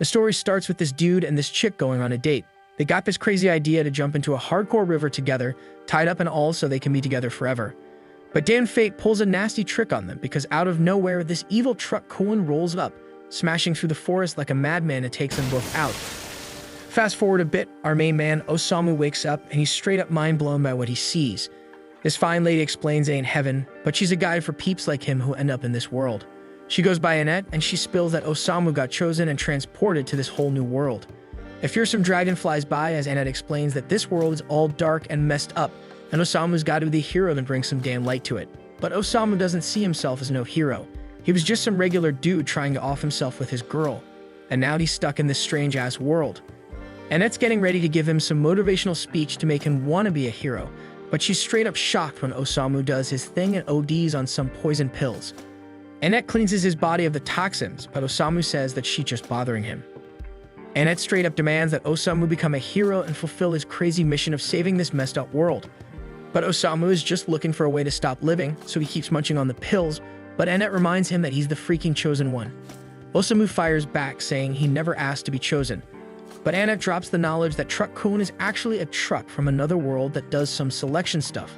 The story starts with this dude and this chick going on a date. They got this crazy idea to jump into a hardcore river together, tied up and all so they can be together forever. But Dan Fate pulls a nasty trick on them because out of nowhere, this evil truck Cohen rolls up, smashing through the forest like a madman and takes them both out. Fast forward a bit, our main man, Osamu, wakes up and he's straight up mind blown by what he sees. This fine lady explains it ain't heaven, but she's a guide for peeps like him who end up in this world. She goes by Annette and she spills that Osamu got chosen and transported to this whole new world. A fearsome dragon flies by as Annette explains that this world is all dark and messed up, and Osamu's got to be the hero to bring some damn light to it. But Osamu doesn't see himself as no hero. He was just some regular dude trying to off himself with his girl, and now he's stuck in this strange-ass world. Annette's getting ready to give him some motivational speech to make him want to be a hero, but she's straight up shocked when Osamu does his thing and ODs on some poison pills. Annette cleanses his body of the toxins, but Osamu says that she's just bothering him. Annette straight up demands that Osamu become a hero and fulfill his crazy mission of saving this messed up world. But Osamu is just looking for a way to stop living, so he keeps munching on the pills, but Annette reminds him that he's the freaking chosen one. Osamu fires back, saying he never asked to be chosen. But Annette drops the knowledge that Truck Kun is actually a truck from another world that does some selection stuff.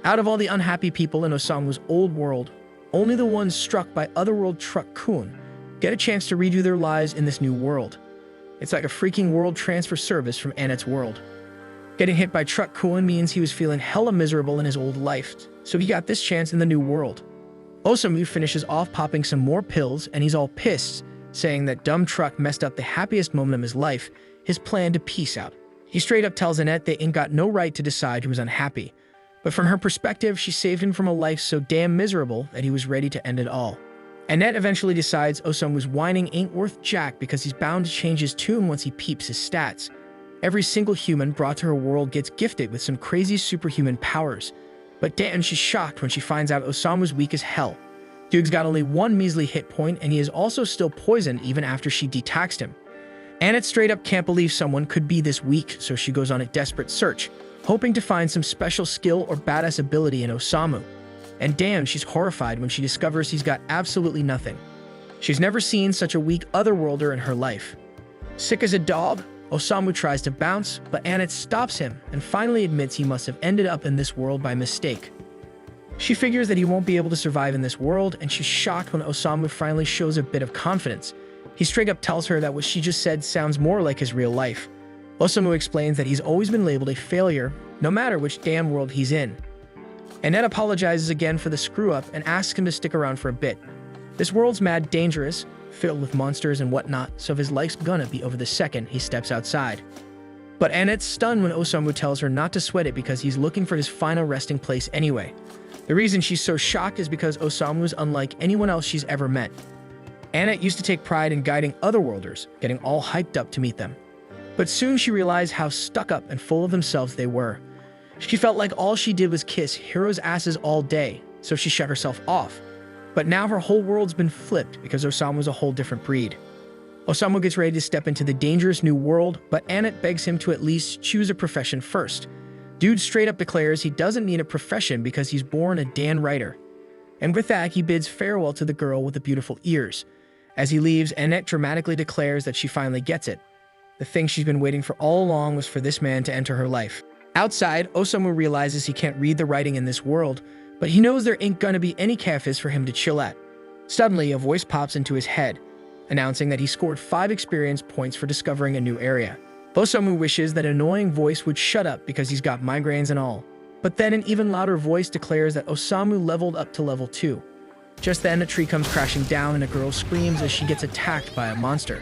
Out of all the unhappy people in Osamu's old world, only the ones struck by Otherworld Truck Kun get a chance to redo their lives in this new world. It's like a freaking world transfer service from Annette's world. Getting hit by Truck Kun means he was feeling hella miserable in his old life, so he got this chance in the new world. Osamu finishes off popping some more pills and he's all pissed, saying that dumb truck messed up the happiest moment of his life, his plan to peace out. He straight up tells Annette they ain't got no right to decide he was unhappy. But from her perspective, she saved him from a life so damn miserable that he was ready to end it all. Annette eventually decides Osamu's whining ain't worth jack because he's bound to change his tune once he peeps his stats. Every single human brought to her world gets gifted with some crazy superhuman powers. But damn, she's shocked when she finds out Osamu's weak as hell. Dude's got only one measly hit point and he is also still poisoned even after she detoxed him. Annette straight up can't believe someone could be this weak, so she goes on a desperate search, hoping to find some special skill or badass ability in Osamu. And damn, she's horrified when she discovers he's got absolutely nothing. She's never seen such a weak otherworlder in her life. Sick as a dog, Osamu tries to bounce, but Annette stops him and finally admits he must have ended up in this world by mistake. She figures that he won't be able to survive in this world, and she's shocked when Osamu finally shows a bit of confidence. He straight up tells her that what she just said sounds more like his real life. Osamu explains that he's always been labeled a failure, no matter which damn world he's in. Annette apologizes again for the screw-up and asks him to stick around for a bit. This world's mad dangerous, filled with monsters and whatnot, so his life's gonna be over the second he steps outside. But Annette's stunned when Osamu tells her not to sweat it because he's looking for his final resting place anyway. The reason she's so shocked is because Osamu is unlike anyone else she's ever met. Annette used to take pride in guiding otherworlders, getting all hyped up to meet them. But soon she realized how stuck up and full of themselves they were. She felt like all she did was kiss heroes' asses all day, so she shut herself off. But now her whole world's been flipped because Osamu's a whole different breed. Osamu gets ready to step into the dangerous new world, but Annette begs him to at least choose a profession first. Dude straight up declares he doesn't need a profession because he's born a Dan writer. And with that, he bids farewell to the girl with the beautiful ears. As he leaves, Annette dramatically declares that she finally gets it. The thing she's been waiting for all along was for this man to enter her life. Outside, Osamu realizes he can't read the writing in this world, but he knows there ain't gonna be any cafes for him to chill at. Suddenly, a voice pops into his head, announcing that he scored 5 experience points for discovering a new area. Osamu wishes that annoying voice would shut up because he's got migraines and all. But then an even louder voice declares that Osamu leveled up to level 2. Just then, a tree comes crashing down and a girl screams as she gets attacked by a monster.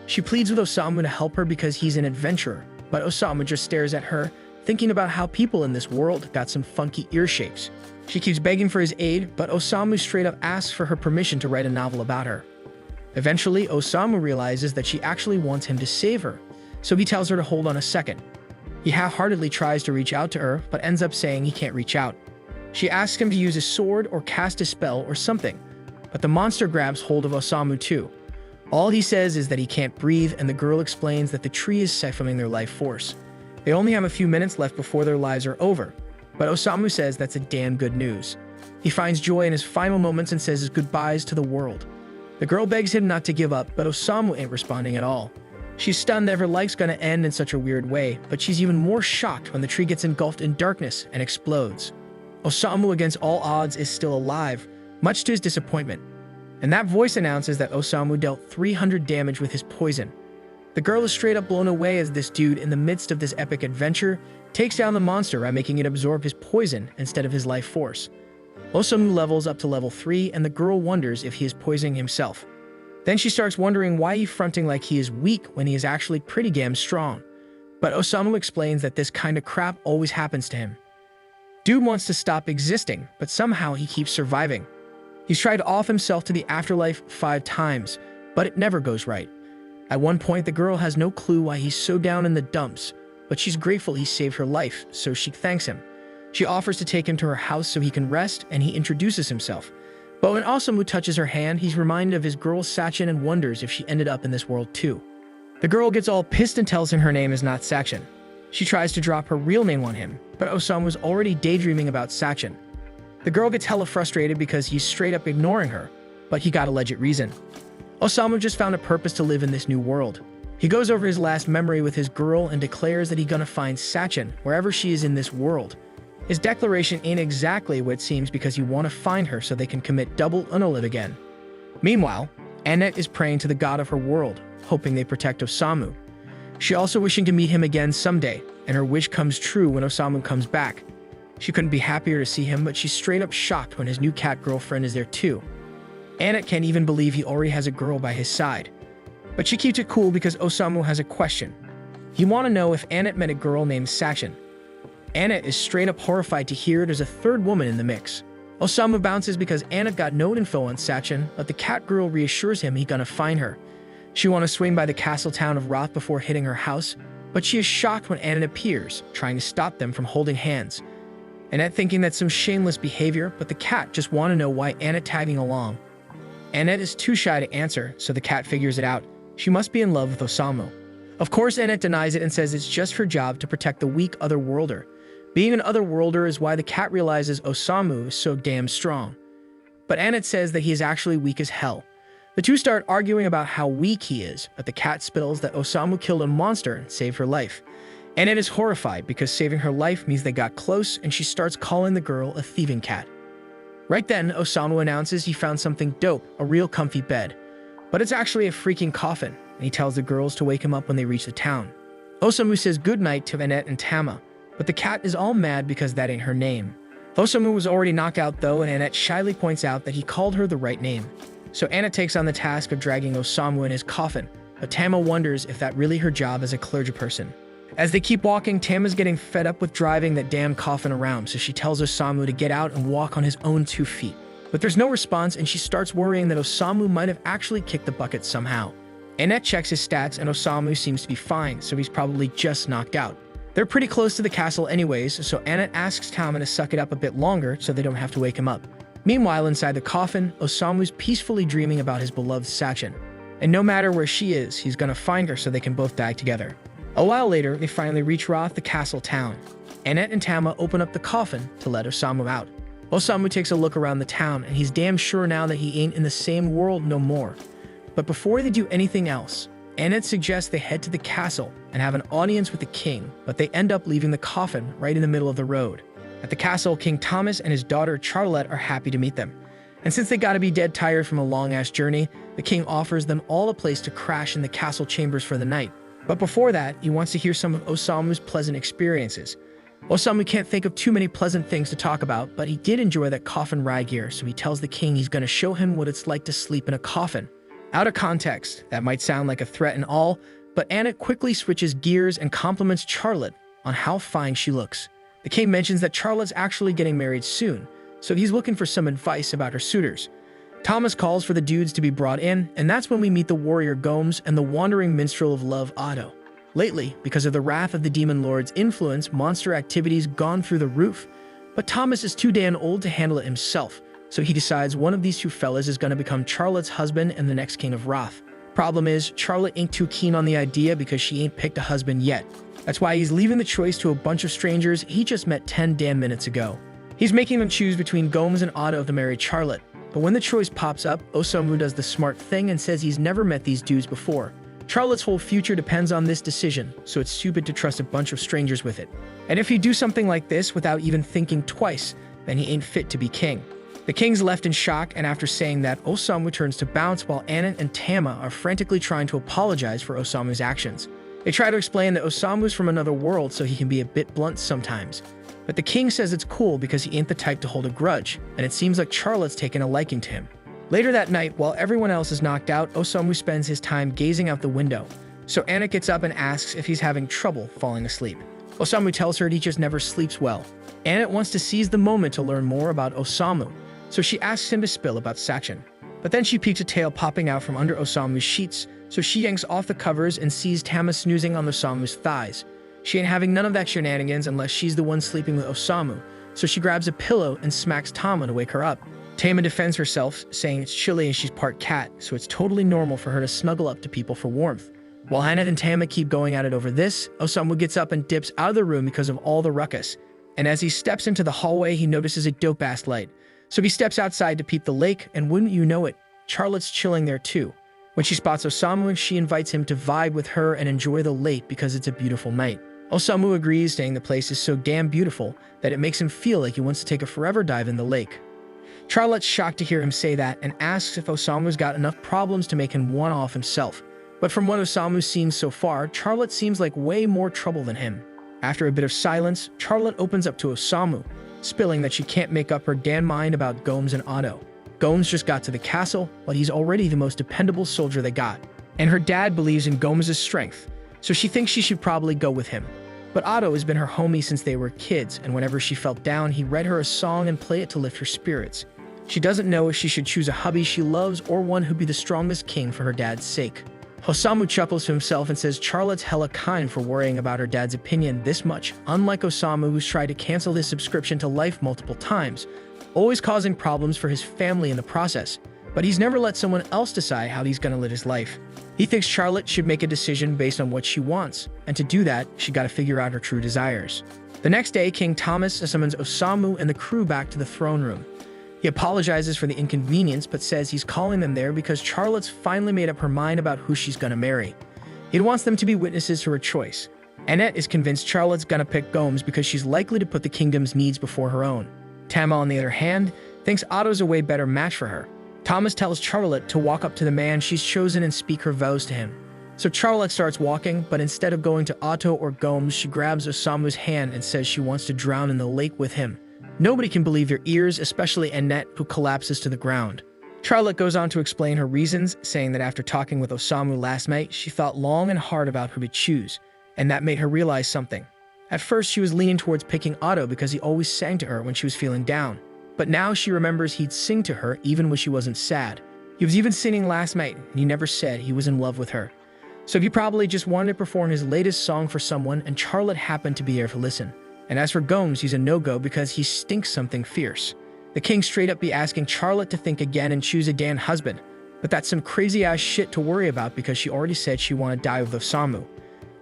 She pleads with Osamu to help her because he's an adventurer, but Osamu just stares at her, thinking about how people in this world got some funky ear shapes. She keeps begging for his aid, but Osamu straight up asks for her permission to write a novel about her. Eventually, Osamu realizes that she actually wants him to save her, so he tells her to hold on a second. He half-heartedly tries to reach out to her, but ends up saying he can't reach out. She asks him to use a sword or cast a spell or something, but the monster grabs hold of Osamu too. All he says is that he can't breathe, and the girl explains that the tree is siphoning their life force. They only have a few minutes left before their lives are over, but Osamu says that's a damn good news. He finds joy in his final moments and says his goodbyes to the world. The girl begs him not to give up, but Osamu ain't responding at all. She's stunned that her life's gonna end in such a weird way, but she's even more shocked when the tree gets engulfed in darkness and explodes. Osamu, against all odds, is still alive, much to his disappointment. And that voice announces that Osamu dealt 300 damage with his poison. The girl is straight up blown away as this dude, in the midst of this epic adventure, takes down the monster by making it absorb his poison instead of his life force. Osamu levels up to level 3, and the girl wonders if he is poisoning himself. Then she starts wondering why he's fronting like he is weak when he is actually pretty damn strong. But Osamu explains that this kind of crap always happens to him. Dude wants to stop existing, but somehow he keeps surviving. He's tried to off himself to the afterlife 5 times, but it never goes right. At one point, the girl has no clue why he's so down in the dumps, but she's grateful he saved her life, so she thanks him. She offers to take him to her house so he can rest, and he introduces himself. But when Osamu touches her hand, he's reminded of his girl Sachin and wonders if she ended up in this world too. The girl gets all pissed and tells him her name is not Sachin. She tries to drop her real name on him, but Osamu's already daydreaming about Sachin. The girl gets hella frustrated because he's straight up ignoring her, but he got a legit reason. Osamu just found a purpose to live in this new world. He goes over his last memory with his girl and declares that he's gonna find Sachin wherever she is in this world. His declaration ain't exactly what it seems because you want to find her so they can commit double unalive again. Meanwhile, Annette is praying to the god of her world, hoping they protect Osamu. She also wishing to meet him again someday, and her wish comes true when Osamu comes back. She couldn't be happier to see him, but she's straight up shocked when his new cat girlfriend is there too. Annette can't even believe he already has a girl by his side. But she keeps it cool because Osamu has a question. He want to know if Annette met a girl named Sachin. Annette is straight up horrified to hear there's a third woman in the mix. Osamu bounces because Annette got no info on Sachin, but the cat girl reassures him he gonna find her. She want to swing by the castle town of Roth before hitting her house, but she is shocked when Annette appears, trying to stop them from holding hands. Annette thinking that's some shameless behavior, but the cat just want to know why Annette tagging along. Annette is too shy to answer, so the cat figures it out. She must be in love with Osamu. Of course, Annette denies it and says it's just her job to protect the weak otherworlder. Being an otherworlder is why the cat realizes Osamu is so damn strong. But Annette says that he is actually weak as hell. The two start arguing about how weak he is, but the cat spills that Osamu killed a monster and saved her life. Annette is horrified because saving her life means they got close, and she starts calling the girl a thieving cat. Right then, Osamu announces he found something dope, a real comfy bed. But it's actually a freaking coffin, and he tells the girls to wake him up when they reach the town. Osamu says goodnight to Annette and Tama, but the cat is all mad because that ain't her name. Osamu was already knocked out though, and Annette shyly points out that he called her the right name. So Annette takes on the task of dragging Osamu in his coffin, but Tama wonders if that really her job as a clergyperson. As they keep walking, Tama's getting fed up with driving that damn coffin around, so she tells Osamu to get out and walk on his own 2 feet. But there's no response, and she starts worrying that Osamu might have actually kicked the bucket somehow. Annette checks his stats, and Osamu seems to be fine, so he's probably just knocked out. They're pretty close to the castle anyways, so Annette asks Tama to suck it up a bit longer so they don't have to wake him up. Meanwhile, inside the coffin, Osamu's peacefully dreaming about his beloved Sachin. And no matter where she is, he's gonna find her so they can both die together. A while later, they finally reach Roth, the castle town. Annette and Tama open up the coffin to let Osamu out. Osamu takes a look around the town, and he's damn sure now that he ain't in the same world no more. But before they do anything else, Annette suggests they head to the castle and have an audience with the king, but they end up leaving the coffin right in the middle of the road. At the castle, King Thomas and his daughter Charlotte are happy to meet them. And since they gotta be dead tired from a long-ass journey, the king offers them all a place to crash in the castle chambers for the night. But before that, he wants to hear some of Osamu's pleasant experiences. Osamu can't think of too many pleasant things to talk about, but he did enjoy that coffin ride gear, so he tells the king he's gonna show him what it's like to sleep in a coffin. Out of context, that might sound like a threat and all, but Annette quickly switches gears and compliments Charlotte on how fine she looks. The king mentions that Charlotte's actually getting married soon, so he's looking for some advice about her suitors. Thomas calls for the dudes to be brought in, and that's when we meet the warrior Gomes and the wandering minstrel of love Otto. Lately, because of the wrath of the demon lord's influence, monster activity's gone through the roof, but Thomas is too damn old to handle it himself, so he decides one of these two fellas is gonna become Charlotte's husband and the next king of Roth. Problem is, Charlotte ain't too keen on the idea because she ain't picked a husband yet. That's why he's leaving the choice to a bunch of strangers he just met 10 damn minutes ago. He's making them choose between Gomes and Otto to marry Charlotte, But when the choice pops up, Osamu does the smart thing and says he's never met these dudes before. Charlotte's whole future depends on this decision, so it's stupid to trust a bunch of strangers with it. And if you do something like this without even thinking twice, then he ain't fit to be king. The king's left in shock, and after saying that, Osamu turns to bounce while Anna and Tama are frantically trying to apologize for Osamu's actions. They try to explain that Osamu's from another world, so he can be a bit blunt sometimes. But the king says it's cool because he ain't the type to hold a grudge, and it seems like Charlotte's taken a liking to him. Later that night, while everyone else is knocked out, Osamu spends his time gazing out the window. So Anna gets up and asks if he's having trouble falling asleep. Osamu tells her he just never sleeps well. Anna wants to seize the moment to learn more about Osamu, so she asks him to spill about Saction. But then she peeks a tail popping out from under Osamu's sheets, so she yanks off the covers and sees Tama snoozing on Osamu's thighs. She ain't having none of that shenanigans unless she's the one sleeping with Osamu, so she grabs a pillow and smacks Tama to wake her up. Tama defends herself, saying it's chilly and she's part cat, so it's totally normal for her to snuggle up to people for warmth. While Hannah and Tama keep going at it over this, Osamu gets up and dips out of the room because of all the ruckus. And as he steps into the hallway, he notices a dope-ass light. So he steps outside to peep the lake, and wouldn't you know it, Charlotte's chilling there too. When she spots Osamu, she invites him to vibe with her and enjoy the lake because it's a beautiful night. Osamu agrees, saying the place is so damn beautiful that it makes him feel like he wants to take a forever dive in the lake. Charlotte's shocked to hear him say that and asks if Osamu's got enough problems to make him one off himself. But from what Osamu's seen so far, Charlotte seems like way more trouble than him. After a bit of silence, Charlotte opens up to Osamu, spilling that she can't make up her damn mind about Gomes and Otto. Gomes just got to the castle, but he's already the most dependable soldier they got. And her dad believes in Gomes' strength, so she thinks she should probably go with him. But Otto has been her homie since they were kids, and whenever she felt down, he read her a song and play it to lift her spirits. She doesn't know if she should choose a hubby she loves or one who'd be the strongest king for her dad's sake. Osamu chuckles to himself and says Charlotte's hella kind for worrying about her dad's opinion this much, unlike Osamu, who's tried to cancel his subscription to Life multiple times, always causing problems for his family in the process. But he's never let someone else decide how he's gonna live his life. He thinks Charlotte should make a decision based on what she wants, and to do that, she gotta figure out her true desires. The next day, King Thomas summons Osamu and the crew back to the throne room. He apologizes for the inconvenience, but says he's calling them there because Charlotte's finally made up her mind about who she's gonna marry. He wants them to be witnesses to her choice. Annette is convinced Charlotte's gonna pick Gomes because she's likely to put the kingdom's needs before her own. Tama, on the other hand, thinks Otto's a way better match for her. Thomas tells Charlotte to walk up to the man she's chosen and speak her vows to him. So Charlotte starts walking, but instead of going to Otto or Gomes, she grabs Osamu's hand and says she wants to drown in the lake with him. Nobody can believe their ears, especially Annette, who collapses to the ground. Charlotte goes on to explain her reasons, saying that after talking with Osamu last night, she thought long and hard about who to choose, and that made her realize something. At first, she was leaning towards picking Otto because he always sang to her when she was feeling down. But now she remembers he'd sing to her even when she wasn't sad. He was even singing last night, and he never said he was in love with her. So he probably just wanted to perform his latest song for someone, and Charlotte happened to be there to listen. And as for Gomes, he's a no-go because he stinks something fierce. The king straight up be asking Charlotte to think again and choose a damn husband. But that's some crazy-ass shit to worry about because she already said she wanted to die with Osamu.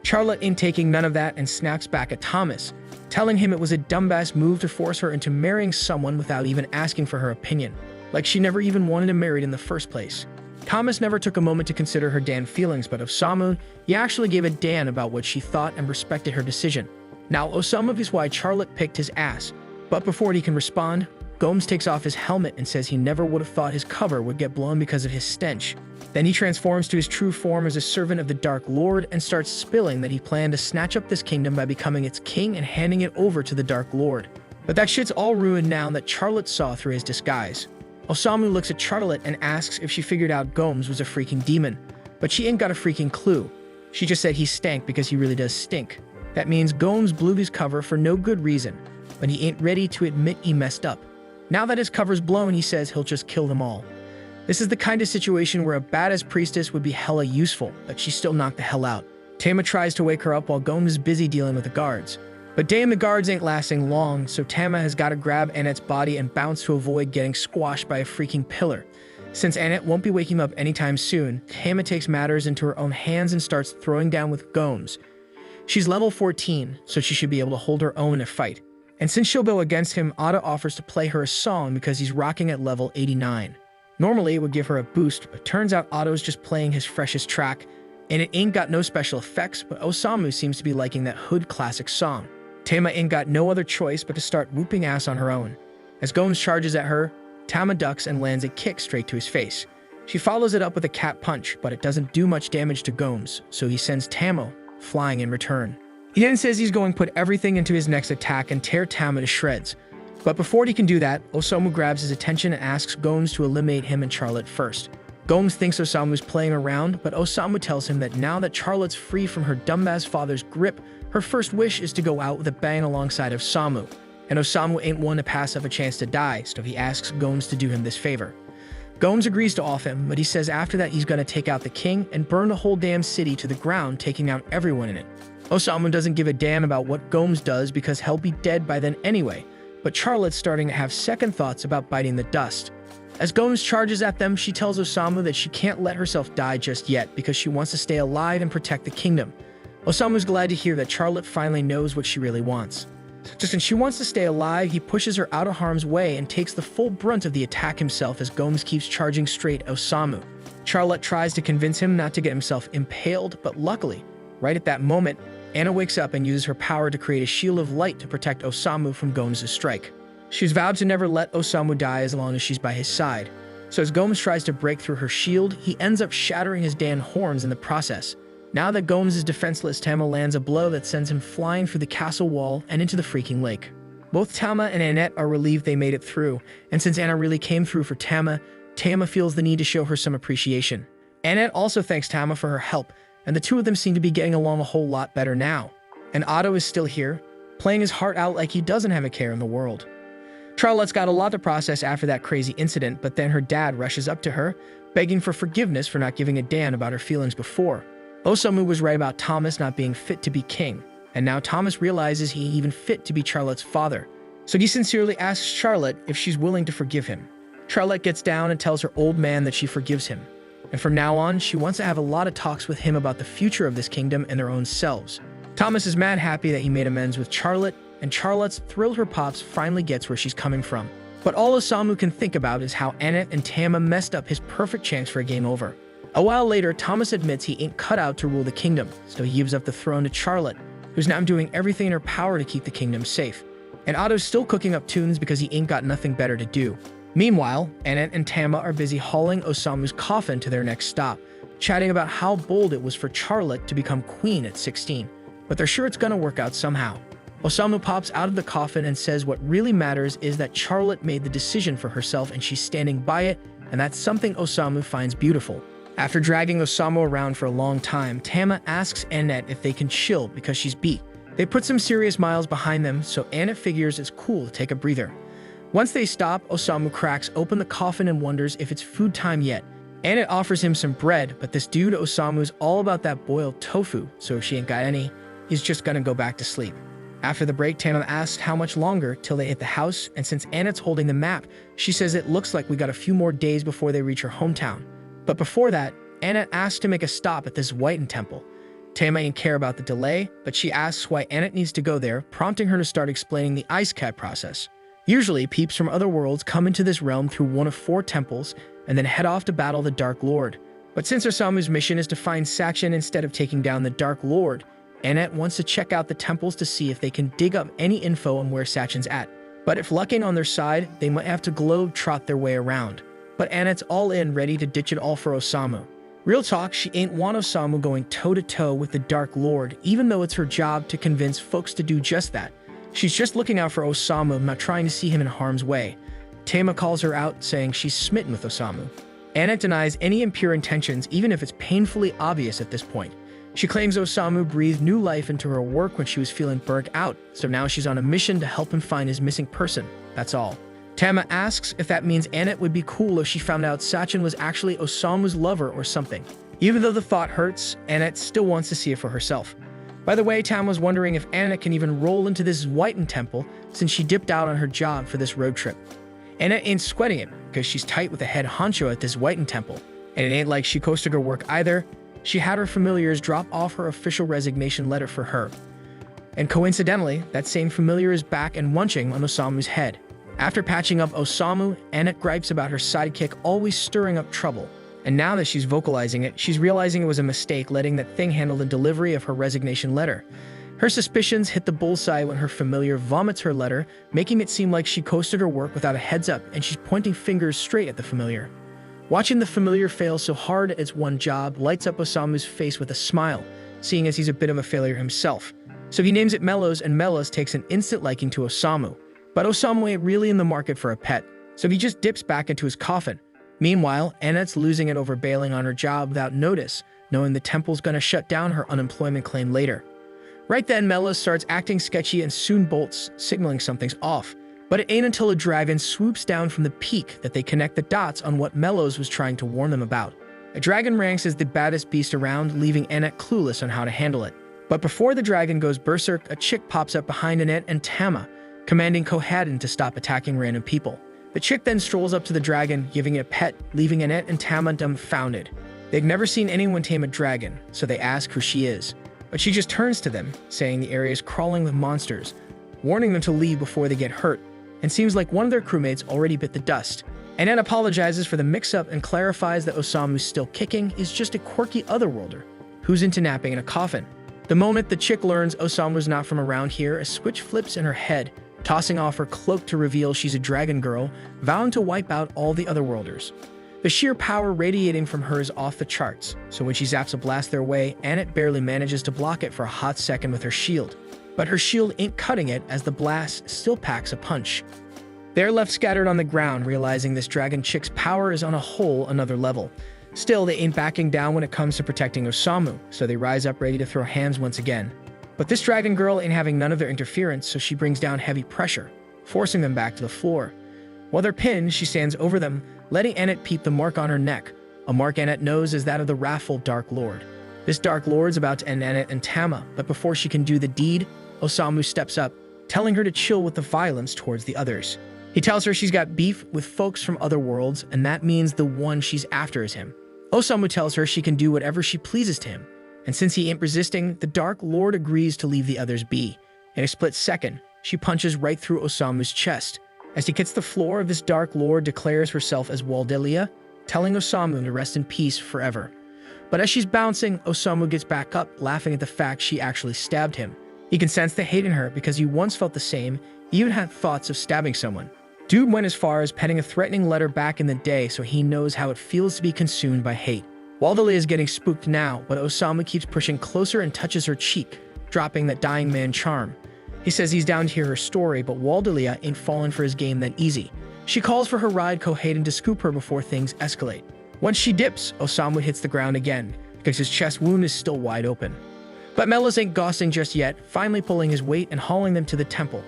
Charlotte ain't taking none of that and snaps back at Thomas, telling him it was a dumbass move to force her into marrying someone without even asking for her opinion, like she never even wanted him married in the first place. Thomas never took a moment to consider her damn feelings, but Osamu, he actually gave a damn about what she thought and respected her decision. Now, Osamu is why Charlotte picked his ass, but before he can respond, Gomes takes off his helmet and says he never would have thought his cover would get blown because of his stench. Then he transforms to his true form as a servant of the Dark Lord and starts spilling that he planned to snatch up this kingdom by becoming its king and handing it over to the Dark Lord. But that shit's all ruined now that Charlotte saw through his disguise. Osamu looks at Charlotte and asks if she figured out Gomes was a freaking demon, but she ain't got a freaking clue. She just said he stank because he really does stink. That means Gomes blew his cover for no good reason, but he ain't ready to admit he messed up. Now that his cover's blown, he says he'll just kill them all. This is the kind of situation where a badass priestess would be hella useful, but she's still knocked the hell out. Tama tries to wake her up while Gomes is busy dealing with the guards. But damn, the guards ain't lasting long, so Tama has got to grab Annette's body and bounce to avoid getting squashed by a freaking pillar. Since Annette won't be waking up anytime soon, Tama takes matters into her own hands and starts throwing down with Gomes. She's level 14, so she should be able to hold her own in a fight. And since she'll go against him, Ada offers to play her a song because he's rocking at level 89. Normally, it would give her a boost, but turns out Otto's just playing his freshest track, and it ain't got no special effects, but Osamu seems to be liking that hood classic song. Tama ain't got no other choice but to start whooping ass on her own. As Gomes charges at her, Tama ducks and lands a kick straight to his face. She follows it up with a cat punch, but it doesn't do much damage to Gomes, so he sends Tama flying in return. He then says he's going to put everything into his next attack and tear Tama to shreds. But before he can do that, Osamu grabs his attention and asks Gomes to eliminate him and Charlotte first. Gomes thinks Osamu's playing around, but Osamu tells him that now that Charlotte's free from her dumbass father's grip, her first wish is to go out with a bang alongside Osamu. And Osamu ain't one to pass up a chance to die, so he asks Gomes to do him this favor. Gomes agrees to off him, but he says after that he's gonna take out the king and burn the whole damn city to the ground, taking out everyone in it. Osamu doesn't give a damn about what Gomes does because he'll be dead by then anyway, but Charlotte's starting to have second thoughts about biting the dust. As Gomes charges at them, she tells Osamu that she can't let herself die just yet because she wants to stay alive and protect the kingdom. Osamu's glad to hear that Charlotte finally knows what she really wants. Just when she wants to stay alive, he pushes her out of harm's way and takes the full brunt of the attack himself as Gomes keeps charging straight at Osamu. Charlotte tries to convince him not to get himself impaled, but luckily, right at that moment, Anna wakes up and uses her power to create a shield of light to protect Osamu from Gomes' strike. She's vowed to never let Osamu die as long as she's by his side. So as Gomes tries to break through her shield, he ends up shattering his damn horns in the process. Now that Gomes is defenseless, Tama lands a blow that sends him flying through the castle wall and into the freaking lake. Both Tama and Annette are relieved they made it through, and since Anna really came through for Tama, Tama feels the need to show her some appreciation. Annette also thanks Tama for her help, and the two of them seem to be getting along a whole lot better now. And Otto is still here, playing his heart out like he doesn't have a care in the world. Charlotte's got a lot to process after that crazy incident, but then her dad rushes up to her, begging for forgiveness for not giving a damn about her feelings before. Osamu was right about Thomas not being fit to be king, and now Thomas realizes he ain't even fit to be Charlotte's father. So he sincerely asks Charlotte if she's willing to forgive him. Charlotte gets down and tells her old man that she forgives him. And from now on, she wants to have a lot of talks with him about the future of this kingdom and their own selves. Thomas is mad happy that he made amends with Charlotte, and Charlotte's thrilled her pops finally gets where she's coming from. But all Osamu can think about is how Annette and Tama messed up his perfect chance for a game over. A while later, Thomas admits he ain't cut out to rule the kingdom, so he gives up the throne to Charlotte, who's now doing everything in her power to keep the kingdom safe. And Otto's still cooking up tunes because he ain't got nothing better to do. Meanwhile, Annette and Tama are busy hauling Osamu's coffin to their next stop, chatting about how bold it was for Charlotte to become queen at 16. But they're sure it's gonna work out somehow. Osamu pops out of the coffin and says what really matters is that Charlotte made the decision for herself and she's standing by it, and that's something Osamu finds beautiful. After dragging Osamu around for a long time, Tama asks Annette if they can chill because she's beat. They put some serious miles behind them, so Annette figures it's cool to take a breather. Once they stop, Osamu cracks open the coffin and wonders if it's food time yet. Annette offers him some bread, but this dude Osamu's all about that boiled tofu, so if she ain't got any, he's just gonna go back to sleep. After the break, Tama asks how much longer till they hit the house, and since Annette's holding the map, she says it looks like we got a few more days before they reach her hometown. But before that, Annette asks to make a stop at this Whiten temple. Tama ain't care about the delay, but she asks why Annette needs to go there, prompting her to start explaining the Isekai process. Usually, peeps from other worlds come into this realm through one of 4 temples and then head off to battle the Dark Lord. But since Osamu's mission is to find Sachin instead of taking down the Dark Lord, Annette wants to check out the temples to see if they can dig up any info on where Sachin's at. But if luck ain't on their side, they might have to globe-trot their way around. But Annette's all in, ready to ditch it all for Osamu. Real talk, she ain't want Osamu going toe-to-toe with the Dark Lord, even though it's her job to convince folks to do just that. She's just looking out for Osamu, not trying to see him in harm's way. Tama calls her out, saying she's smitten with Osamu. Annette denies any impure intentions, even if it's painfully obvious at this point. She claims Osamu breathed new life into her work when she was feeling burnt out, so now she's on a mission to help him find his missing person. That's all. Tama asks if that means Annette would be cool if she found out Sachin was actually Osamu's lover or something. Even though the thought hurts, Annette still wants to see it for herself. By the way, Tama was wondering if Annette can even roll into this Whiten temple since she dipped out on her job for this road trip. Annette ain't sweating it because she's tight with the head honcho at this Whiten temple, and it ain't like she coasted her work either. She had her familiars drop off her official resignation letter for her. And coincidentally, that same familiar is back and munching on Osamu's head. After patching up Osamu, Annette gripes about her sidekick always stirring up trouble. And now that she's vocalizing it, she's realizing it was a mistake letting that thing handle the delivery of her resignation letter. Her suspicions hit the bullseye when her familiar vomits her letter, making it seem like she coasted her work without a heads up, and she's pointing fingers straight at the familiar. Watching the familiar fail so hard at its one job lights up Osamu's face with a smile, seeing as he's a bit of a failure himself. So he names it Melos, and Melos takes an instant liking to Osamu. But Osamu ain't really in the market for a pet, so he just dips back into his coffin. Meanwhile, Annette's losing it over bailing on her job without notice, knowing the temple's gonna shut down her unemployment claim later. Right then, Melos starts acting sketchy and soon bolts, signaling something's off. But it ain't until a dragon swoops down from the peak that they connect the dots on what Melos was trying to warn them about. A dragon ranks as the baddest beast around, leaving Annette clueless on how to handle it. But before the dragon goes berserk, a chick pops up behind Annette and Tama, commanding Kohaden to stop attacking random people. The chick then strolls up to the dragon, giving it a pet, leaving Annette and Tama dumbfounded. They've never seen anyone tame a dragon, so they ask who she is. But she just turns to them, saying the area is crawling with monsters, warning them to leave before they get hurt, and seems like one of their crewmates already bit the dust. Annette apologizes for the mix-up and clarifies that Osamu's still kicking is just a quirky otherworlder who's into napping in a coffin. The moment the chick learns Osamu's not from around here, a switch flips in her head, tossing off her cloak to reveal she's a dragon girl, vowing to wipe out all the otherworlders. The sheer power radiating from her is off the charts, so when she zaps a blast their way, Annette barely manages to block it for a hot second with her shield. But her shield ain't cutting it as the blast still packs a punch. They're left scattered on the ground, realizing this dragon chick's power is on a whole another level. Still, they ain't backing down when it comes to protecting Osamu, so they rise up ready to throw hands once again. But this dragon girl ain't having none of their interference, so she brings down heavy pressure, forcing them back to the floor. While they're pinned, she stands over them, letting Annette peep the mark on her neck, a mark Annette knows is that of the wrathful Dark Lord. This Dark Lord's about to end Annette and Tama, but before she can do the deed, Osamu steps up, telling her to chill with the violence towards the others. He tells her she's got beef with folks from other worlds, and that means the one she's after is him. Osamu tells her she can do whatever she pleases to him, and since he ain't resisting, the Dark Lord agrees to leave the others be. In a split second, she punches right through Osamu's chest. As he hits the floor, this Dark Lord declares herself as Waldelia, telling Osamu to rest in peace forever. But as she's bouncing, Osamu gets back up, laughing at the fact she actually stabbed him. He can sense the hate in her because he once felt the same, even had thoughts of stabbing someone. Dude went as far as penning a threatening letter back in the day, so he knows how it feels to be consumed by hate. Waldelia is getting spooked now, but Osamu keeps pushing closer and touches her cheek, dropping that dying man charm. He says he's down to hear her story, but Waldelia ain't falling for his game that easy. She calls for her ride Kohaden to scoop her before things escalate. Once she dips, Osamu hits the ground again, because his chest wound is still wide open. But Melos ain't gossing just yet, finally pulling his weight and hauling them to the temple.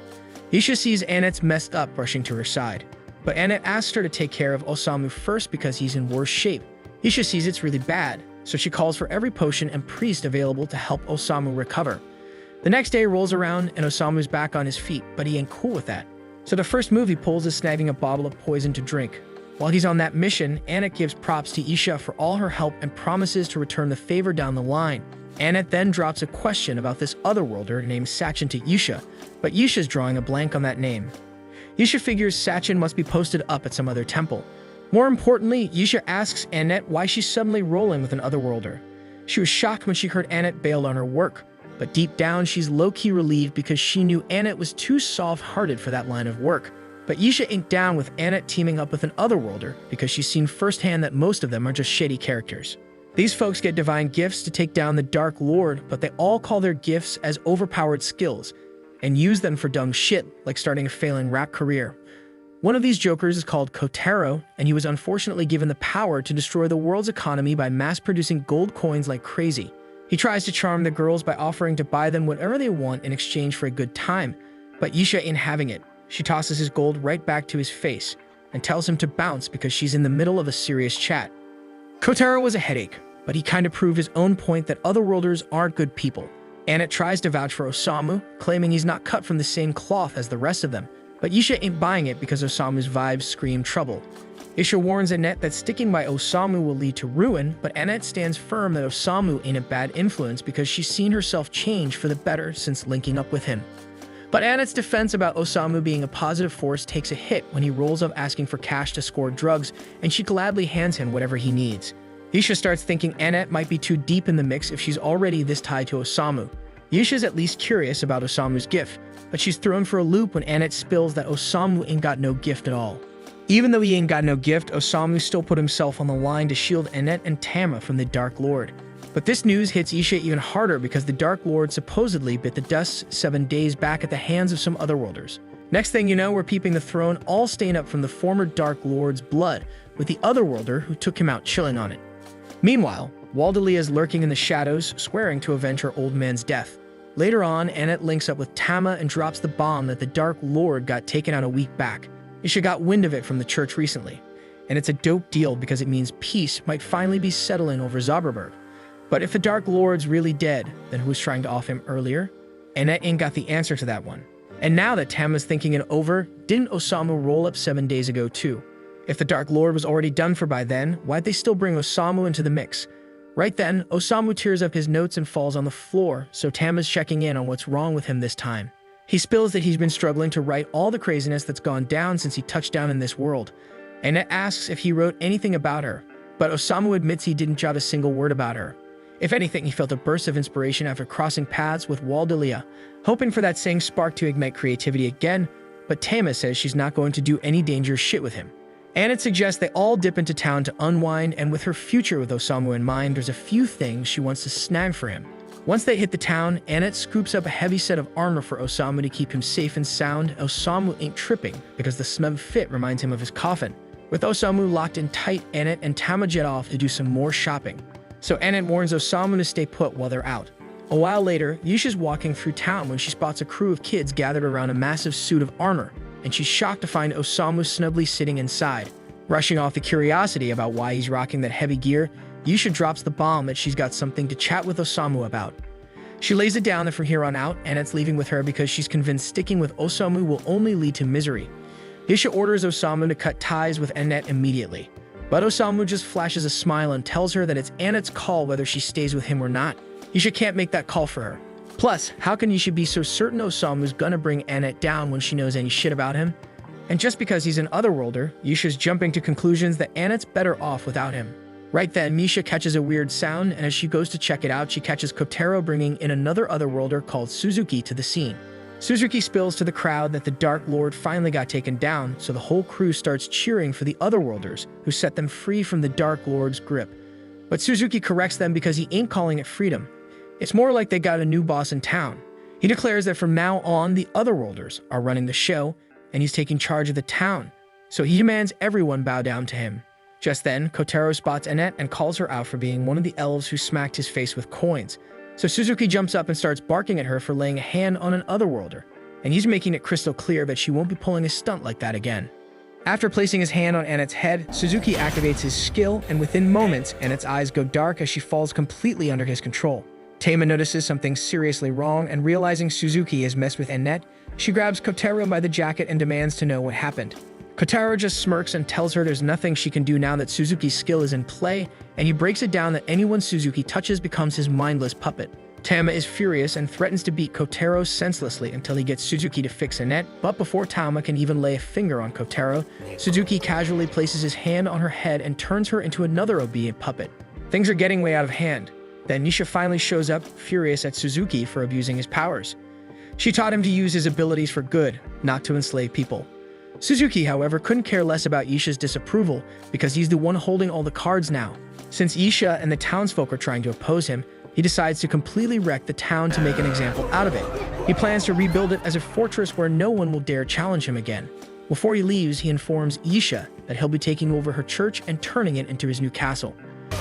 Isha sees Annette's messed up, rushing to her side. But Annette asks her to take care of Osamu first because he's in worse shape. Isha sees it's really bad, so she calls for every potion and priest available to help Osamu recover. The next day rolls around and Osamu's back on his feet, but he ain't cool with that. So the first move he pulls is snagging a bottle of poison to drink. While he's on that mission, Annette gives props to Isha for all her help and promises to return the favor down the line. Annette then drops a question about this otherworlder named Sachin to Isha, but Isha's drawing a blank on that name. Isha figures Sachin must be posted up at some other temple. More importantly, Isha asks Annette why she's suddenly rolling with an otherworlder. She was shocked when she heard Annette bailed on her work, but deep down she's low-key relieved because she knew Annette was too soft-hearted for that line of work. But Isha ain't down with Annette teaming up with an otherworlder because she's seen firsthand that most of them are just shady characters. These folks get divine gifts to take down the Dark Lord, but they all call their gifts as overpowered skills and use them for dumb shit, like starting a failing rap career. One of these jokers is called Kotaro, and he was unfortunately given the power to destroy the world's economy by mass-producing gold coins like crazy. He tries to charm the girls by offering to buy them whatever they want in exchange for a good time, but Isha ain't having it. She tosses his gold right back to his face and tells him to bounce because she's in the middle of a serious chat. Kotaro was a headache, but he kind of proved his own point that otherworlders aren't good people. Annette tries to vouch for Osamu, claiming he's not cut from the same cloth as the rest of them, But Isha ain't buying it because Osamu's vibes scream trouble. Isha warns Annette that sticking by Osamu will lead to ruin, but Annette stands firm that Osamu ain't a bad influence because she's seen herself change for the better since linking up with him. But Annette's defense about Osamu being a positive force takes a hit when he rolls up asking for cash to score drugs, and she gladly hands him whatever he needs. Isha starts thinking Annette might be too deep in the mix if she's already this tied to Osamu. Isha's at least curious about Osamu's gift, but she's thrown for a loop when Annette spills that Osamu ain't got no gift at all. Even though he ain't got no gift, Osamu still put himself on the line to shield Annette and Tama from the Dark Lord. But this news hits Isha even harder because the Dark Lord supposedly bit the dust 7 days back at the hands of some Otherworlders. Next thing you know, we're peeping the throne all stained up from the former Dark Lord's blood, with the Otherworlder who took him out chilling on it. Meanwhile, Waldelia is lurking in the shadows, swearing to avenge her old man's death. Later on, Annette links up with Tama and drops the bomb that the Dark Lord got taken out a week back. Isha got wind of it from the church recently, and it's a dope deal because it means peace might finally be settling over Zauberberg. But if the Dark Lord's really dead, then who was trying to off him earlier? Annette ain't got the answer to that one. And now that Tama's thinking it over, didn't Osamu roll up 7 days ago too? If the Dark Lord was already done for by then, why'd they still bring Osamu into the mix? Right then, Osamu tears up his notes and falls on the floor, so Tama's checking in on what's wrong with him this time. He spills that he's been struggling to write all the craziness that's gone down since he touched down in this world. Annette asks if he wrote anything about her, but Osamu admits he didn't jot a single word about her. If anything, he felt a burst of inspiration after crossing paths with Waldelia, hoping for that same spark to ignite creativity again, but Tama says she's not going to do any dangerous shit with him. Annette suggests they all dip into town to unwind, and with her future with Osamu in mind, there's a few things she wants to snag for him. Once they hit the town, Annette scoops up a heavy set of armor for Osamu to keep him safe and sound. Osamu ain't tripping because the smug fit reminds him of his coffin. With Osamu locked in tight, Annette and Tama jet off to do some more shopping. So Annette warns Osamu to stay put while they're out. A while later, Yusha's walking through town when she spots a crew of kids gathered around a massive suit of armor, and she's shocked to find Osamu snugly sitting inside. Rushing off the curiosity about why he's rocking that heavy gear, Yusha drops the bomb that she's got something to chat with Osamu about. She lays it down that from here on out, Annette's leaving with her because she's convinced sticking with Osamu will only lead to misery. Yusha orders Osamu to cut ties with Annette immediately. But Osamu just flashes a smile and tells her that it's Annette's call whether she stays with him or not. Yusha can't make that call for her. Plus, how can Yusha be so certain Osamu's gonna bring Annette down when she knows any shit about him? And just because he's an Otherworlder, Yusha's jumping to conclusions that Annette's better off without him. Right then, Misha catches a weird sound, and as she goes to check it out, she catches Kotaro bringing in another Otherworlder called Suzuki to the scene. Suzuki spills to the crowd that the Dark Lord finally got taken down, so the whole crew starts cheering for the Otherworlders, who set them free from the Dark Lord's grip. But Suzuki corrects them because he ain't calling it freedom. It's more like they got a new boss in town. He declares that from now on, the Otherworlders are running the show, and he's taking charge of the town, so he demands everyone bow down to him. Just then, Kotaro spots Annette and calls her out for being one of the elves who smacked his face with coins. So Suzuki jumps up and starts barking at her for laying a hand on an Otherworlder, and he's making it crystal clear that she won't be pulling a stunt like that again. After placing his hand on Annette's head, Suzuki activates his skill, and within moments, Annette's eyes go dark as she falls completely under his control. Tama notices something seriously wrong, and realizing Suzuki has messed with Annette, she grabs Kotaro by the jacket and demands to know what happened. Kotaro just smirks and tells her there's nothing she can do now that Suzuki's skill is in play, and he breaks it down that anyone Suzuki touches becomes his mindless puppet. Tama is furious and threatens to beat Kotaro senselessly until he gets Suzuki to fix Annette, but before Tama can even lay a finger on Kotaro, Suzuki casually places his hand on her head and turns her into another obedient puppet. Things are getting way out of hand. Then Nisha finally shows up, furious at Suzuki for abusing his powers. She taught him to use his abilities for good, not to enslave people. Suzuki, however, couldn't care less about Isha's disapproval because he's the one holding all the cards now. Since Isha and the townsfolk are trying to oppose him, he decides to completely wreck the town to make an example out of it. He plans to rebuild it as a fortress where no one will dare challenge him again. Before he leaves, he informs Isha that he'll be taking over her church and turning it into his new castle.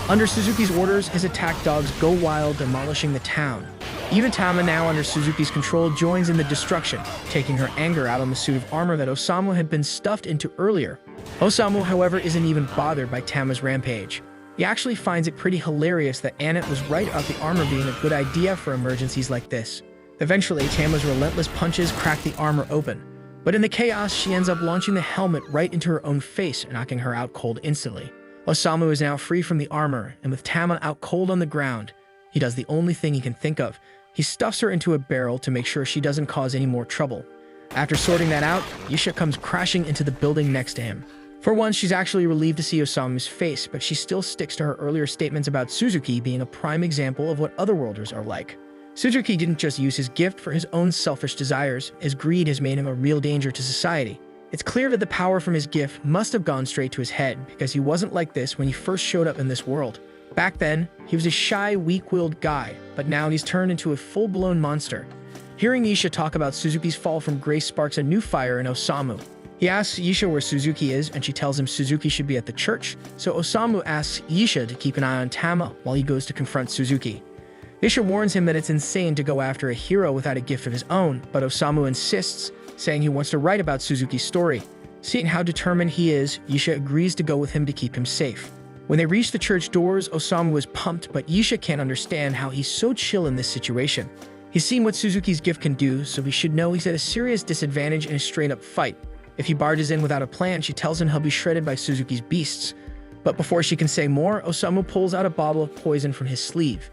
Under Suzuki's orders, his attack dogs go wild, demolishing the town. Even Tama, now under Suzuki's control, joins in the destruction, taking her anger out on the suit of armor that Osamu had been stuffed into earlier. Osamu, however, isn't even bothered by Tama's rampage. He actually finds it pretty hilarious that Annette was right about the armor being a good idea for emergencies like this. Eventually, Tama's relentless punches crack the armor open. But in the chaos, she ends up launching the helmet right into her own face, knocking her out cold instantly. Osamu is now free from the armor, and with Tama out cold on the ground, he does the only thing he can think of. He stuffs her into a barrel to make sure she doesn't cause any more trouble. After sorting that out, Yisha comes crashing into the building next to him. For once, she's actually relieved to see Osamu's face, but she still sticks to her earlier statements about Suzuki being a prime example of what otherworlders are like. Suzuki didn't just use his gift for his own selfish desires, as greed has made him a real danger to society. It's clear that the power from his gift must have gone straight to his head, because he wasn't like this when he first showed up in this world. Back then, he was a shy, weak-willed guy, but now he's turned into a full-blown monster. Hearing Yisha talk about Suzuki's fall from grace sparks a new fire in Osamu. He asks Yisha where Suzuki is, and she tells him Suzuki should be at the church, so Osamu asks Yisha to keep an eye on Tama while he goes to confront Suzuki. Yisha warns him that it's insane to go after a hero without a gift of his own, but Osamu insists, saying he wants to write about Suzuki's story. Seeing how determined he is, Yisha agrees to go with him to keep him safe. When they reach the church doors, Osamu is pumped, but Yisha can't understand how he's so chill in this situation. He's seen what Suzuki's gift can do, so he should know he's at a serious disadvantage in a straight-up fight. If he barges in without a plan, she tells him he'll be shredded by Suzuki's beasts. But before she can say more, Osamu pulls out a bottle of poison from his sleeve.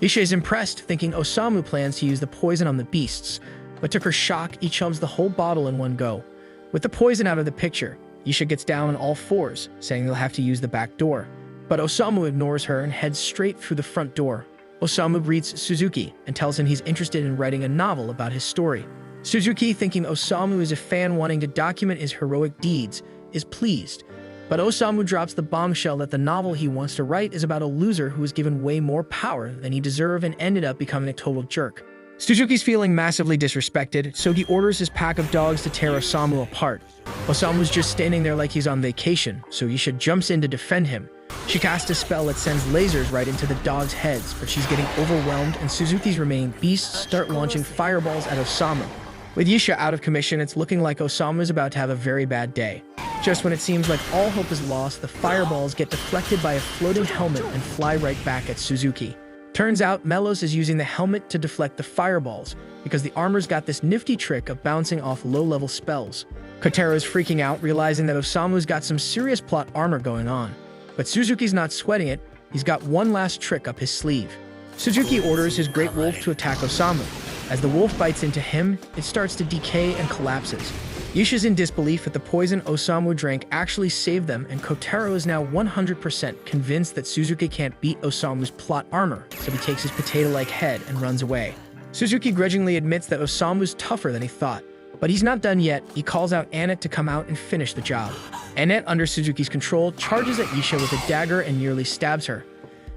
Yisha is impressed, thinking Osamu plans to use the poison on the beasts, but to her shock, he chums the whole bottle in one go. With the poison out of the picture, Yisha gets down on all fours, saying they'll have to use the back door. But Osamu ignores her and heads straight through the front door. Osamu greets Suzuki and tells him he's interested in writing a novel about his story. Suzuki, thinking Osamu is a fan wanting to document his heroic deeds, is pleased. But Osamu drops the bombshell that the novel he wants to write is about a loser who was given way more power than he deserved and ended up becoming a total jerk. Suzuki's feeling massively disrespected, so he orders his pack of dogs to tear Osamu apart. Osamu's just standing there like he's on vacation, so Yisha jumps in to defend him. She casts a spell that sends lasers right into the dogs' heads, but she's getting overwhelmed, and Suzuki's remaining beasts start launching fireballs at Osamu. With Yisha out of commission, it's looking like Osamu is about to have a very bad day. Just when it seems like all hope is lost, the fireballs get deflected by a floating helmet and fly right back at Suzuki. Turns out, Melos is using the helmet to deflect the fireballs, because the armor's got this nifty trick of bouncing off low-level spells. Kotaro's freaking out, realizing that Osamu's got some serious plot armor going on. But Suzuki's not sweating it, he's got one last trick up his sleeve. Suzuki orders his great wolf to attack Osamu. As the wolf bites into him, it starts to decay and collapses. Yisha's in disbelief that the poison Osamu drank actually saved them, and Kotaro is now 100% convinced that Suzuki can't beat Osamu's plot armor, so he takes his potato-like head and runs away. Suzuki grudgingly admits that Osamu's tougher than he thought. But he's not done yet. He calls out Annette to come out and finish the job. Annette, under Suzuki's control, charges at Yisha with a dagger and nearly stabs her.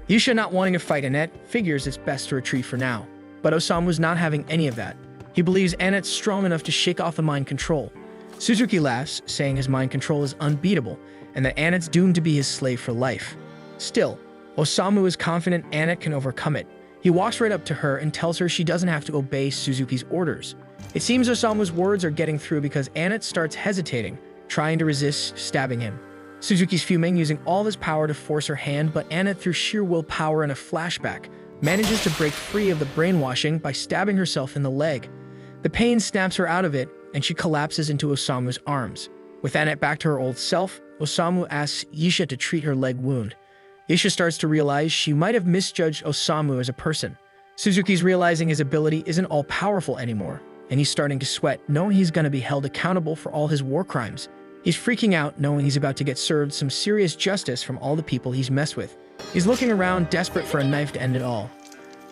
Yisha, not wanting to fight Annette, figures it's best to retreat for now. But Osamu's not having any of that. He believes Annette's strong enough to shake off the mind control. Suzuki laughs, saying his mind control is unbeatable, and that Annette's doomed to be his slave for life. Still, Osamu is confident Annette can overcome it. He walks right up to her and tells her she doesn't have to obey Suzuki's orders. It seems Osamu's words are getting through because Annette starts hesitating, trying to resist stabbing him. Suzuki's fuming, using all his power to force her hand, but Annette, through sheer willpower and a flashback, manages to break free of the brainwashing by stabbing herself in the leg. The pain snaps her out of it, and she collapses into Osamu's arms. With Annette back to her old self, Osamu asks Yisha to treat her leg wound. Yisha starts to realize she might have misjudged Osamu as a person. Suzuki's realizing his ability isn't all-powerful anymore, and he's starting to sweat, knowing he's going to be held accountable for all his war crimes. He's freaking out, knowing he's about to get served some serious justice from all the people he's messed with. He's looking around, desperate for a knife to end it all.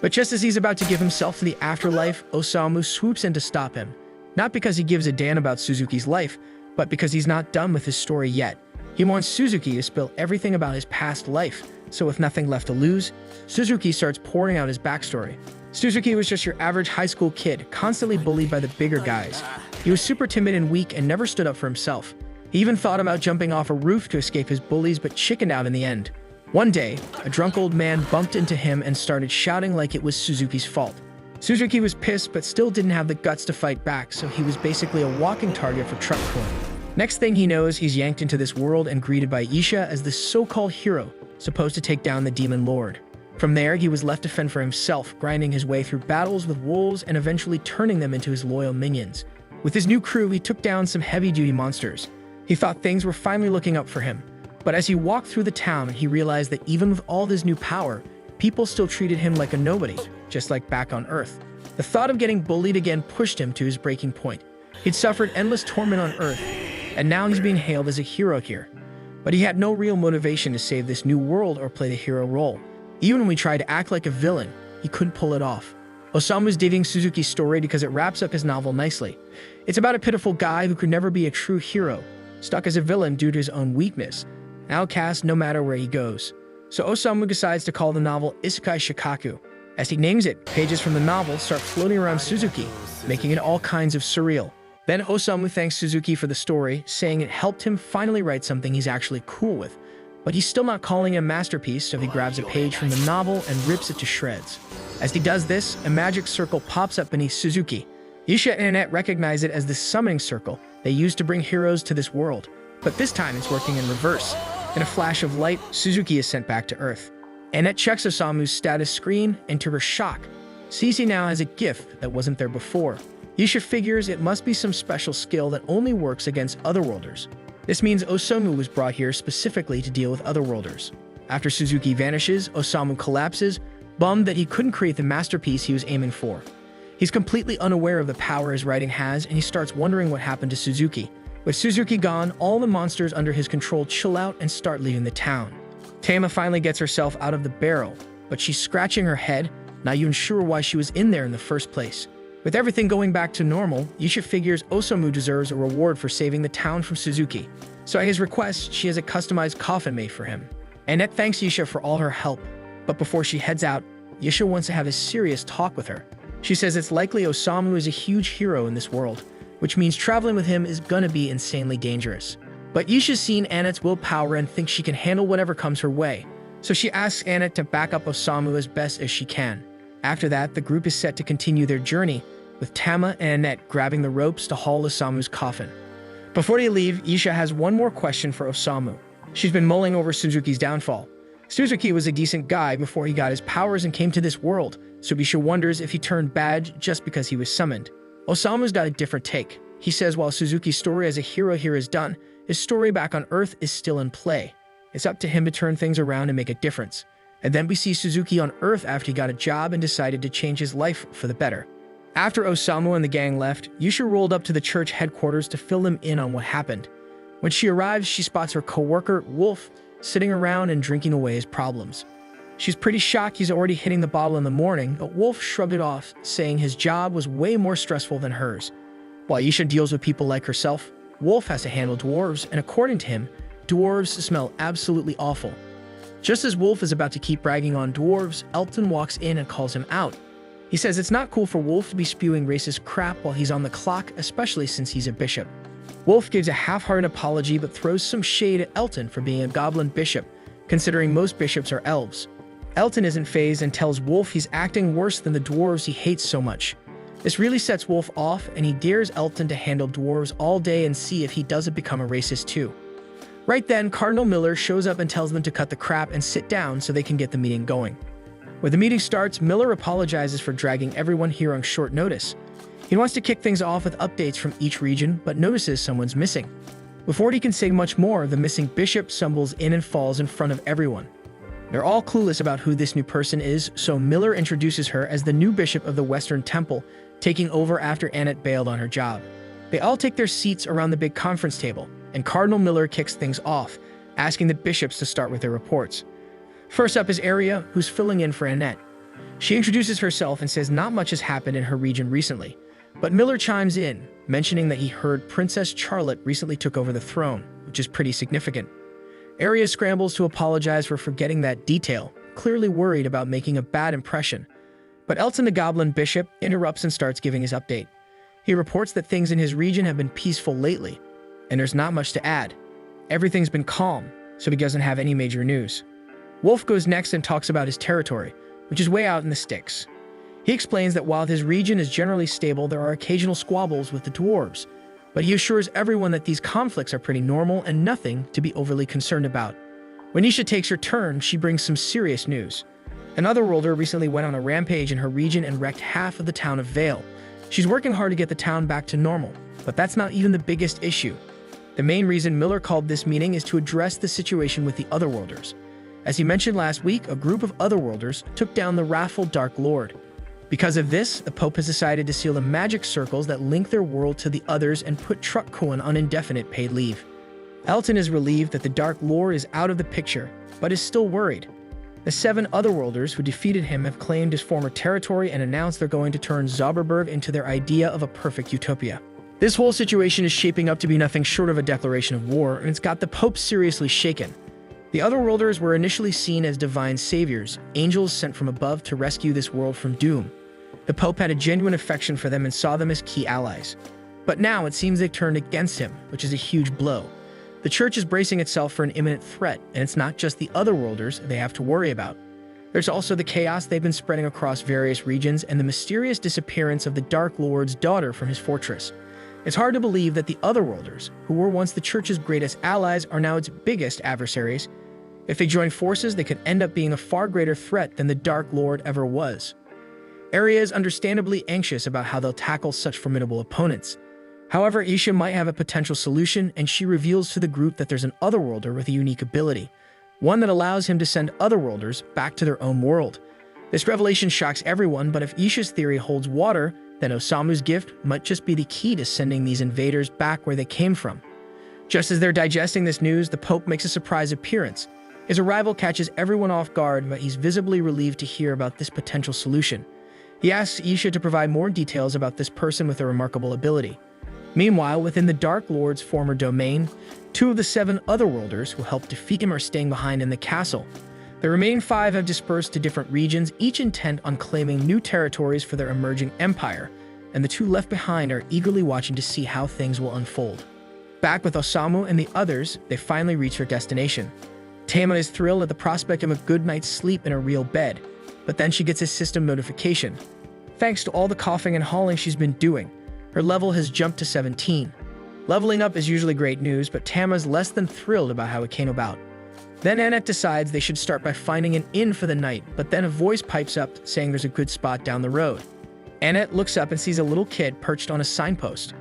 But just as he's about to give himself to the afterlife, Osamu swoops in to stop him. Not because he gives a damn about Suzuki's life, but because he's not done with his story yet. He wants Suzuki to spill everything about his past life, so with nothing left to lose, Suzuki starts pouring out his backstory. Suzuki was just your average high school kid, constantly bullied by the bigger guys. He was super timid and weak and never stood up for himself. He even thought about jumping off a roof to escape his bullies, but chickened out in the end. One day, a drunk old man bumped into him and started shouting like it was Suzuki's fault. Suzuki was pissed but still didn't have the guts to fight back, so he was basically a walking target for truck porn. Next thing he knows, he's yanked into this world and greeted by Yisha as the so-called hero, supposed to take down the demon lord. From there, he was left to fend for himself, grinding his way through battles with wolves and eventually turning them into his loyal minions. With his new crew, he took down some heavy-duty monsters. He thought things were finally looking up for him. But as he walked through the town, he realized that even with all his new power, people still treated him like a nobody, just like back on Earth. The thought of getting bullied again pushed him to his breaking point. He'd suffered endless torment on Earth, and now he's being hailed as a hero here. But he had no real motivation to save this new world or play the hero role. Even when he tried to act like a villain, he couldn't pull it off. Osamu's digging Suzuki's story because it wraps up his novel nicely. It's about a pitiful guy who could never be a true hero, stuck as a villain due to his own weakness, an outcast no matter where he goes. So Osamu decides to call the novel Isekai Shikaku. As he names it, pages from the novel start floating around Suzuki, making it all kinds of surreal. Then Osamu thanks Suzuki for the story, saying it helped him finally write something he's actually cool with. But he's still not calling it a masterpiece, so he grabs a page from the novel and rips it to shreds. As he does this, a magic circle pops up beneath Suzuki. Yusha and Annette recognize it as the summoning circle they used to bring heroes to this world. But this time it's working in reverse. In a flash of light, Suzuki is sent back to Earth. Annette checks Osamu's status screen, and to her shock, sees he now has a gift that wasn't there before. Yusha figures it must be some special skill that only works against otherworlders. This means Osamu was brought here specifically to deal with otherworlders. After Suzuki vanishes, Osamu collapses, bummed that he couldn't create the masterpiece he was aiming for. He's completely unaware of the power his writing has, and he starts wondering what happened to Suzuki. With Suzuki gone, all the monsters under his control chill out and start leaving the town. Tama finally gets herself out of the barrel, but she's scratching her head, not even sure why she was in there in the first place. With everything going back to normal, Yusha figures Osamu deserves a reward for saving the town from Suzuki. So at his request, she has a customized coffin made for him. Annette thanks Yusha for all her help, but before she heads out, Yusha wants to have a serious talk with her. She says it's likely Osamu is a huge hero in this world, which means traveling with him is gonna be insanely dangerous. But Yusha's seen Annette's willpower and thinks she can handle whatever comes her way, so she asks Annette to back up Osamu as best as she can. After that, the group is set to continue their journey, with Tama and Annette grabbing the ropes to haul Osamu's coffin. Before they leave, Yusha has one more question for Osamu. She's been mulling over Suzuki's downfall. Suzuki was a decent guy before he got his powers and came to this world, so Yusha wonders if he turned bad just because he was summoned. Osamu's got a different take. He says while Suzuki's story as a hero here is done, his story back on Earth is still in play. It's up to him to turn things around and make a difference. And then we see Suzuki on Earth after he got a job and decided to change his life for the better. After Osamu and the gang left, Yusha rolled up to the church headquarters to fill them in on what happened. When she arrives, she spots her co-worker, Wolf, sitting around and drinking away his problems. She's pretty shocked he's already hitting the bottle in the morning, but Wolf shrugged it off, saying his job was way more stressful than hers. While Yusha deals with people like herself, Wolf has to handle dwarves, and according to him, dwarves smell absolutely awful. Just as Wolf is about to keep bragging on dwarves, Elton walks in and calls him out. He says it's not cool for Wolf to be spewing racist crap while he's on the clock, especially since he's a bishop. Wolf gives a half-hearted apology but throws some shade at Elton for being a goblin bishop, considering most bishops are elves. Elton isn't fazed and tells Wolf he's acting worse than the dwarves he hates so much. This really sets Wolf off, and he dares Elton to handle dwarves all day and see if he doesn't become a racist too. Right then, Cardinal Miller shows up and tells them to cut the crap and sit down so they can get the meeting going. When the meeting starts, Miller apologizes for dragging everyone here on short notice. He wants to kick things off with updates from each region, but notices someone's missing. Before he can say much more, the missing bishop stumbles in and falls in front of everyone. They're all clueless about who this new person is, so Miller introduces her as the new bishop of the Western Temple, taking over after Annette bailed on her job. They all take their seats around the big conference table, and Cardinal Miller kicks things off, asking the bishops to start with their reports. First up is Aria, who's filling in for Annette. She introduces herself and says not much has happened in her region recently, but Miller chimes in, mentioning that he heard Princess Charlotte recently took over the throne, which is pretty significant. Aria scrambles to apologize for forgetting that detail, clearly worried about making a bad impression. But Elton the Goblin Bishop interrupts and starts giving his update. He reports that things in his region have been peaceful lately, and there's not much to add. Everything's been calm, so he doesn't have any major news. Wolf goes next and talks about his territory, which is way out in the sticks. He explains that while his region is generally stable, there are occasional squabbles with the dwarves, but he assures everyone that these conflicts are pretty normal and nothing to be overly concerned about. When Nisha takes her turn, she brings some serious news. An otherworlder recently went on a rampage in her region and wrecked half of the town of Vale. She's working hard to get the town back to normal, But that's not even the biggest issue. The main reason Miller called this meeting is to address the situation with the Otherworlders. As he mentioned last week, a group of Otherworlders took down the wrathful Dark Lord. Because of this, the Pope has decided to seal the magic circles that link their world to the others and put Truck Cohen on indefinite paid leave. Elton is relieved that the Dark Lord is out of the picture, but is still worried. The 7 Otherworlders who defeated him have claimed his former territory and announced they're going to turn Zauberberg into their idea of a perfect utopia. This whole situation is shaping up to be nothing short of a declaration of war, and it's got the Pope seriously shaken. The Otherworlders were initially seen as divine saviors, angels sent from above to rescue this world from doom. The Pope had a genuine affection for them and saw them as key allies. But now it seems they've turned against him, which is a huge blow. The Church is bracing itself for an imminent threat, and it's not just the Otherworlders they have to worry about. There's also the chaos they've been spreading across various regions and the mysterious disappearance of the Dark Lord's daughter from his fortress. It's hard to believe that the Otherworlders, who were once the Church's greatest allies, are now its biggest adversaries. If they join forces, they could end up being a far greater threat than the Dark Lord ever was. Arya is understandably anxious about how they'll tackle such formidable opponents. However, Isha might have a potential solution, and she reveals to the group that there's an Otherworlder with a unique ability, one that allows him to send Otherworlders back to their own world. This revelation shocks everyone, but if Isha's theory holds water, then Osamu's gift might just be the key to sending these invaders back where they came from. Just as they're digesting this news, the Pope makes a surprise appearance. His arrival catches everyone off guard, but he's visibly relieved to hear about this potential solution. He asks Isha to provide more details about this person with a remarkable ability. Meanwhile, within the Dark Lord's former domain, 2 of the 7 Otherworlders who helped defeat him are staying behind in the castle. The remaining 5 have dispersed to different regions, each intent on claiming new territories for their emerging empire, and the 2 left behind are eagerly watching to see how things will unfold. Back with Osamu and the others, they finally reach their destination. Tama is thrilled at the prospect of a good night's sleep in a real bed, but then she gets a system notification. Thanks to all the coughing and hauling she's been doing, her level has jumped to 17. Leveling up is usually great news, but Tama's less than thrilled about how it came about. Then Annette decides they should start by finding an inn for the night, but then a voice pipes up saying there's a good spot down the road. Annette looks up and sees a little kid perched on a signpost.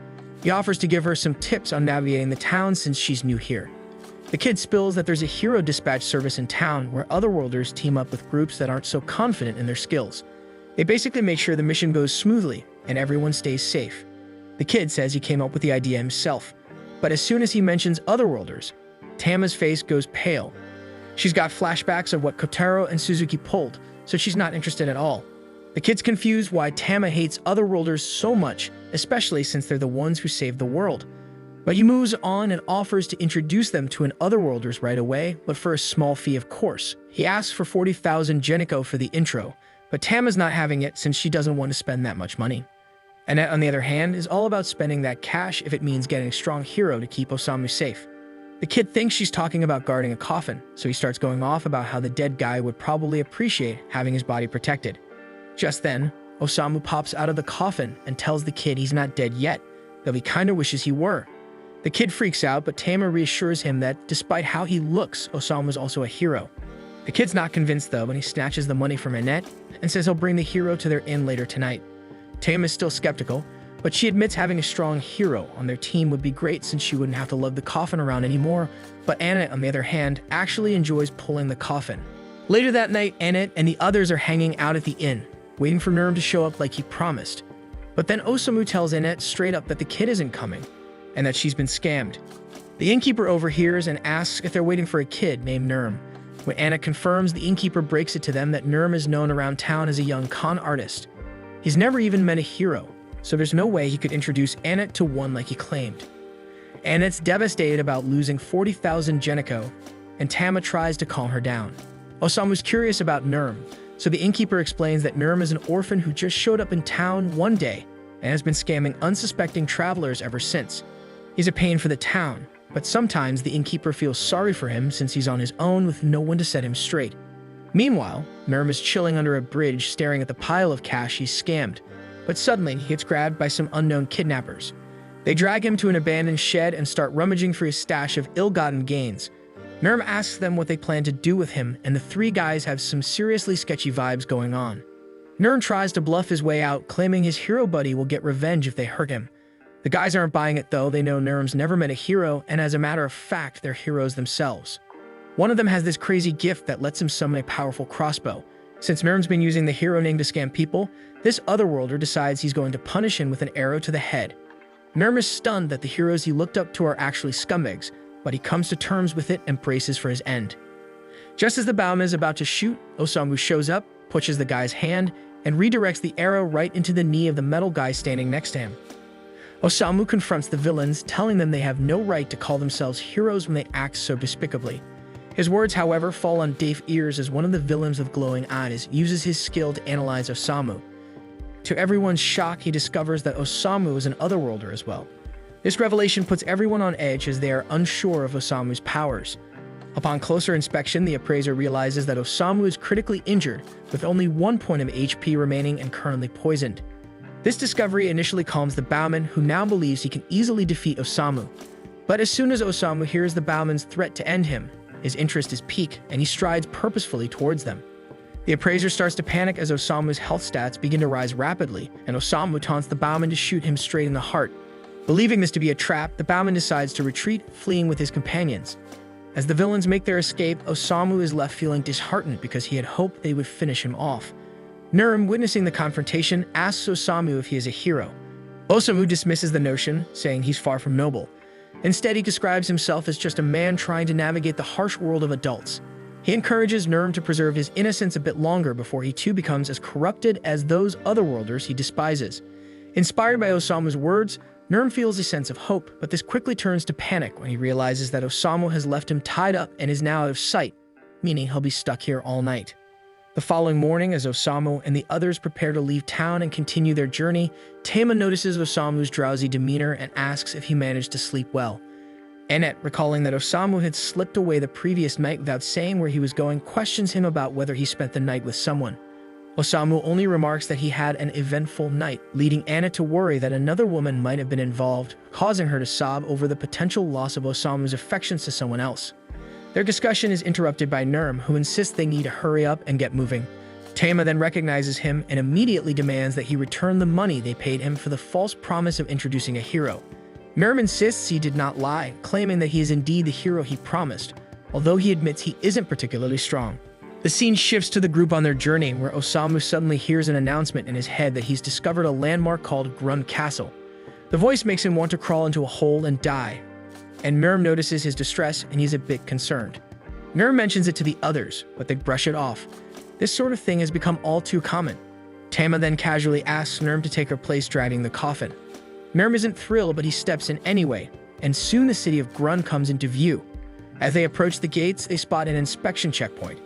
He offers to give her some tips on navigating the town since she's new here. The kid spills that there's a hero dispatch service in town where Otherworlders team up with groups that aren't so confident in their skills. They basically make sure the mission goes smoothly and everyone stays safe. The kid says he came up with the idea himself, but as soon as he mentions Otherworlders, Tama's face goes pale. She's got flashbacks of what Kotaro and Suzuki pulled, so she's not interested at all. The kid's confused why Tama hates Otherworlders so much, especially since they're the ones who saved the world. But he moves on and offers to introduce them to an Otherworlders right away, but for a small fee, of course. He asks for 40,000 Geniko for the intro, but Tama's not having it since she doesn't want to spend that much money. Annette, on the other hand, is all about spending that cash if it means getting a strong hero to keep Osamu safe. The kid thinks she's talking about guarding a coffin, so he starts going off about how the dead guy would probably appreciate having his body protected. Just then, Osamu pops out of the coffin and tells the kid he's not dead yet, though he kinda wishes he were. The kid freaks out, but Tama reassures him that despite how he looks, Osamu is also a hero. The kid's not convinced though, and he snatches the money from Annette and says he'll bring the hero to their inn later tonight. Tama is still skeptical, but she admits having a strong hero on their team would be great since she wouldn't have to lug the coffin around anymore, but Annette, on the other hand, actually enjoys pulling the coffin. Later that night, Annette and the others are hanging out at the inn, waiting for Nurm to show up like he promised. But then Osamu tells Annette straight up that the kid isn't coming, and that she's been scammed. The innkeeper overhears and asks if they're waiting for a kid named Nurm. When Annette confirms, the innkeeper breaks it to them that Nurm is known around town as a young con artist. He's never even met a hero, so there's no way he could introduce Annette to one like he claimed. Annette's devastated about losing 40,000 Geniko, and Tama tries to calm her down. Osamu's curious about Nurm, so the innkeeper explains that Nurm is an orphan who just showed up in town one day and has been scamming unsuspecting travelers ever since. He's a pain for the town, but sometimes the innkeeper feels sorry for him since he's on his own with no one to set him straight. Meanwhile, Nurm is chilling under a bridge staring at the pile of cash he's scammed, but suddenly he gets grabbed by some unknown kidnappers. They drag him to an abandoned shed and start rummaging for his stash of ill-gotten gains. Nurm asks them what they plan to do with him, and the 3 guys have some seriously sketchy vibes going on. Nurm tries to bluff his way out, claiming his hero buddy will get revenge if they hurt him. The guys aren't buying it though. They know Nerm's never met a hero, and as a matter of fact, they're heroes themselves. One of them has this crazy gift that lets him summon a powerful crossbow. Since Nerm's been using the hero name to scam people, this otherworlder decides he's going to punish him with an arrow to the head. Nerm is stunned that the heroes he looked up to are actually scumbags, but he comes to terms with it and braces for his end. Just as the bowman is about to shoot, Osamu shows up, pushes the guy's hand, and redirects the arrow right into the knee of the metal guy standing next to him. Osamu confronts the villains, telling them they have no right to call themselves heroes when they act so despicably. His words, however, fall on deaf ears as one of the villains with glowing eyes uses his skill to analyze Osamu. To everyone's shock, he discovers that Osamu is an otherworlder as well. This revelation puts everyone on edge as they are unsure of Osamu's powers. Upon closer inspection, the appraiser realizes that Osamu is critically injured, with only 1 point of HP remaining and currently poisoned. This discovery initially calms the bowman, who now believes he can easily defeat Osamu. But as soon as Osamu hears the bowman's threat to end him, his interest is piqued and he strides purposefully towards them. The appraiser starts to panic as Osamu's health stats begin to rise rapidly, and Osamu taunts the bowman to shoot him straight in the heart. Believing this to be a trap, the bowman decides to retreat, fleeing with his companions. As the villains make their escape, Osamu is left feeling disheartened because he had hoped they would finish him off. Nerm, witnessing the confrontation, asks Osamu if he is a hero. Osamu dismisses the notion, saying he's far from noble. Instead, he describes himself as just a man trying to navigate the harsh world of adults. He encourages Nerm to preserve his innocence a bit longer before he too becomes as corrupted as those otherworlders he despises. Inspired by Osamu's words, Nerm feels a sense of hope, but this quickly turns to panic when he realizes that Osamu has left him tied up and is now out of sight, meaning he'll be stuck here all night. The following morning, as Osamu and the others prepare to leave town and continue their journey, Tama notices Osamu's drowsy demeanor and asks if he managed to sleep well. Annette, recalling that Osamu had slipped away the previous night without saying where he was going, questions him about whether he spent the night with someone. Osamu only remarks that he had an eventful night, leading Annette to worry that another woman might have been involved, causing her to sob over the potential loss of Osamu's affections to someone else. Their discussion is interrupted by Nerm, who insists they need to hurry up and get moving. Tama then recognizes him and immediately demands that he return the money they paid him for the false promise of introducing a hero. Nerm insists he did not lie, claiming that he is indeed the hero he promised, although he admits he isn't particularly strong. The scene shifts to the group on their journey, where Osamu suddenly hears an announcement in his head that he's discovered a landmark called Grund Castle. The voice makes him want to crawl into a hole and die, and Nerm notices his distress and he's a bit concerned. Nerm mentions it to the others, but they brush it off. This sort of thing has become all too common. Tama then casually asks Nerm to take her place driving the coffin. Nerm isn't thrilled, but he steps in anyway, and soon the city of Grund comes into view. As they approach the gates, they spot an inspection checkpoint.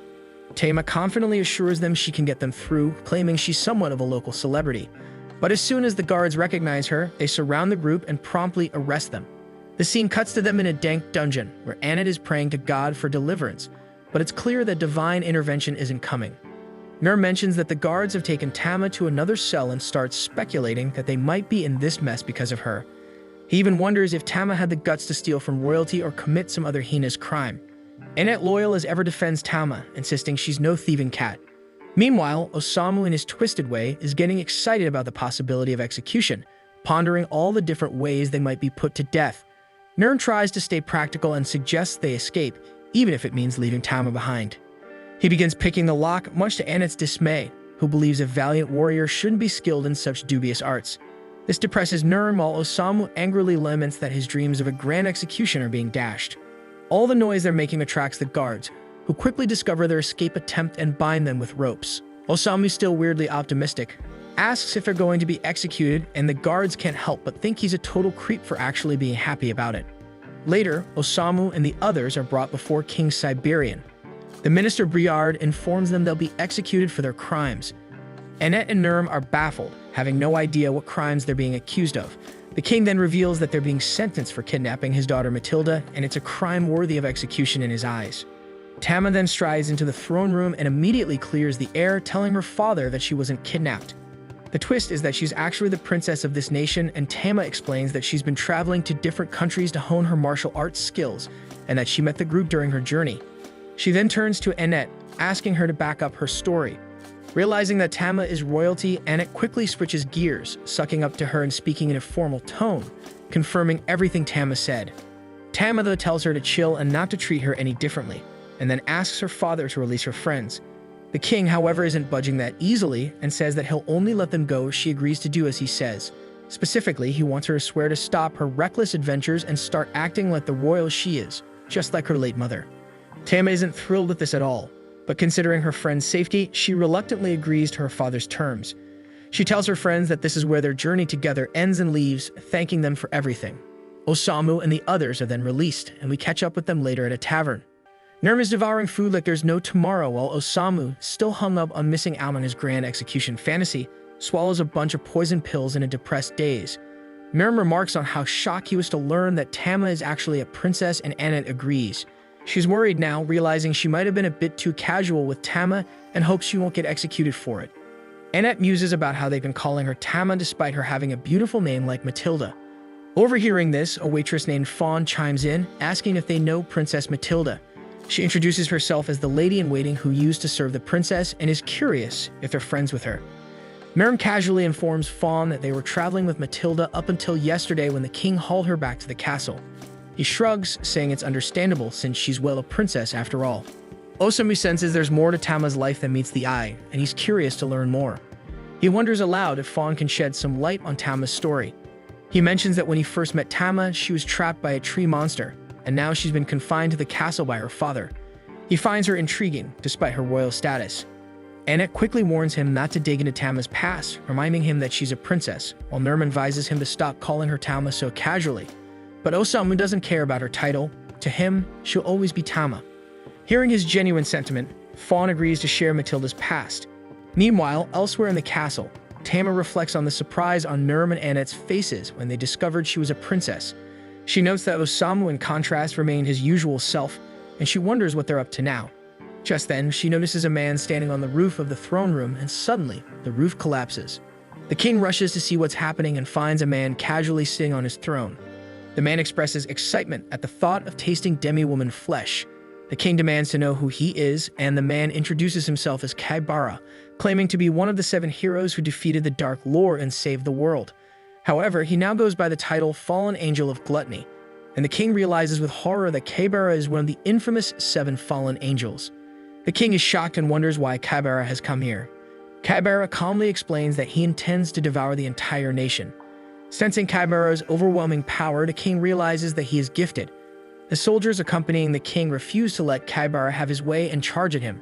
Tama confidently assures them she can get them through, claiming she's somewhat of a local celebrity. But as soon as the guards recognize her, they surround the group and promptly arrest them. The scene cuts to them in a dank dungeon, where Annette is praying to God for deliverance, but it's clear that divine intervention isn't coming. Nerm mentions that the guards have taken Tama to another cell and starts speculating that they might be in this mess because of her. He even wonders if Tama had the guts to steal from royalty or commit some other heinous crime. Annette, loyal as ever, defends Tama, insisting she's no thieving cat. Meanwhile, Osamu, in his twisted way, is getting excited about the possibility of execution, pondering all the different ways they might be put to death. Nerm tries to stay practical and suggests they escape, even if it means leaving Tama behind. He begins picking the lock, much to Annette's dismay, who believes a valiant warrior shouldn't be skilled in such dubious arts. This depresses Nerm, while Osamu angrily laments that his dreams of a grand execution are being dashed. All the noise they're making attracts the guards, who quickly discover their escape attempt and bind them with ropes. Osamu, still weirdly optimistic, asks if they're going to be executed, and the guards can't help but think he's a total creep for actually being happy about it. Later, Osamu and the others are brought before King Siberian. The minister Briard informs them they'll be executed for their crimes. Annette and Nerm are baffled, having no idea what crimes they're being accused of. The king then reveals that they're being sentenced for kidnapping his daughter Matilda, and it's a crime worthy of execution in his eyes. Tama then strides into the throne room and immediately clears the air, telling her father that she wasn't kidnapped. The twist is that she's actually the princess of this nation, and Tama explains that she's been traveling to different countries to hone her martial arts skills, and that she met the group during her journey. She then turns to Annette, asking her to back up her story. Realizing that Tama is royalty, Annette quickly switches gears, sucking up to her and speaking in a formal tone, confirming everything Tama said. Tama, though, tells her to chill and not to treat her any differently, and then asks her father to release her friends. The king, however, isn't budging that easily and says that he'll only let them go if she agrees to do as he says. Specifically, he wants her to swear to stop her reckless adventures and start acting like the royal she is, just like her late mother. Tama isn't thrilled with this at all, but considering her friend's safety, she reluctantly agrees to her father's terms. She tells her friends that this is where their journey together ends and leaves, thanking them for everything. Osamu and the others are then released, and we catch up with them later at a tavern. Nerm is devouring food like there's no tomorrow, while Osamu, still hung up on missing out on his grand execution fantasy, swallows a bunch of poison pills in a depressed daze. Nerm remarks on how shocked he was to learn that Tama is actually a princess, and Annette agrees. She's worried now, realizing she might have been a bit too casual with Tama and hopes she won't get executed for it. Annette muses about how they've been calling her Tama despite her having a beautiful name like Matilda. Overhearing this, a waitress named Fawn chimes in, asking if they know Princess Matilda. She introduces herself as the lady-in-waiting who used to serve the princess and is curious if they're friends with her. Merrim casually informs Fawn that they were traveling with Matilda up until yesterday when the king hauled her back to the castle. He shrugs, saying it's understandable since she's well a princess after all. Osamu senses there's more to Tama's life than meets the eye, and he's curious to learn more. He wonders aloud if Fawn can shed some light on Tama's story. He mentions that when he first met Tama, she was trapped by a tree monster, and now she's been confined to the castle by her father. He finds her intriguing, despite her royal status. Annette quickly warns him not to dig into Tama's past, reminding him that she's a princess, while Nerm advises him to stop calling her Tama so casually. But Osamu doesn't care about her title. To him, she'll always be Tama. Hearing his genuine sentiment, Fawn agrees to share Matilda's past. Meanwhile, elsewhere in the castle, Tama reflects on the surprise on Nerm and Annette's faces when they discovered she was a princess. She notes that Osamu, in contrast, remained his usual self, and she wonders what they're up to now. Just then, she notices a man standing on the roof of the throne room, and suddenly, the roof collapses. The king rushes to see what's happening and finds a man casually sitting on his throne. The man expresses excitement at the thought of tasting demi-woman flesh. The king demands to know who he is, and the man introduces himself as Kaibara, claiming to be one of the 7 heroes who defeated the Dark Lord and saved the world. However, he now goes by the title Fallen Angel of Gluttony, and the king realizes with horror that Kaibara is one of the infamous 7 fallen angels. The king is shocked and wonders why Kaibara has come here. Kaibara calmly explains that he intends to devour the entire nation. Sensing Kaibara's overwhelming power, the king realizes that he is gifted. The soldiers accompanying the king refuse to let Kaibara have his way and charge at him.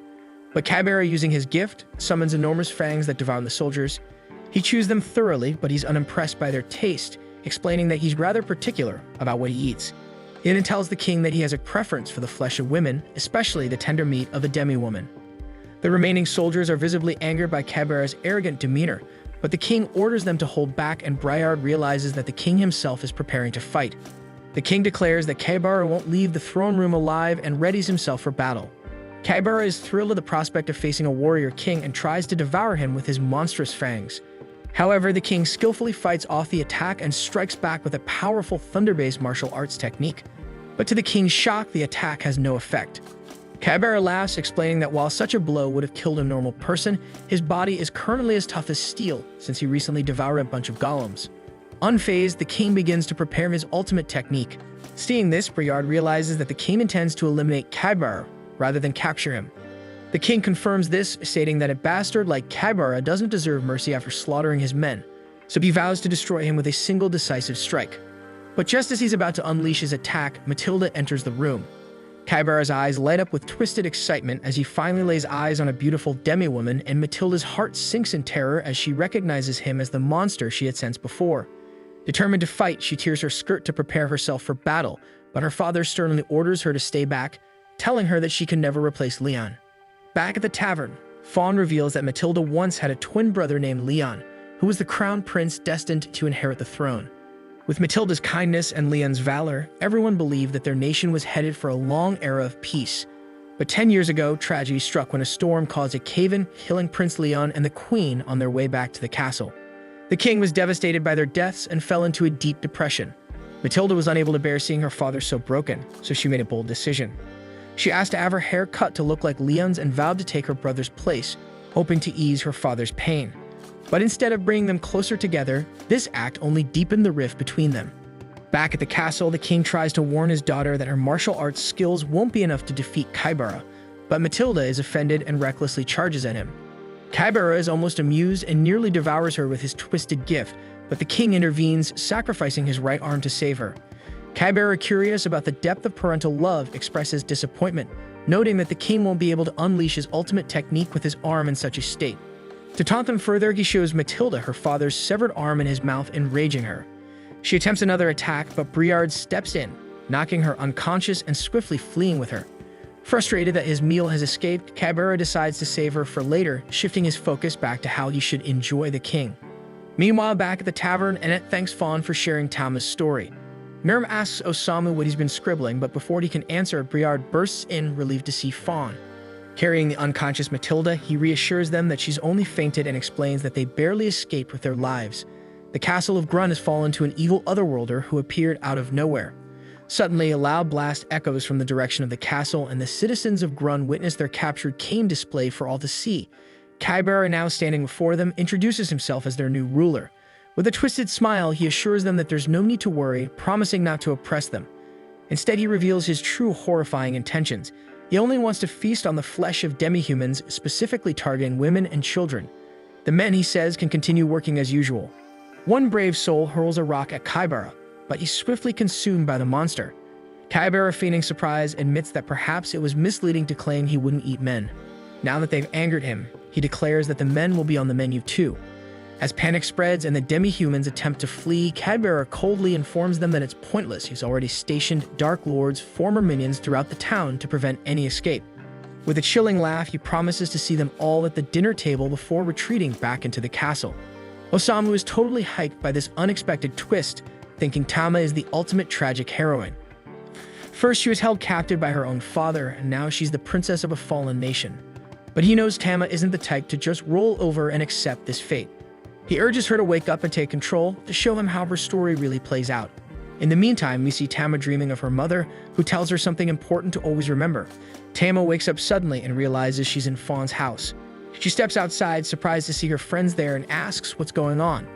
But Kaibara, using his gift, summons enormous fangs that devour the soldiers. He chews them thoroughly, but he's unimpressed by their taste, explaining that he's rather particular about what he eats. He then tells the king that he has a preference for the flesh of women, especially the tender meat of a demi-woman. The remaining soldiers are visibly angered by Kaibara's arrogant demeanor, but the king orders them to hold back, and Briard realizes that the king himself is preparing to fight. The king declares that Kaibara won't leave the throne room alive and readies himself for battle. Kaibara is thrilled at the prospect of facing a warrior king and tries to devour him with his monstrous fangs. However, the king skillfully fights off the attack and strikes back with a powerful thunder-based martial arts technique. But to the king's shock, the attack has no effect. Kaibara laughs, explaining that while such a blow would have killed a normal person, his body is currently as tough as steel since he recently devoured a bunch of golems. Unfazed, the king begins to prepare his ultimate technique. Seeing this, Briard realizes that the king intends to eliminate Kaibara rather than capture him. The king confirms this, stating that a bastard like Kaibara doesn't deserve mercy after slaughtering his men, so he vows to destroy him with a single decisive strike. But just as he's about to unleash his attack, Matilda enters the room. Kaibara's eyes light up with twisted excitement as he finally lays eyes on a beautiful demi-woman, and Matilda's heart sinks in terror as she recognizes him as the monster she had sensed before. Determined to fight, she tears her skirt to prepare herself for battle, but her father sternly orders her to stay back, telling her that she can never replace Leon. Back at the tavern, Fawn reveals that Matilda once had a twin brother named Leon, who was the crown prince destined to inherit the throne. With Matilda's kindness and Leon's valor, everyone believed that their nation was headed for a long era of peace. But 10 years ago, tragedy struck when a storm caused a cave-in, killing Prince Leon and the Queen on their way back to the castle. The king was devastated by their deaths and fell into a deep depression. Matilda was unable to bear seeing her father so broken, so she made a bold decision. She asked to have her hair cut to look like Leon's and vowed to take her brother's place, hoping to ease her father's pain. But instead of bringing them closer together, this act only deepened the rift between them. Back at the castle, the king tries to warn his daughter that her martial arts skills won't be enough to defeat Kaibara, but Matilda is offended and recklessly charges at him. Kaibara is almost amused and nearly devours her with his twisted gift, but the king intervenes, sacrificing his right arm to save her. Kaibara, curious about the depth of parental love, expresses disappointment, noting that the king won't be able to unleash his ultimate technique with his arm in such a state. To taunt them further, he shows Matilda her father's severed arm in his mouth, enraging her. She attempts another attack, but Briard steps in, knocking her unconscious and swiftly fleeing with her. Frustrated that his meal has escaped, Kaibara decides to save her for later, shifting his focus back to how he should enjoy the king. Meanwhile, back at the tavern, Annette thanks Fawn for sharing Tama's story. Nurm asks Osamu what he's been scribbling, but before he can answer, Briard bursts in, relieved to see Fawn. Carrying the unconscious Matilda, he reassures them that she's only fainted and explains that they barely escaped with their lives. The castle of Grun has fallen to an evil otherworlder who appeared out of nowhere. Suddenly, a loud blast echoes from the direction of the castle, and the citizens of Grun witness their captured cane display for all to see. Kaibara, now standing before them, introduces himself as their new ruler. With a twisted smile, he assures them that there's no need to worry, promising not to oppress them. Instead, he reveals his true horrifying intentions. He only wants to feast on the flesh of demi-humans, specifically targeting women and children. The men, he says, can continue working as usual. One brave soul hurls a rock at Kaibara, but he's swiftly consumed by the monster. Kaibara, feigning surprise, admits that perhaps it was misleading to claim he wouldn't eat men. Now that they've angered him, he declares that the men will be on the menu too. As panic spreads and the demi-humans attempt to flee, Kaibara coldly informs them that it's pointless. He's already stationed Dark Lord's former minions throughout the town to prevent any escape. With a chilling laugh, he promises to see them all at the dinner table before retreating back into the castle. Osamu is totally hyped by this unexpected twist, thinking Tama is the ultimate tragic heroine. First, she was held captive by her own father, and now she's the princess of a fallen nation. But he knows Tama isn't the type to just roll over and accept this fate. He urges her to wake up and take control, to show him how her story really plays out. In the meantime, we see Tama dreaming of her mother, who tells her something important to always remember. Tama wakes up suddenly and realizes she's in Fawn's house. She steps outside, surprised to see her friends there, and asks what's going on.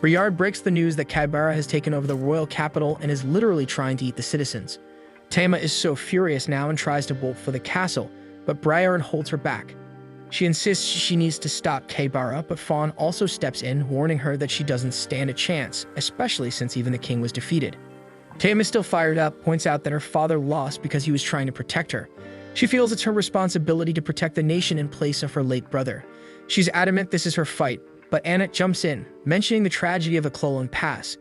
Briard breaks the news that Kaibara has taken over the royal capital and is literally trying to eat the citizens. Tama is so furious now and tries to bolt for the castle, but Briard holds her back. She insists she needs to stop Kaibara, but Fawn also steps in, warning her that she doesn't stand a chance, especially since even the king was defeated. Tama is still fired up, points out that her father lost because he was trying to protect her. She feels it's her responsibility to protect the nation in place of her late brother. She's adamant this is her fight, but Annette jumps in, mentioning the tragedy of Aklolan Pass.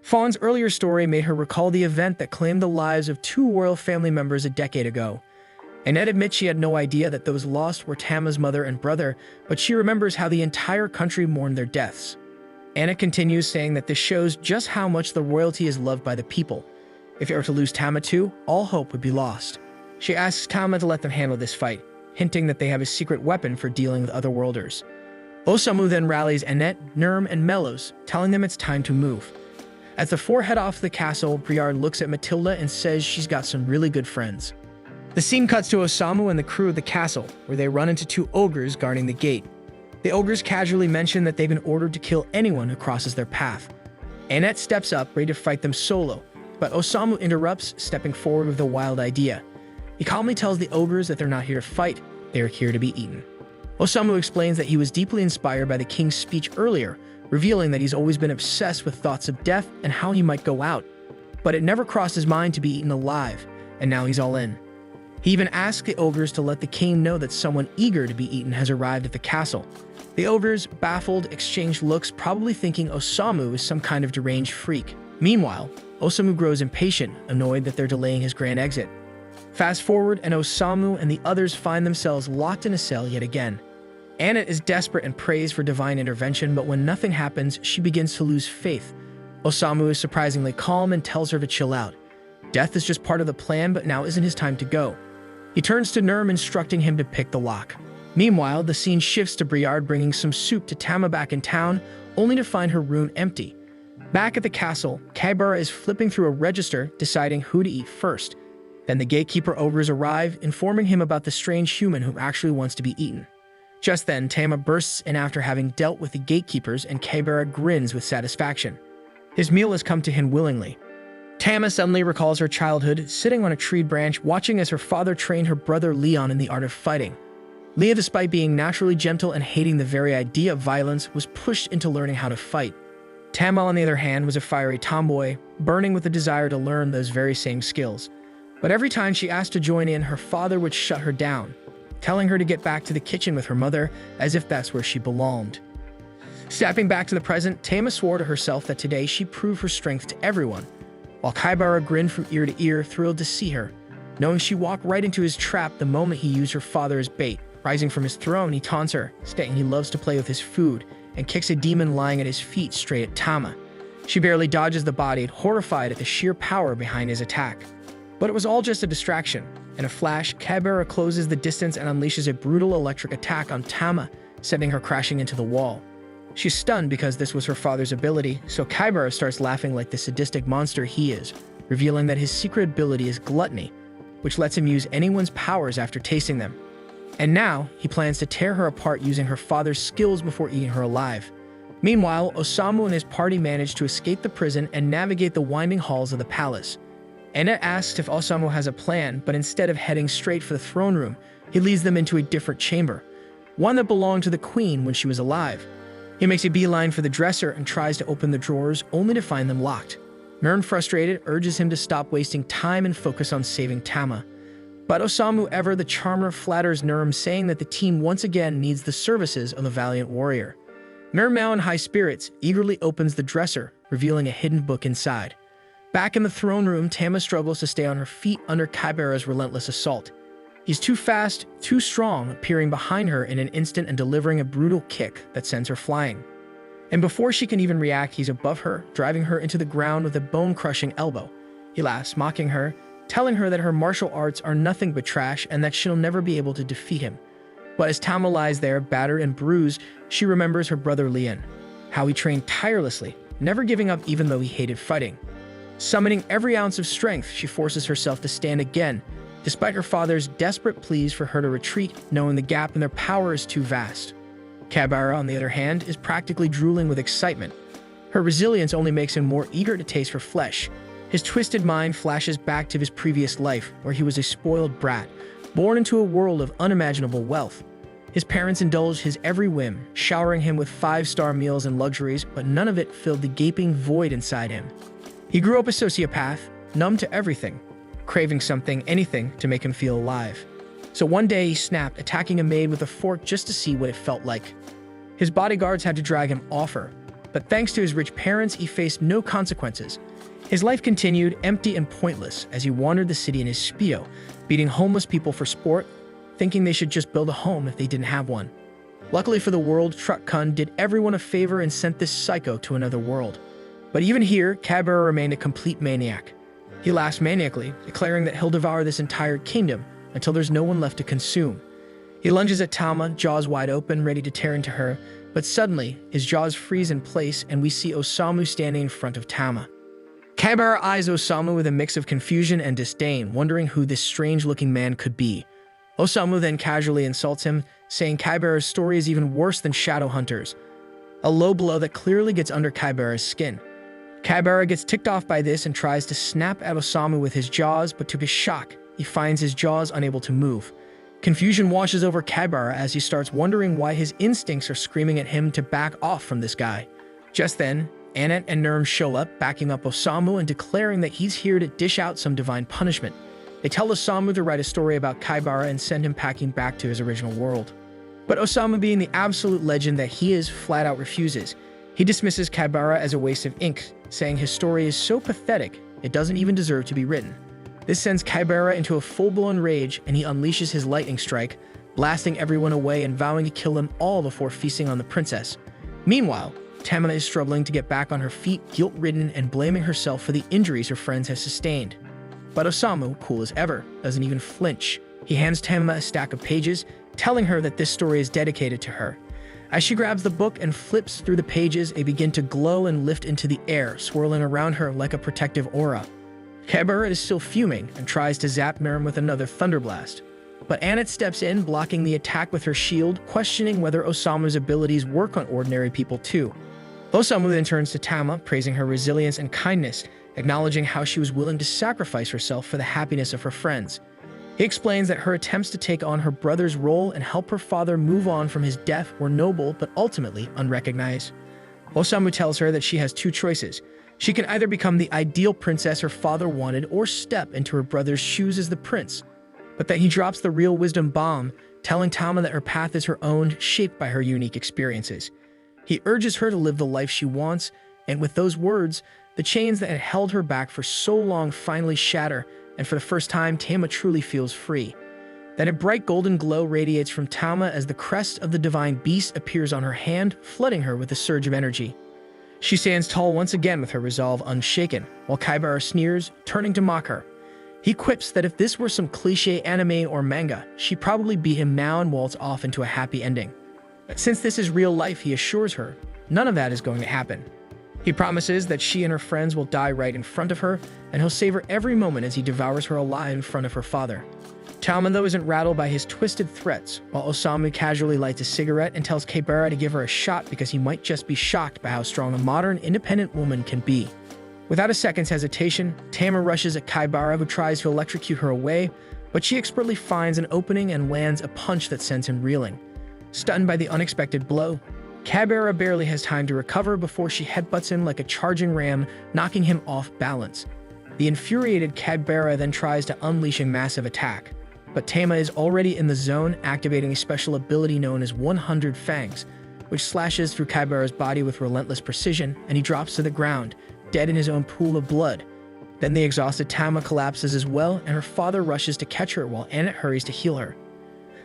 Fawn's earlier story made her recall the event that claimed the lives of 2 royal family members a decade ago. Annette admits she had no idea that those lost were Tama's mother and brother, but she remembers how the entire country mourned their deaths. Annette continues, saying that this shows just how much the royalty is loved by the people. If it were to lose Tama too, all hope would be lost. She asks Tama to let them handle this fight, hinting that they have a secret weapon for dealing with otherworlders. Osamu then rallies Annette, Nurm, and Melos, telling them it's time to move. As the 4 head off the castle, Briard looks at Matilda and says she's got some really good friends. The scene cuts to Osamu and the crew of the castle, where they run into 2 ogres guarding the gate. The ogres casually mention that they've been ordered to kill anyone who crosses their path. Annette steps up, ready to fight them solo, but Osamu interrupts, stepping forward with a wild idea. He calmly tells the ogres that they're not here to fight, they are here to be eaten. Osamu explains that he was deeply inspired by the king's speech earlier, revealing that he's always been obsessed with thoughts of death and how he might go out. But it never crossed his mind to be eaten alive, and now he's all in. He even asked the ogres to let the king know that someone eager to be eaten has arrived at the castle. The ogres, baffled, exchange looks, probably thinking Osamu is some kind of deranged freak. Meanwhile, Osamu grows impatient, annoyed that they're delaying his grand exit. Fast forward, and Osamu and the others find themselves locked in a cell yet again. Annette is desperate and prays for divine intervention, but when nothing happens, she begins to lose faith. Osamu is surprisingly calm and tells her to chill out. Death is just part of the plan, but now isn't his time to go. He turns to Nurm, instructing him to pick the lock. Meanwhile, the scene shifts to Briard bringing some soup to Tama back in town, only to find her rune empty. Back at the castle, Kaibara is flipping through a register, deciding who to eat first. Then the gatekeeper ogres arrive, informing him about the strange human who actually wants to be eaten. Just then, Tama bursts in after having dealt with the gatekeepers, and Kaibara grins with satisfaction. His meal has come to him willingly. Tama suddenly recalls her childhood, sitting on a tree branch, watching as her father trained her brother Leon in the art of fighting. Leah, despite being naturally gentle and hating the very idea of violence, was pushed into learning how to fight. Tama, on the other hand, was a fiery tomboy, burning with the desire to learn those very same skills. But every time she asked to join in, her father would shut her down, telling her to get back to the kitchen with her mother, as if that's where she belonged. Stepping back to the present, Tama swore to herself that today she'd prove her strength to everyone, while Kaibara grinned from ear to ear, thrilled to see her, knowing she walked right into his trap the moment he used her father as bait. Rising from his throne, he taunts her, stating he loves to play with his food, and kicks a demon lying at his feet straight at Tama. She barely dodges the body, horrified at the sheer power behind his attack. But it was all just a distraction. In a flash, Kaibara closes the distance and unleashes a brutal electric attack on Tama, sending her crashing into the wall. She's stunned because this was her father's ability, so Kaibara starts laughing like the sadistic monster he is, revealing that his secret ability is gluttony, which lets him use anyone's powers after tasting them. And now, he plans to tear her apart using her father's skills before eating her alive. Meanwhile, Osamu and his party manage to escape the prison and navigate the winding halls of the palace. Anna asks if Osamu has a plan, but instead of heading straight for the throne room, he leads them into a different chamber, one that belonged to the queen when she was alive. He makes a beeline for the dresser and tries to open the drawers, only to find them locked. Nern, frustrated, urges him to stop wasting time and focus on saving Tama. But Osamu, ever the charmer, flatters Nurm, saying that the team once again needs the services of a valiant warrior. Nurm, now in high spirits, eagerly opens the dresser, revealing a hidden book inside. Back in the throne room, Tama struggles to stay on her feet under Kaibara's relentless assault. He's too fast, too strong, appearing behind her in an instant and delivering a brutal kick that sends her flying. And before she can even react, he's above her, driving her into the ground with a bone-crushing elbow. He laughs, mocking her, telling her that her martial arts are nothing but trash and that she'll never be able to defeat him. But as Tama lies there, battered and bruised, she remembers her brother Leon, how he trained tirelessly, never giving up even though he hated fighting. Summoning every ounce of strength, she forces herself to stand again, despite her father's desperate pleas for her to retreat, knowing the gap in their power is too vast. Kaibara, on the other hand, is practically drooling with excitement. Her resilience only makes him more eager to taste her flesh. His twisted mind flashes back to his previous life, where he was a spoiled brat, born into a world of unimaginable wealth. His parents indulged his every whim, showering him with 5-star meals and luxuries, but none of it filled the gaping void inside him. He grew up a sociopath, numb to everything, craving something, anything, to make him feel alive. So one day he snapped, attacking a maid with a fork just to see what it felt like. His bodyguards had to drag him off her, but thanks to his rich parents, he faced no consequences. His life continued, empty and pointless, as he wandered the city in his Speedo, beating homeless people for sport, thinking they should just build a home if they didn't have one. Luckily for the world, Truck-kun did everyone a favor and sent this psycho to another world. But even here, Kaibara remained a complete maniac. He laughs maniacally, declaring that he'll devour this entire kingdom until there's no one left to consume. He lunges at Tama, jaws wide open, ready to tear into her, but suddenly, his jaws freeze in place and we see Osamu standing in front of Tama. Kaibara eyes Osamu with a mix of confusion and disdain, wondering who this strange-looking man could be. Osamu then casually insults him, saying Kaibara's story is even worse than Shadowhunter's, a low blow that clearly gets under Kaibara's skin. Kaibara gets ticked off by this and tries to snap at Osamu with his jaws, but to his shock, he finds his jaws unable to move. Confusion washes over Kaibara as he starts wondering why his instincts are screaming at him to back off from this guy. Just then, Annette and Nurm show up, backing up Osamu and declaring that he's here to dish out some divine punishment. They tell Osamu to write a story about Kaibara and send him packing back to his original world. But Osamu, being the absolute legend that he is, flat out refuses. He dismisses Kaibara as a waste of ink, saying his story is so pathetic, it doesn't even deserve to be written. This sends Kaibara into a full-blown rage, and he unleashes his lightning strike, blasting everyone away and vowing to kill them all before feasting on the princess. Meanwhile, Tama is struggling to get back on her feet, guilt-ridden and blaming herself for the injuries her friends have sustained. But Osamu, cool as ever, doesn't even flinch. He hands Tama a stack of pages, telling her that this story is dedicated to her. As she grabs the book and flips through the pages, they begin to glow and lift into the air, swirling around her like a protective aura. Kaibara is still fuming and tries to zap Nurm with another thunderblast. But Annette steps in, blocking the attack with her shield, questioning whether Osamu's abilities work on ordinary people too. Osamu then turns to Tama, praising her resilience and kindness, acknowledging how she was willing to sacrifice herself for the happiness of her friends. He explains that her attempts to take on her brother's role and help her father move on from his death were noble but ultimately unrecognized. Osamu tells her that she has two choices. She can either become the ideal princess her father wanted or step into her brother's shoes as the prince. But that he drops the real wisdom bomb, telling Tama that her path is her own, shaped by her unique experiences. He urges her to live the life she wants, and with those words, the chains that had held her back for so long finally shatter, and for the first time, Tama truly feels free. Then a bright golden glow radiates from Tama as the crest of the divine beast appears on her hand, flooding her with a surge of energy. She stands tall once again with her resolve unshaken, while Kaibara sneers, turning to mock her. He quips that if this were some cliché anime or manga, she'd probably beat him now and waltz off into a happy ending. But since this is real life, he assures her, none of that is going to happen. He promises that she and her friends will die right in front of her, and he'll savor every moment as he devours her alive in front of her father. Tama, though, isn't rattled by his twisted threats, while Osamu casually lights a cigarette and tells Kaibara to give her a shot because he might just be shocked by how strong a modern, independent woman can be. Without a second's hesitation, Tama rushes at Kaibara, who tries to electrocute her away, but she expertly finds an opening and lands a punch that sends him reeling. Stunned by the unexpected blow, Kaibara barely has time to recover before she headbutts him like a charging ram, knocking him off balance. The infuriated Kaibara then tries to unleash a massive attack, but Tama is already in the zone, activating a special ability known as 100 Fangs, which slashes through Kaibara's body with relentless precision, and he drops to the ground, dead in his own pool of blood. Then the exhausted Tama collapses as well, and her father rushes to catch her while Annette hurries to heal her.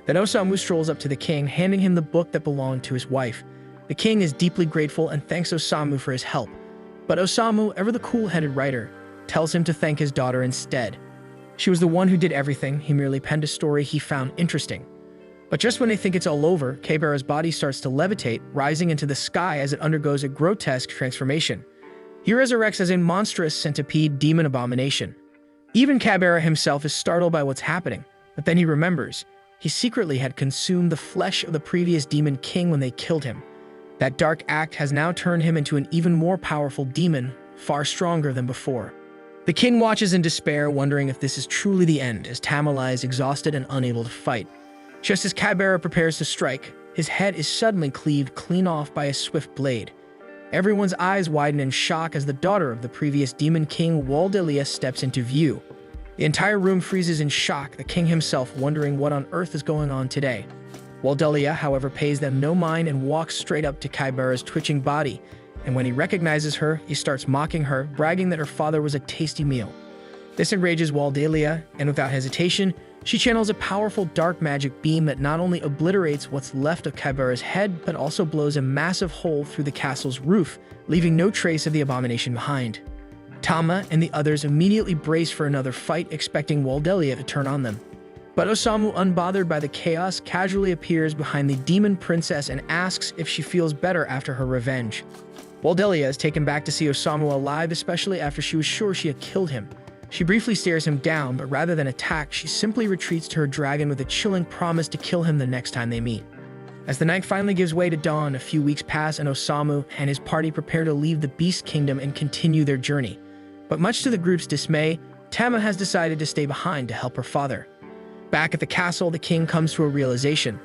Then Osamu strolls up to the king, handing him the book that belonged to his wife. The king is deeply grateful and thanks Osamu for his help, but Osamu, ever the cool-headed writer, tells him to thank his daughter instead. She was the one who did everything, he merely penned a story he found interesting. But just when they think it's all over, Kaibara's body starts to levitate, rising into the sky as it undergoes a grotesque transformation. He resurrects as a monstrous centipede demon abomination. Even Kaibara himself is startled by what's happening, but then he remembers. He secretly had consumed the flesh of the previous demon king when they killed him. That dark act has now turned him into an even more powerful demon, far stronger than before. The king watches in despair, wondering if this is truly the end, as Tama lies exhausted and unable to fight. Just as Kaibara prepares to strike, his head is suddenly cleaved clean off by a swift blade. Everyone's eyes widen in shock as the daughter of the previous demon king, Waldelia, steps into view. The entire room freezes in shock, the king himself wondering what on earth is going on today. Waldelia, however, pays them no mind and walks straight up to Kaibara's twitching body, and when he recognizes her, he starts mocking her, bragging that her father was a tasty meal. This enrages Waldelia, and without hesitation, she channels a powerful dark magic beam that not only obliterates what's left of Kaibara's head, but also blows a massive hole through the castle's roof, leaving no trace of the abomination behind. Tama and the others immediately brace for another fight, expecting Waldelia to turn on them. But Osamu, unbothered by the chaos, casually appears behind the demon princess and asks if she feels better after her revenge. Waldelia is taken back to see Osamu alive, especially after she was sure she had killed him. She briefly stares him down, but rather than attack, she simply retreats to her dragon with a chilling promise to kill him the next time they meet. As the night finally gives way to dawn, a few weeks pass and Osamu and his party prepare to leave the Beast Kingdom and continue their journey. But much to the group's dismay, Tama has decided to stay behind to help her father. Back at the castle, the king comes to a realization.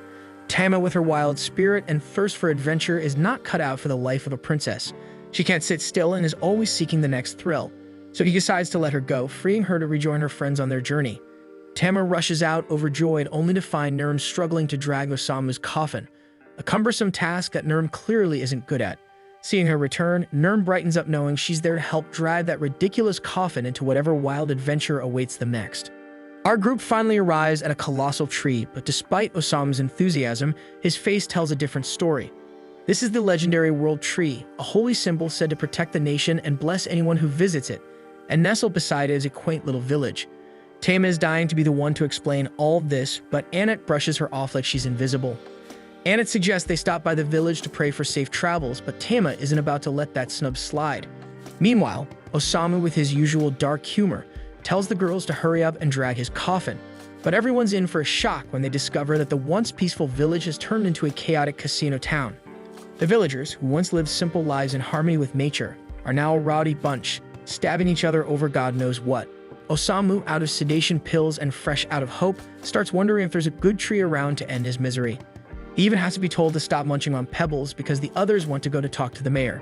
Tama, with her wild spirit and thirst for adventure, is not cut out for the life of a princess. She can't sit still and is always seeking the next thrill. So he decides to let her go, freeing her to rejoin her friends on their journey. Tama rushes out, overjoyed, only to find Nurm struggling to drag Osamu's coffin, a cumbersome task that Nurm clearly isn't good at. Seeing her return, Nurm brightens up knowing she's there to help drag that ridiculous coffin into whatever wild adventure awaits them next. Our group finally arrives at a colossal tree, but despite Osamu's enthusiasm, his face tells a different story. This is the legendary World Tree, a holy symbol said to protect the nation and bless anyone who visits it, and nestled beside it is a quaint little village. Tama is dying to be the one to explain all this, but Annette brushes her off like she's invisible. Annette suggests they stop by the village to pray for safe travels, but Tama isn't about to let that snub slide. Meanwhile, Osamu, with his usual dark humor, tells the girls to hurry up and drag his coffin. But everyone's in for a shock when they discover that the once peaceful village has turned into a chaotic casino town. The villagers, who once lived simple lives in harmony with nature, are now a rowdy bunch, stabbing each other over God knows what. Osamu, out of sedation pills and fresh out of hope, starts wondering if there's a good tree around to end his misery. He even has to be told to stop munching on pebbles because the others want to go to talk to the mayor.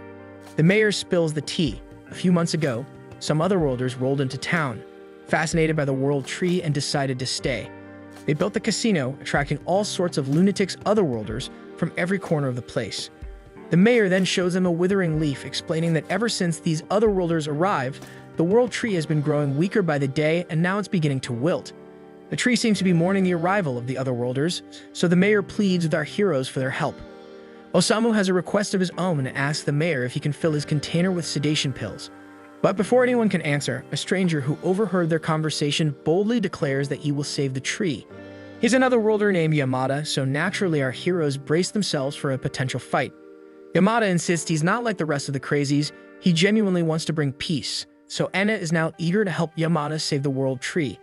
The mayor spills the tea. A few months ago, some otherworlders rolled into town, fascinated by the world tree, and decided to stay. They built the casino, attracting all sorts of lunatics otherworlders from every corner of the place. The mayor then shows them a withering leaf, explaining that ever since these otherworlders arrived, the world tree has been growing weaker by the day, and now it's beginning to wilt. The tree seems to be mourning the arrival of the otherworlders, so the mayor pleads with our heroes for their help. Osamu has a request of his own and asks the mayor if he can fill his container with sedation pills. But before anyone can answer, a stranger who overheard their conversation boldly declares that he will save the tree. He's another worlder named Yamada, so naturally our heroes brace themselves for a potential fight. Yamada insists he's not like the rest of the crazies, he genuinely wants to bring peace, so Anna is now eager to help Yamada save the world tree.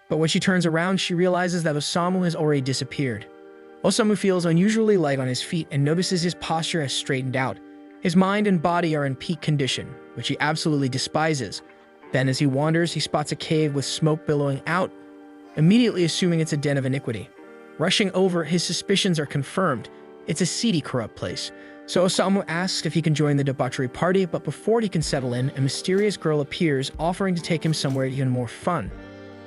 But when she turns around, she realizes that Osamu has already disappeared. Osamu feels unusually light on his feet and notices his posture has straightened out. His mind and body are in peak condition, which he absolutely despises. Then as he wanders, he spots a cave with smoke billowing out, immediately assuming it's a den of iniquity. Rushing over, his suspicions are confirmed. It's a seedy, corrupt place. So Osamu asks if he can join the debauchery party, but before he can settle in, a mysterious girl appears, offering to take him somewhere even more fun.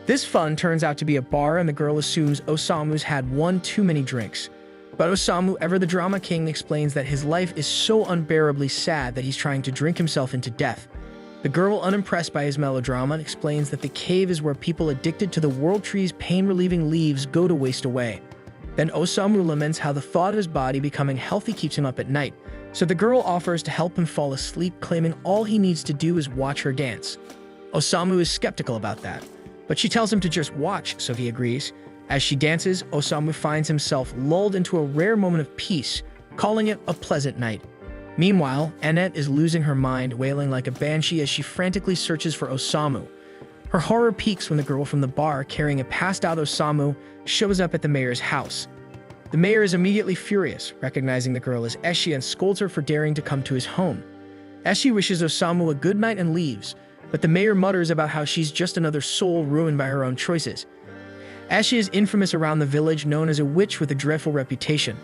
This fun turns out to be a bar, and the girl assumes Osamu's had one too many drinks. But Osamu, ever the drama king, explains that his life is so unbearably sad that he's trying to drink himself into death. The girl, unimpressed by his melodrama, explains that the cave is where people addicted to the world tree's pain-relieving leaves go to waste away. Then Osamu laments how the thought of his body becoming healthy keeps him up at night, so the girl offers to help him fall asleep, claiming all he needs to do is watch her dance. Osamu is skeptical about that, but she tells him to just watch, so he agrees. As she dances, Osamu finds himself lulled into a rare moment of peace, calling it a pleasant night. Meanwhile, Annette is losing her mind, wailing like a banshee as she frantically searches for Osamu. Her horror peaks when the girl from the bar, carrying a passed-out Osamu, shows up at the mayor's house. The mayor is immediately furious, recognizing the girl as Eshi, and scolds her for daring to come to his home. Eshi wishes Osamu a good night and leaves, but the mayor mutters about how she's just another soul ruined by her own choices. Eshi is infamous around the village, known as a witch with a dreadful reputation.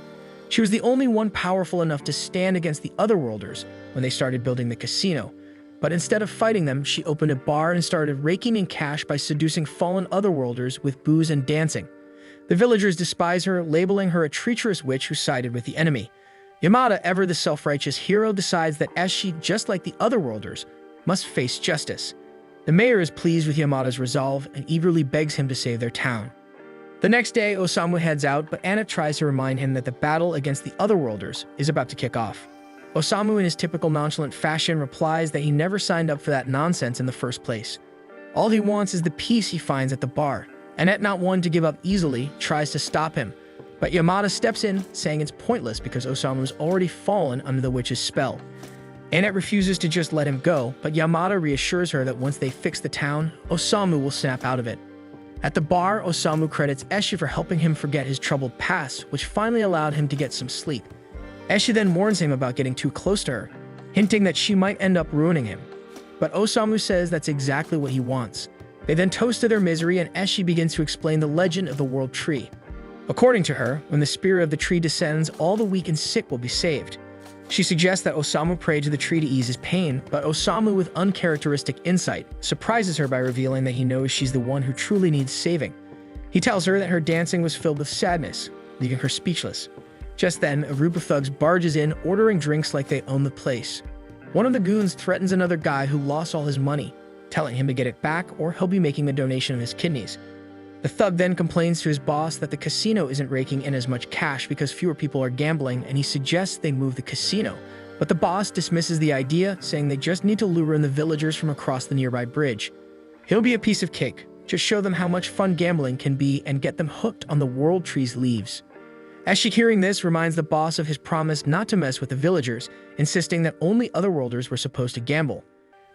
She was the only one powerful enough to stand against the otherworlders when they started building the casino. But instead of fighting them, she opened a bar and started raking in cash by seducing fallen otherworlders with booze and dancing. The villagers despise her, labeling her a treacherous witch who sided with the enemy. Yamada, ever the self-righteous hero, decides that Eshi, just like the otherworlders, must face justice. The mayor is pleased with Yamada's resolve and eagerly begs him to save their town. The next day, Osamu heads out, but Anna tries to remind him that the battle against the otherworlders is about to kick off. Osamu, in his typical nonchalant fashion, replies that he never signed up for that nonsense in the first place. All he wants is the peace he finds at the bar. Annette, not one to give up easily, tries to stop him, but Yamada steps in, saying it's pointless because Osamu's already fallen under the witch's spell. Annette refuses to just let him go, but Yamada reassures her that once they fix the town, Osamu will snap out of it. At the bar, Osamu credits Eshi for helping him forget his troubled past, which finally allowed him to get some sleep. Eshi then warns him about getting too close to her, hinting that she might end up ruining him. But Osamu says that's exactly what he wants. They then toast to their misery, and Eshi begins to explain the legend of the world tree. According to her, when the spirit of the tree descends, all the weak and sick will be saved. She suggests that Osamu pray to the tree to ease his pain, but Osamu, with uncharacteristic insight, surprises her by revealing that he knows she's the one who truly needs saving. He tells her that her dancing was filled with sadness, leaving her speechless. Just then, a group of thugs barges in, ordering drinks like they own the place. One of the goons threatens another guy who lost all his money, telling him to get it back or he'll be making a donation of his kidneys. The thug then complains to his boss that the casino isn't raking in as much cash because fewer people are gambling, and he suggests they move the casino. But the boss dismisses the idea, saying they just need to lure in the villagers from across the nearby bridge. It'll be a piece of cake. Just show them how much fun gambling can be and get them hooked on the world tree's leaves. Eshi, hearing this, reminds the boss of his promise not to mess with the villagers, insisting that only otherworlders were supposed to gamble.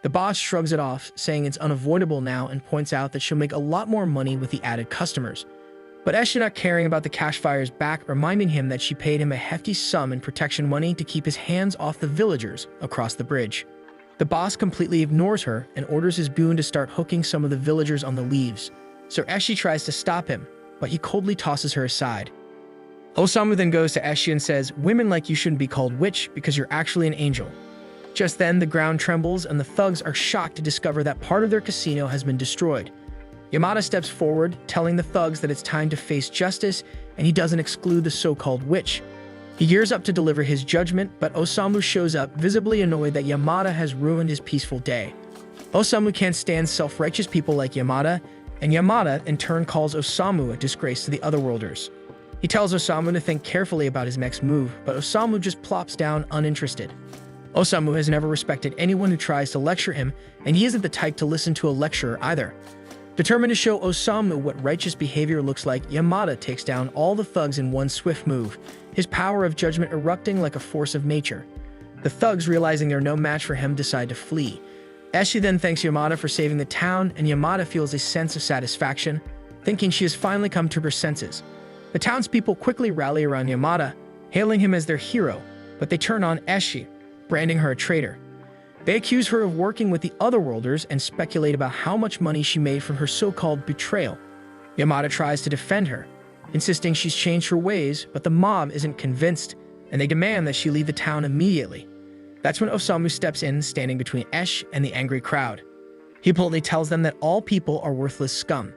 The boss shrugs it off, saying it's unavoidable now, and points out that she'll make a lot more money with the added customers. But Eshi, not caring about the cash, fires back, reminding him that she paid him a hefty sum in protection money to keep his hands off the villagers across the bridge. The boss completely ignores her and orders his goon to start hooking some of the villagers on the leaves. So Eshi tries to stop him, but he coldly tosses her aside. Osamu then goes to Eshi and says, "Women like you shouldn't be called witch because you're actually an angel." Just then, the ground trembles and the thugs are shocked to discover that part of their casino has been destroyed. Yamada steps forward, telling the thugs that it's time to face justice, and he doesn't exclude the so-called witch. He gears up to deliver his judgment, but Osamu shows up, visibly annoyed that Yamada has ruined his peaceful day. Osamu can't stand self-righteous people like Yamada, and Yamada in turn calls Osamu a disgrace to the Otherworlders. He tells Osamu to think carefully about his next move, but Osamu just plops down uninterested. Osamu has never respected anyone who tries to lecture him, and he isn't the type to listen to a lecturer either. Determined to show Osamu what righteous behavior looks like, Yamada takes down all the thugs in one swift move, his power of judgment erupting like a force of nature. The thugs, realizing they're no match for him, decide to flee. Eshi then thanks Yamada for saving the town, and Yamada feels a sense of satisfaction, thinking she has finally come to her senses. The townspeople quickly rally around Yamada, hailing him as their hero, but they turn on Eshi, branding her a traitor. They accuse her of working with the Otherworlders and speculate about how much money she made from her so-called betrayal. Yamada tries to defend her, insisting she's changed her ways, but the mob isn't convinced, and they demand that she leave the town immediately. That's when Osamu steps in, standing between Esh and the angry crowd. He bluntly tells them that all people are worthless scum.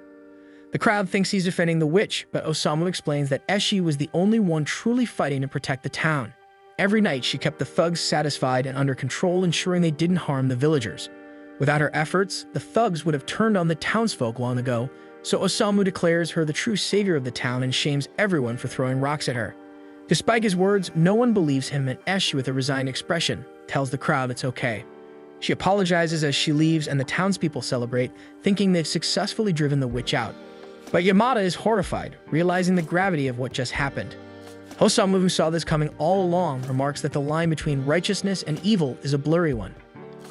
The crowd thinks he's defending the witch, but Osamu explains that Eshi was the only one truly fighting to protect the town. Every night, she kept the thugs satisfied and under control, ensuring they didn't harm the villagers. Without her efforts, the thugs would have turned on the townsfolk long ago, so Osamu declares her the true savior of the town and shames everyone for throwing rocks at her. Despite his words, no one believes him, and Esh, with a resigned expression, tells the crowd it's okay. She apologizes as she leaves, and the townspeople celebrate, thinking they've successfully driven the witch out. But Yamada is horrified, realizing the gravity of what just happened. Osamu, who saw this coming all along, remarks that the line between righteousness and evil is a blurry one.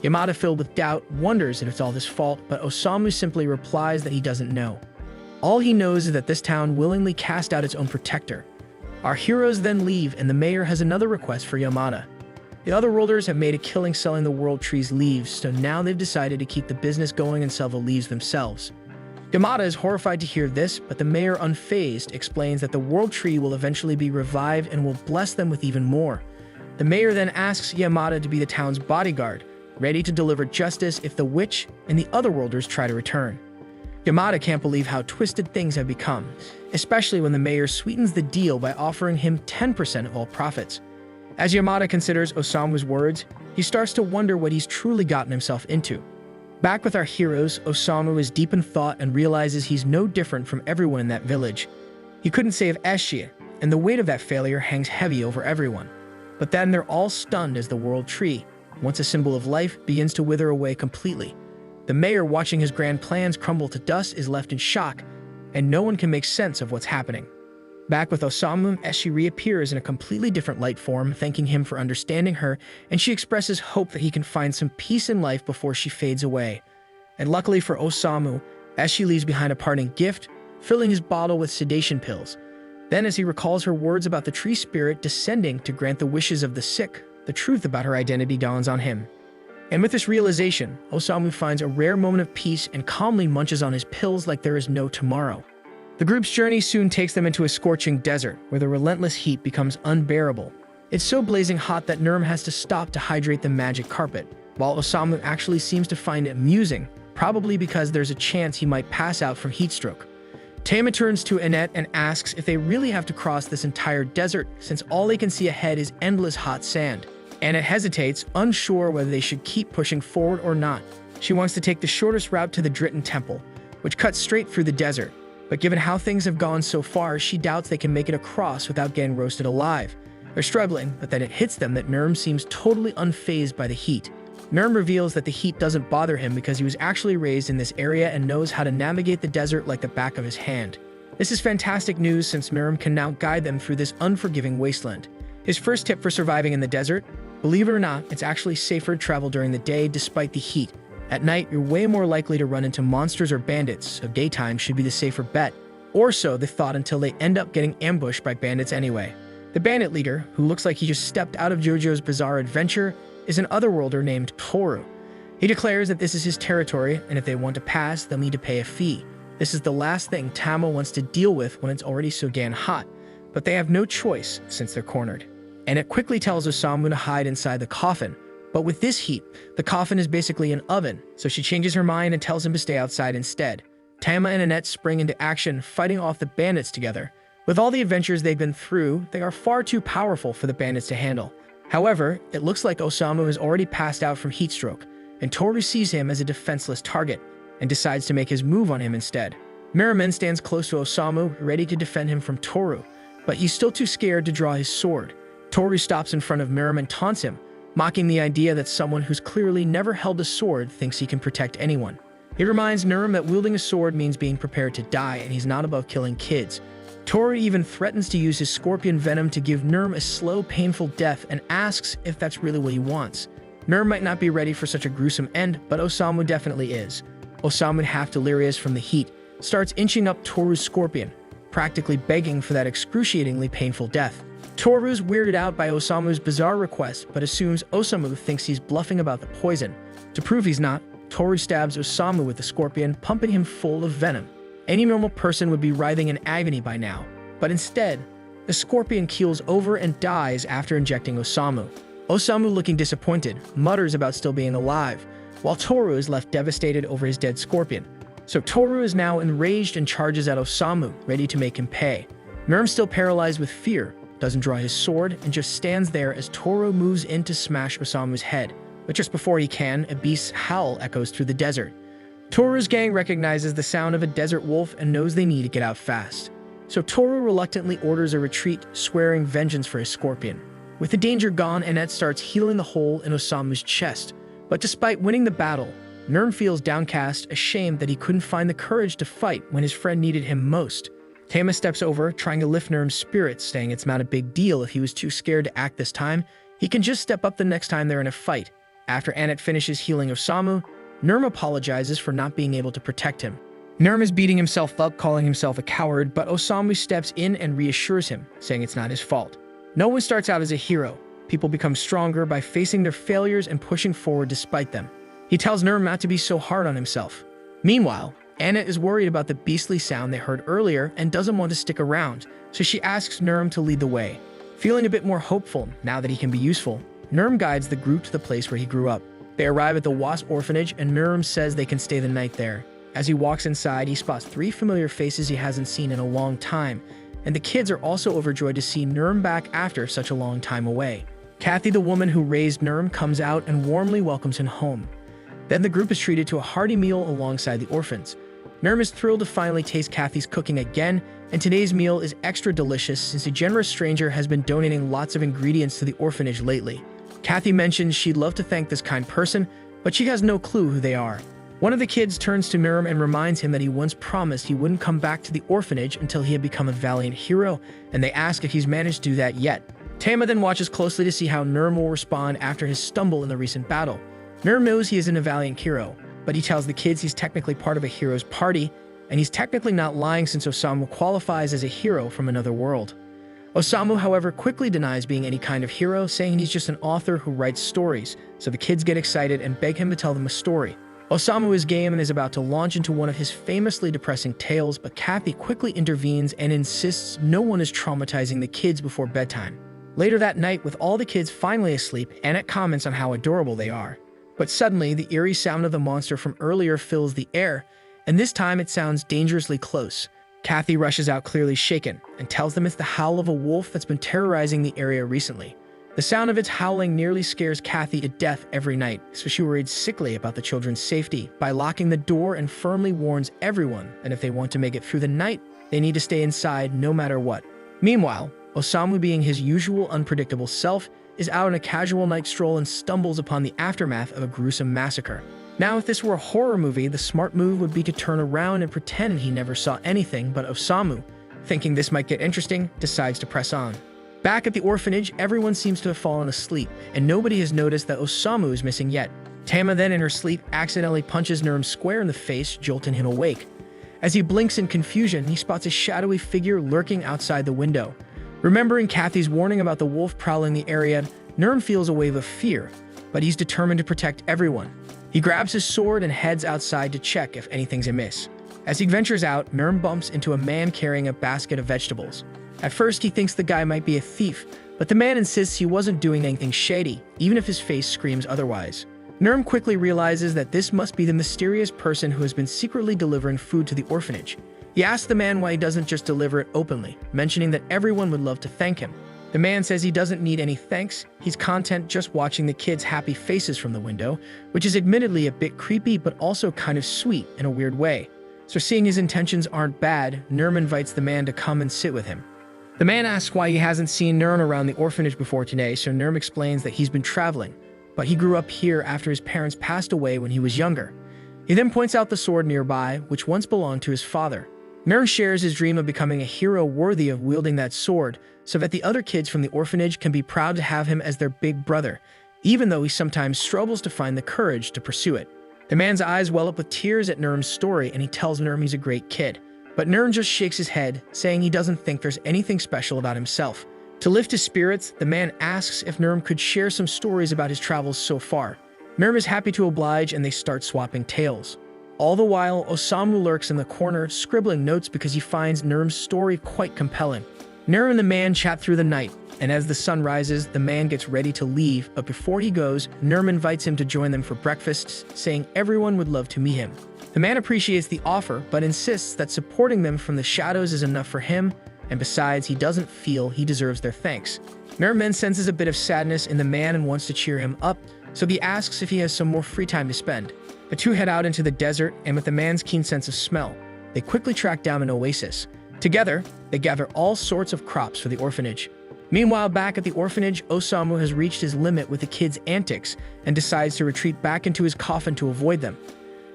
Yamada, filled with doubt, wonders if it's all his fault, but Osamu simply replies that he doesn't know. All he knows is that this town willingly cast out its own protector. Our heroes then leave, and the mayor has another request for Yamada. The Otherworlders have made a killing selling the World Tree's leaves, so now they've decided to keep the business going and sell the leaves themselves. Yamada is horrified to hear this, but the mayor, unfazed, explains that the World Tree will eventually be revived and will bless them with even more. The mayor then asks Yamada to be the town's bodyguard, ready to deliver justice if the witch and the Otherworlders try to return. Yamada can't believe how twisted things have become, especially when the mayor sweetens the deal by offering him 10% of all profits. As Yamada considers Osamu's words, he starts to wonder what he's truly gotten himself into. Back with our heroes, Osamu is deep in thought and realizes he's no different from everyone in that village. He couldn't save Eshi, and the weight of that failure hangs heavy over everyone. But then they're all stunned as the World Tree, once a symbol of life, begins to wither away completely. The mayor, watching his grand plans crumble to dust, is left in shock, and no one can make sense of what's happening. Back with Osamu, Eshi reappears in a completely different light form, thanking him for understanding her, and she expresses hope that he can find some peace in life before she fades away. And luckily for Osamu, Eshi leaves behind a parting gift, filling his bottle with sedation pills. Then, as he recalls her words about the tree spirit descending to grant the wishes of the sick, the truth about her identity dawns on him. And with this realization, Osamu finds a rare moment of peace and calmly munches on his pills like there is no tomorrow. The group's journey soon takes them into a scorching desert, where the relentless heat becomes unbearable. It's so blazing hot that Nurm has to stop to hydrate the magic carpet, while Osamu actually seems to find it amusing, probably because there's a chance he might pass out from heat stroke. Tama turns to Annette and asks if they really have to cross this entire desert, since all they can see ahead is endless hot sand. Annette hesitates, unsure whether they should keep pushing forward or not. She wants to take the shortest route to the Dritten Temple, which cuts straight through the desert. But given how things have gone so far, she doubts they can make it across without getting roasted alive. They're struggling, but then it hits them that Nurm seems totally unfazed by the heat. Nurm reveals that the heat doesn't bother him because he was actually raised in this area and knows how to navigate the desert like the back of his hand. This is fantastic news since Nurm can now guide them through this unforgiving wasteland. His first tip for surviving in the desert: believe it or not, it's actually safer to travel during the day despite the heat. At night, you're way more likely to run into monsters or bandits, so daytime should be the safer bet. Or so they thought until they end up getting ambushed by bandits anyway. The bandit leader, who looks like he just stepped out of JoJo's Bizarre Adventure, is an otherworlder named Toru. He declares that this is his territory, and if they want to pass, they'll need to pay a fee. This is the last thing Tama wants to deal with when it's already so damn hot, but they have no choice since they're cornered. And it quickly tells Osamu to hide inside the coffin, but with this heat, the coffin is basically an oven, so she changes her mind and tells him to stay outside instead. Tama and Annette spring into action, fighting off the bandits together. With all the adventures they've been through, they are far too powerful for the bandits to handle. However, it looks like Osamu has already passed out from heat stroke, and Toru sees him as a defenseless target and decides to make his move on him instead. Miramen stands close to Osamu, ready to defend him from Toru, but he's still too scared to draw his sword. Toru stops in front of Miramen and taunts him, mocking the idea that someone who's clearly never held a sword thinks he can protect anyone. He reminds Nurm that wielding a sword means being prepared to die, and he's not above killing kids. Toru even threatens to use his scorpion venom to give Nurm a slow, painful death and asks if that's really what he wants. Nurm might not be ready for such a gruesome end, but Osamu definitely is. Osamu, half delirious from the heat, starts inching up Toru's scorpion, practically begging for that excruciatingly painful death. Toru's weirded out by Osamu's bizarre request, but assumes Osamu thinks he's bluffing about the poison. To prove he's not, Toru stabs Osamu with the scorpion, pumping him full of venom. Any normal person would be writhing in agony by now, but instead, the scorpion keels over and dies after injecting Osamu. Osamu, looking disappointed, mutters about still being alive, while Toru is left devastated over his dead scorpion. So Toru is now enraged and charges at Osamu, ready to make him pay. Nurm, still paralyzed with fear, doesn't draw his sword and just stands there as Toru moves in to smash Osamu's head. But just before he can, a beast's howl echoes through the desert. Toru's gang recognizes the sound of a desert wolf and knows they need to get out fast. So Toru reluctantly orders a retreat, swearing vengeance for his scorpion. With the danger gone, Annette starts healing the hole in Osamu's chest. But despite winning the battle, Nurm feels downcast, ashamed that he couldn't find the courage to fight when his friend needed him most. Tama steps over, trying to lift Nurm's spirits, saying it's not a big deal if he was too scared to act this time. He can just step up the next time they're in a fight. After Annette finishes healing Osamu, Nurm apologizes for not being able to protect him. Nurm is beating himself up, calling himself a coward, but Osamu steps in and reassures him, saying it's not his fault. No one starts out as a hero. People become stronger by facing their failures and pushing forward despite them. He tells Nurm not to be so hard on himself. Meanwhile, Annette is worried about the beastly sound they heard earlier and doesn't want to stick around, so she asks Nurm to lead the way. Feeling a bit more hopeful now that he can be useful, Nurm guides the group to the place where he grew up. They arrive at the Wasp orphanage and Nurm says they can stay the night there. As he walks inside, he spots 3 familiar faces he hasn't seen in a long time, and the kids are also overjoyed to see Nurm back after such a long time away. Kathy, the woman who raised Nurm, comes out and warmly welcomes him home. Then the group is treated to a hearty meal alongside the orphans. Nurm is thrilled to finally taste Kathy's cooking again, and today's meal is extra delicious since a generous stranger has been donating lots of ingredients to the orphanage lately. Kathy mentions she'd love to thank this kind person, but she has no clue who they are. One of the kids turns to Nurm and reminds him that he once promised he wouldn't come back to the orphanage until he had become a valiant hero, and they ask if he's managed to do that yet. Tama then watches closely to see how Nurm will respond after his stumble in the recent battle. Nurm knows he isn't a valiant hero, but he tells the kids he's technically part of a hero's party, and he's technically not lying since Osamu qualifies as a hero from another world. Osamu, however, quickly denies being any kind of hero, saying he's just an author who writes stories, so the kids get excited and beg him to tell them a story. Osamu is game and is about to launch into one of his famously depressing tales, but Kathy quickly intervenes and insists no one is traumatizing the kids before bedtime. Later that night, with all the kids finally asleep, Annette comments on how adorable they are. But suddenly, the eerie sound of the monster from earlier fills the air, and this time it sounds dangerously close. Kathy rushes out clearly shaken and tells them it's the howl of a wolf that's been terrorizing the area recently. The sound of its howling nearly scares Kathy to death every night, so she worries sickly about the children's safety by locking the door and firmly warns everyone that if they want to make it through the night, they need to stay inside no matter what. Meanwhile, Osamu, being his usual unpredictable self, is out on a casual night stroll and stumbles upon the aftermath of a gruesome massacre. Now, if this were a horror movie, the smart move would be to turn around and pretend he never saw anything, but Osamu, thinking this might get interesting, decides to press on. Back at the orphanage, everyone seems to have fallen asleep, and nobody has noticed that Osamu is missing yet. Tama then, in her sleep, accidentally punches Nurm square in the face, jolting him awake. As he blinks in confusion, he spots a shadowy figure lurking outside the window. Remembering Kathy's warning about the wolf prowling the area, Nurm feels a wave of fear, but he's determined to protect everyone. He grabs his sword and heads outside to check if anything's amiss. As he ventures out, Nurm bumps into a man carrying a basket of vegetables. At first, he thinks the guy might be a thief, but the man insists he wasn't doing anything shady, even if his face screams otherwise. Nurm quickly realizes that this must be the mysterious person who has been secretly delivering food to the orphanage. He asks the man why he doesn't just deliver it openly, mentioning that everyone would love to thank him. The man says he doesn't need any thanks, he's content just watching the kids' happy faces from the window, which is admittedly a bit creepy but also kind of sweet in a weird way. So seeing his intentions aren't bad, Nurm invites the man to come and sit with him. The man asks why he hasn't seen Nurm around the orphanage before today, so Nurm explains that he's been traveling, but he grew up here after his parents passed away when he was younger. He then points out the sword nearby, which once belonged to his father. Nurm shares his dream of becoming a hero worthy of wielding that sword, so that the other kids from the orphanage can be proud to have him as their big brother, even though he sometimes struggles to find the courage to pursue it. The man's eyes well up with tears at Nurm's story, and he tells Nurm he's a great kid. But Nurm just shakes his head, saying he doesn't think there's anything special about himself. To lift his spirits, the man asks if Nurm could share some stories about his travels so far. Nurm is happy to oblige, and they start swapping tales. All the while, Osamu lurks in the corner, scribbling notes because he finds Nurm's story quite compelling. Nurm and the man chat through the night, and as the sun rises, the man gets ready to leave, but before he goes, Nurm invites him to join them for breakfast, saying everyone would love to meet him. The man appreciates the offer, but insists that supporting them from the shadows is enough for him, and besides, he doesn't feel he deserves their thanks. Nurm then senses a bit of sadness in the man and wants to cheer him up, so he asks if he has some more free time to spend. The two head out into the desert, and with the man's keen sense of smell, they quickly track down an oasis. Together, they gather all sorts of crops for the orphanage. Meanwhile, back at the orphanage, Osamu has reached his limit with the kids' antics and decides to retreat back into his coffin to avoid them.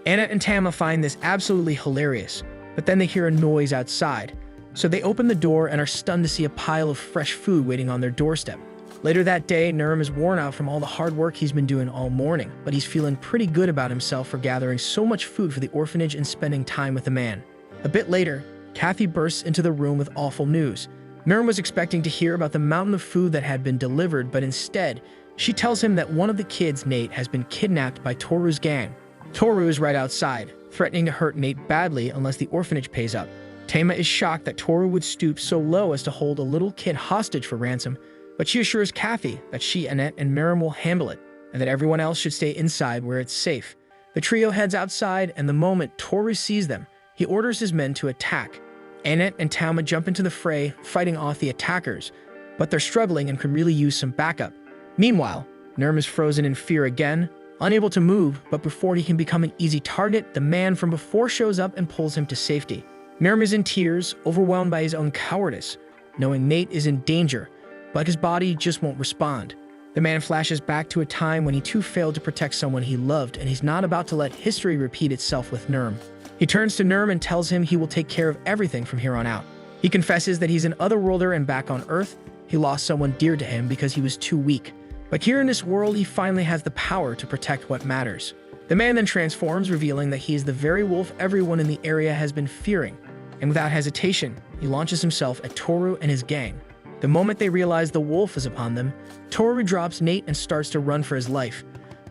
Annette and Tama find this absolutely hilarious, but then they hear a noise outside, so they open the door and are stunned to see a pile of fresh food waiting on their doorstep. Later that day, Nurm is worn out from all the hard work he's been doing all morning, but he's feeling pretty good about himself for gathering so much food for the orphanage and spending time with the man. A bit later, Kathy bursts into the room with awful news. Nurm was expecting to hear about the mountain of food that had been delivered, but instead, she tells him that one of the kids, Nate, has been kidnapped by Toru's gang. Toru is right outside, threatening to hurt Nate badly unless the orphanage pays up. Tama is shocked that Toru would stoop so low as to hold a little kid hostage for ransom, but she assures Kathy that she, Annette, and Miriam will handle it, and that everyone else should stay inside where it's safe. The trio heads outside, and the moment Toru sees them, he orders his men to attack. Annette and Tama jump into the fray, fighting off the attackers, but they're struggling and could really use some backup. Meanwhile, Nurm is frozen in fear again, unable to move, but before he can become an easy target, the man from before shows up and pulls him to safety. Nurm is in tears, overwhelmed by his own cowardice, knowing Nate is in danger, but his body just won't respond. The man flashes back to a time when he too failed to protect someone he loved, and he's not about to let history repeat itself with Nurm. He turns to Nurm and tells him he will take care of everything from here on out. He confesses that he's an otherworlder and back on Earth, he lost someone dear to him because he was too weak. But here in this world, he finally has the power to protect what matters. The man then transforms, revealing that he is the very wolf everyone in the area has been fearing. And without hesitation, he launches himself at Toru and his gang. The moment they realize the wolf is upon them, Toru drops Nate and starts to run for his life.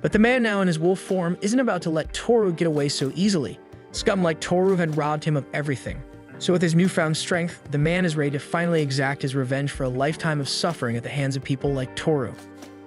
But the man now in his wolf form isn't about to let Toru get away so easily. Scum like Toru had robbed him of everything. So with his newfound strength, the man is ready to finally exact his revenge for a lifetime of suffering at the hands of people like Toru.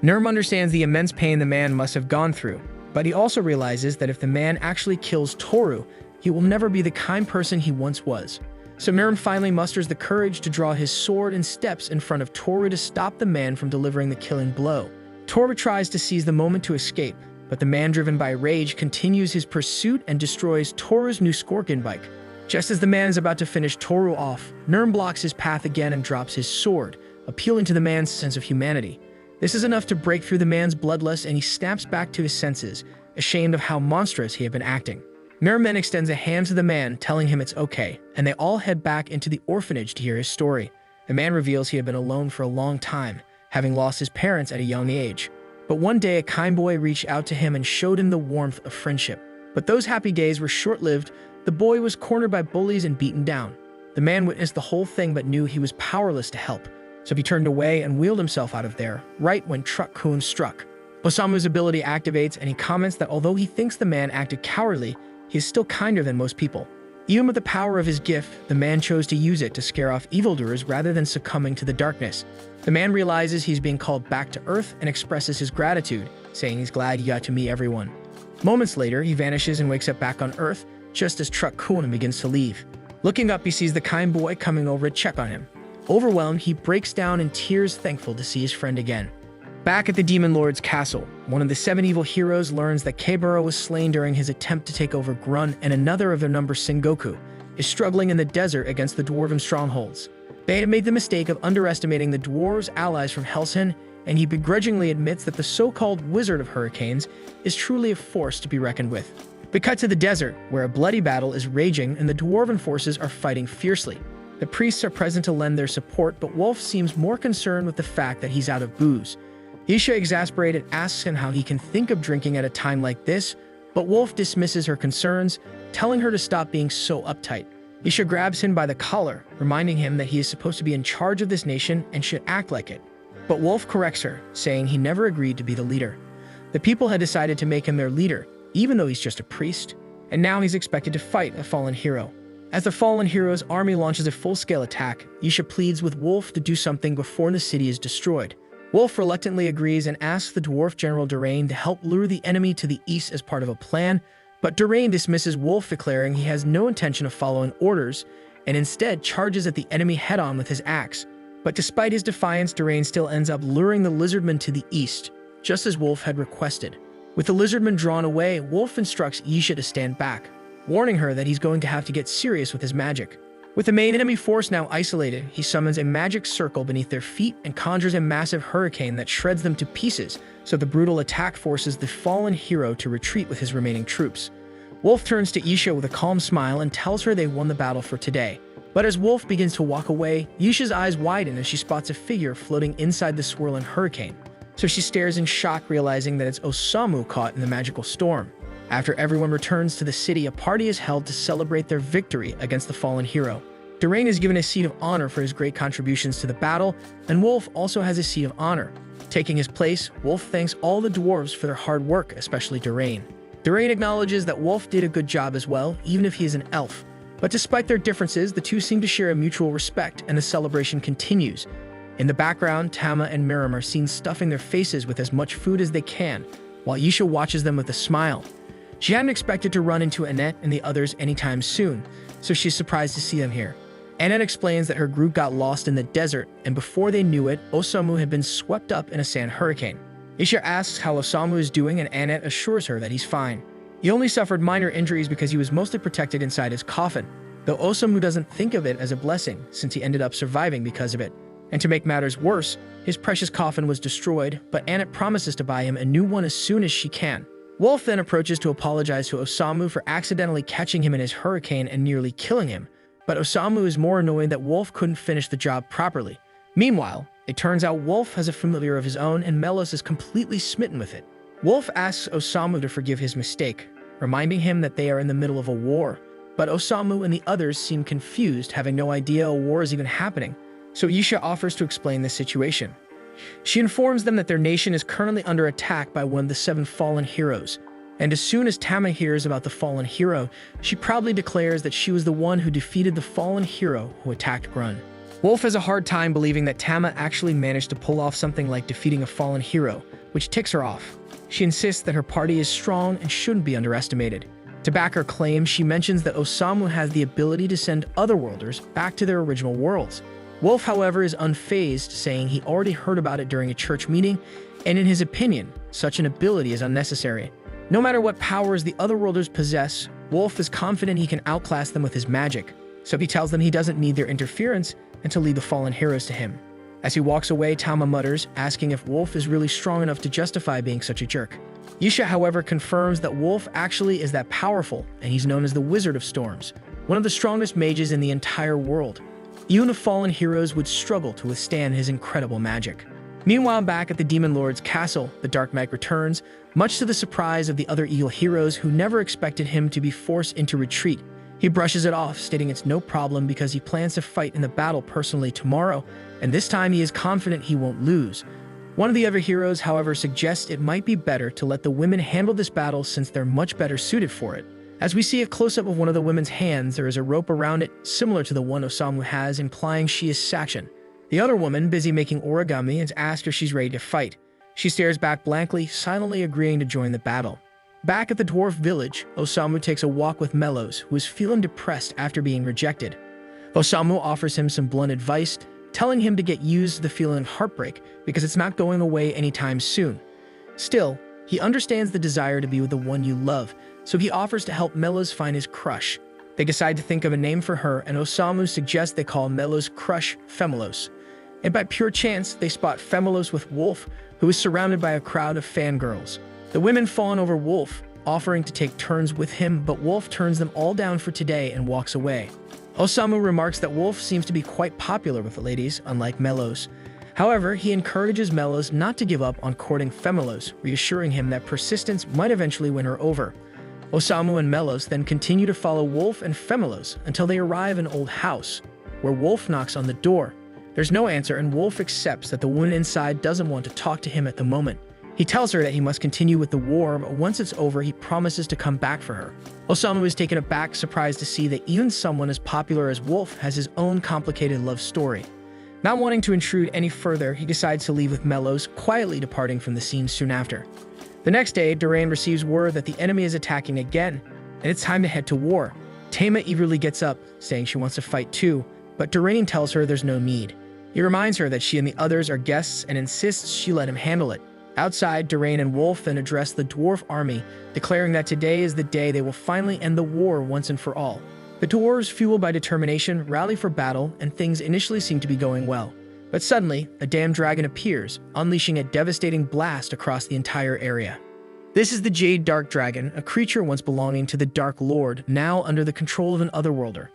Nurm understands the immense pain the man must have gone through, but he also realizes that if the man actually kills Toru, he will never be the kind person he once was. So Nurm finally musters the courage to draw his sword and steps in front of Toru to stop the man from delivering the killing blow. Toru tries to seize the moment to escape, but the man, driven by rage, continues his pursuit and destroys Toru's new Scorpion bike. Just as the man is about to finish Toru off, Nurm blocks his path again and drops his sword, appealing to the man's sense of humanity. This is enough to break through the man's bloodlust, and he snaps back to his senses, ashamed of how monstrous he had been acting. Nurm then extends a hand to the man, telling him it's okay, and they all head back into the orphanage to hear his story. The man reveals he had been alone for a long time, having lost his parents at a young age. But one day, a kind boy reached out to him and showed him the warmth of friendship. But those happy days were short-lived. The boy was cornered by bullies and beaten down. The man witnessed the whole thing but knew he was powerless to help, so he turned away and wheeled himself out of there, right when Truck-kun struck. Osamu's ability activates, and he comments that although he thinks the man acted cowardly, he is still kinder than most people. Even with the power of his gift, the man chose to use it to scare off evildoers rather than succumbing to the darkness. The man realizes he's being called back to Earth and expresses his gratitude, saying he's glad he got to meet everyone. Moments later, he vanishes and wakes up back on Earth, just as Truck-kun begins to leave. Looking up, he sees the kind boy coming over to check on him. Overwhelmed, he breaks down in tears, thankful to see his friend again. Back at the Demon Lord's castle, one of the 7 evil heroes learns that Keibara was slain during his attempt to take over Grun, and another of their number, Sengoku, is struggling in the desert against the dwarven strongholds. They had made the mistake of underestimating the dwarves' allies from Hellshin, and he begrudgingly admits that the so-called Wizard of Hurricanes is truly a force to be reckoned with. We cut to the desert, where a bloody battle is raging and the dwarven forces are fighting fiercely. The priests are present to lend their support, but Wolf seems more concerned with the fact that he's out of booze. Isha, exasperated, asks him how he can think of drinking at a time like this, but Wolf dismisses her concerns, telling her to stop being so uptight. Isha grabs him by the collar, reminding him that he is supposed to be in charge of this nation and should act like it. But Wolf corrects her, saying he never agreed to be the leader. The people had decided to make him their leader, even though he's just a priest, and now he's expected to fight a fallen hero. As the fallen hero's army launches a full-scale attack, Isha pleads with Wolf to do something before the city is destroyed. Wolf reluctantly agrees and asks the dwarf general Durain to help lure the enemy to the east as part of a plan, but Durain dismisses Wolf, declaring he has no intention of following orders, and instead charges at the enemy head-on with his axe. But despite his defiance, Durain still ends up luring the lizardman to the east, just as Wolf had requested. With the lizardman drawn away, Wolf instructs Isha to stand back, warning her that he's going to have to get serious with his magic. With the main enemy force now isolated, he summons a magic circle beneath their feet and conjures a massive hurricane that shreds them to pieces, so the brutal attack forces the fallen hero to retreat with his remaining troops. Wolf turns to Isha with a calm smile and tells her they won the battle for today. But as Wolf begins to walk away, Isha's eyes widen as she spots a figure floating inside the swirling hurricane. So she stares in shock, realizing that it's Osamu caught in the magical storm. After everyone returns to the city, a party is held to celebrate their victory against the fallen hero. Durain is given a seat of honor for his great contributions to the battle, and Wolf also has a seat of honor. Taking his place, Wolf thanks all the dwarves for their hard work, especially Durain. Durain acknowledges that Wolf did a good job as well, even if he is an elf. But despite their differences, the two seem to share a mutual respect, and the celebration continues. In the background, Tama and Miram are seen stuffing their faces with as much food as they can, while Isha watches them with a smile. She hadn't expected to run into Annette and the others anytime soon, so she's surprised to see them here. Annette explains that her group got lost in the desert, and before they knew it, Osamu had been swept up in a sand hurricane. Isha asks how Osamu is doing, and Annette assures her that he's fine. He only suffered minor injuries because he was mostly protected inside his coffin, though Osamu doesn't think of it as a blessing since he ended up surviving because of it. And to make matters worse, his precious coffin was destroyed, but Annette promises to buy him a new one as soon as she can. Wolf then approaches to apologize to Osamu for accidentally catching him in his hurricane and nearly killing him, but Osamu is more annoyed that Wolf couldn't finish the job properly. Meanwhile, it turns out Wolf has a familiar of his own, and Melos is completely smitten with it. Wolf asks Osamu to forgive his mistake, reminding him that they are in the middle of a war, but Osamu and the others seem confused, having no idea a war is even happening, so Isha offers to explain the situation. She informs them that their nation is currently under attack by one of the 7 fallen heroes, and as soon as Tama hears about the fallen hero, she proudly declares that she was the one who defeated the fallen hero who attacked Grun. Wolf has a hard time believing that Tama actually managed to pull off something like defeating a fallen hero, which ticks her off. She insists that her party is strong and shouldn't be underestimated. To back her claim, she mentions that Osamu has the ability to send otherworlders back to their original worlds. Wolf, however, is unfazed, saying he already heard about it during a church meeting, and in his opinion, such an ability is unnecessary. No matter what powers the otherworlders possess, Wolf is confident he can outclass them with his magic, so he tells them he doesn't need their interference and to lead the fallen heroes to him. As he walks away, Tama mutters, asking if Wolf is really strong enough to justify being such a jerk. Isha, however, confirms that Wolf actually is that powerful, and he's known as the Wizard of Storms, one of the strongest mages in the entire world. Even the fallen heroes would struggle to withstand his incredible magic. Meanwhile, back at the Demon Lord's castle, the Dark Knight returns, much to the surprise of the other evil heroes who never expected him to be forced into retreat. He brushes it off, stating it's no problem because he plans to fight in the battle personally tomorrow, and this time he is confident he won't lose. One of the other heroes, however, suggests it might be better to let the women handle this battle since they're much better suited for it. As we see a close-up of one of the women's hands, there is a rope around it, similar to the one Osamu has, implying she is Sakshin. The other woman, busy making origami, is asked if she's ready to fight. She stares back blankly, silently agreeing to join the battle. Back at the dwarf village, Osamu takes a walk with Melos, who is feeling depressed after being rejected. Osamu offers him some blunt advice, telling him to get used to the feeling of heartbreak because it's not going away anytime soon. Still, he understands the desire to be with the one you love, so he offers to help Melos find his crush. They decide to think of a name for her, and Osamu suggests they call Melos' crush Femelos. And by pure chance, they spot Femelos with Wolf, who is surrounded by a crowd of fangirls. The women fawn over Wolf, offering to take turns with him, but Wolf turns them all down for today and walks away. Osamu remarks that Wolf seems to be quite popular with the ladies, unlike Melos. However, he encourages Melos not to give up on courting Femelos, reassuring him that persistence might eventually win her over. Osamu and Melos then continue to follow Wolf and Femelos until they arrive in an old house, where Wolf knocks on the door. There's no answer, and Wolf accepts that the woman inside doesn't want to talk to him at the moment. He tells her that he must continue with the war, but once it's over, he promises to come back for her. Osamu is taken aback, surprised to see that even someone as popular as Wolf has his own complicated love story. Not wanting to intrude any further, he decides to leave with Melos, quietly departing from the scene soon after. The next day, Durain receives word that the enemy is attacking again, and it's time to head to war. Tama eagerly gets up, saying she wants to fight too, but Durain tells her there's no need. He reminds her that she and the others are guests and insists she let him handle it. Outside, Durain and Wolf then address the dwarf army, declaring that today is the day they will finally end the war once and for all. The dwarves, fueled by determination, rally for battle, and things initially seem to be going well. But suddenly, a damn dragon appears, unleashing a devastating blast across the entire area. This is the Jade Dark Dragon, a creature once belonging to the Dark Lord, now under the control of an otherworlder.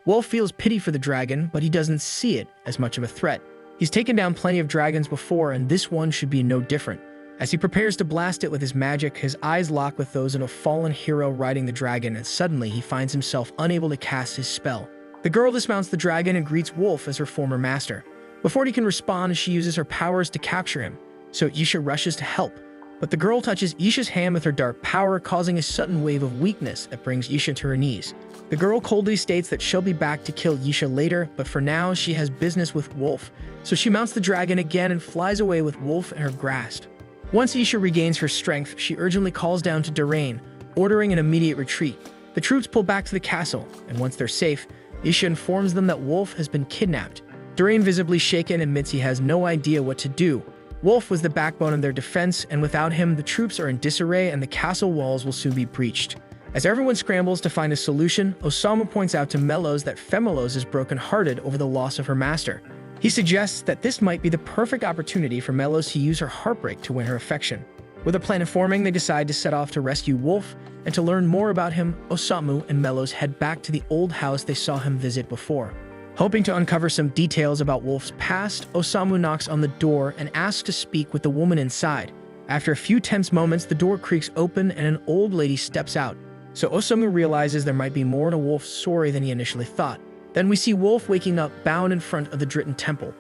Wolf feels pity for the dragon, but he doesn't see it as much of a threat. He's taken down plenty of dragons before, and this one should be no different. As he prepares to blast it with his magic, his eyes lock with those of a fallen hero riding the dragon, and suddenly he finds himself unable to cast his spell. The girl dismounts the dragon and greets Wolf as her former master. Before he can respond, she uses her powers to capture him, so Isha rushes to help. But the girl touches Isha's hand with her dark power, causing a sudden wave of weakness that brings Isha to her knees. The girl coldly states that she'll be back to kill Isha later, but for now she has business with Wolf, so she mounts the dragon again and flies away with Wolf in her grasp. Once Isha regains her strength, she urgently calls down to Durain, ordering an immediate retreat. The troops pull back to the castle, and once they're safe, Isha informs them that Wolf has been kidnapped. Durain, visibly shaken, admits he has no idea what to do. Wolf was the backbone of their defense, and without him, the troops are in disarray and the castle walls will soon be breached. As everyone scrambles to find a solution, Osamu points out to Melos that Femelos is broken-hearted over the loss of her master. He suggests that this might be the perfect opportunity for Melos to use her heartbreak to win her affection. With a plan of forming, they decide to set off to rescue Wolf, and to learn more about him, Osamu and Melos head back to the old house they saw him visit before. Hoping to uncover some details about Wolf's past, Osamu knocks on the door and asks to speak with the woman inside. After a few tense moments, the door creaks open and an old lady steps out. So Osamu realizes there might be more to Wolf's story than he initially thought. Then we see Wolf waking up, bound in front of the Dritten Temple.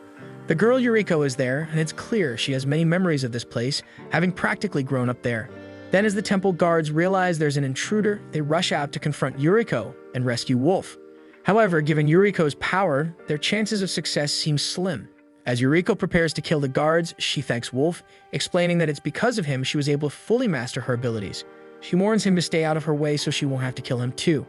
The girl Yuriko is there, and it's clear she has many memories of this place, having practically grown up there. Then as the temple guards realize there's an intruder, they rush out to confront Yuriko and rescue Wolf. However, given Yuriko's power, their chances of success seem slim. As Yuriko prepares to kill the guards, she thanks Wolf, explaining that it's because of him she was able to fully master her abilities. She warns him to stay out of her way so she won't have to kill him too.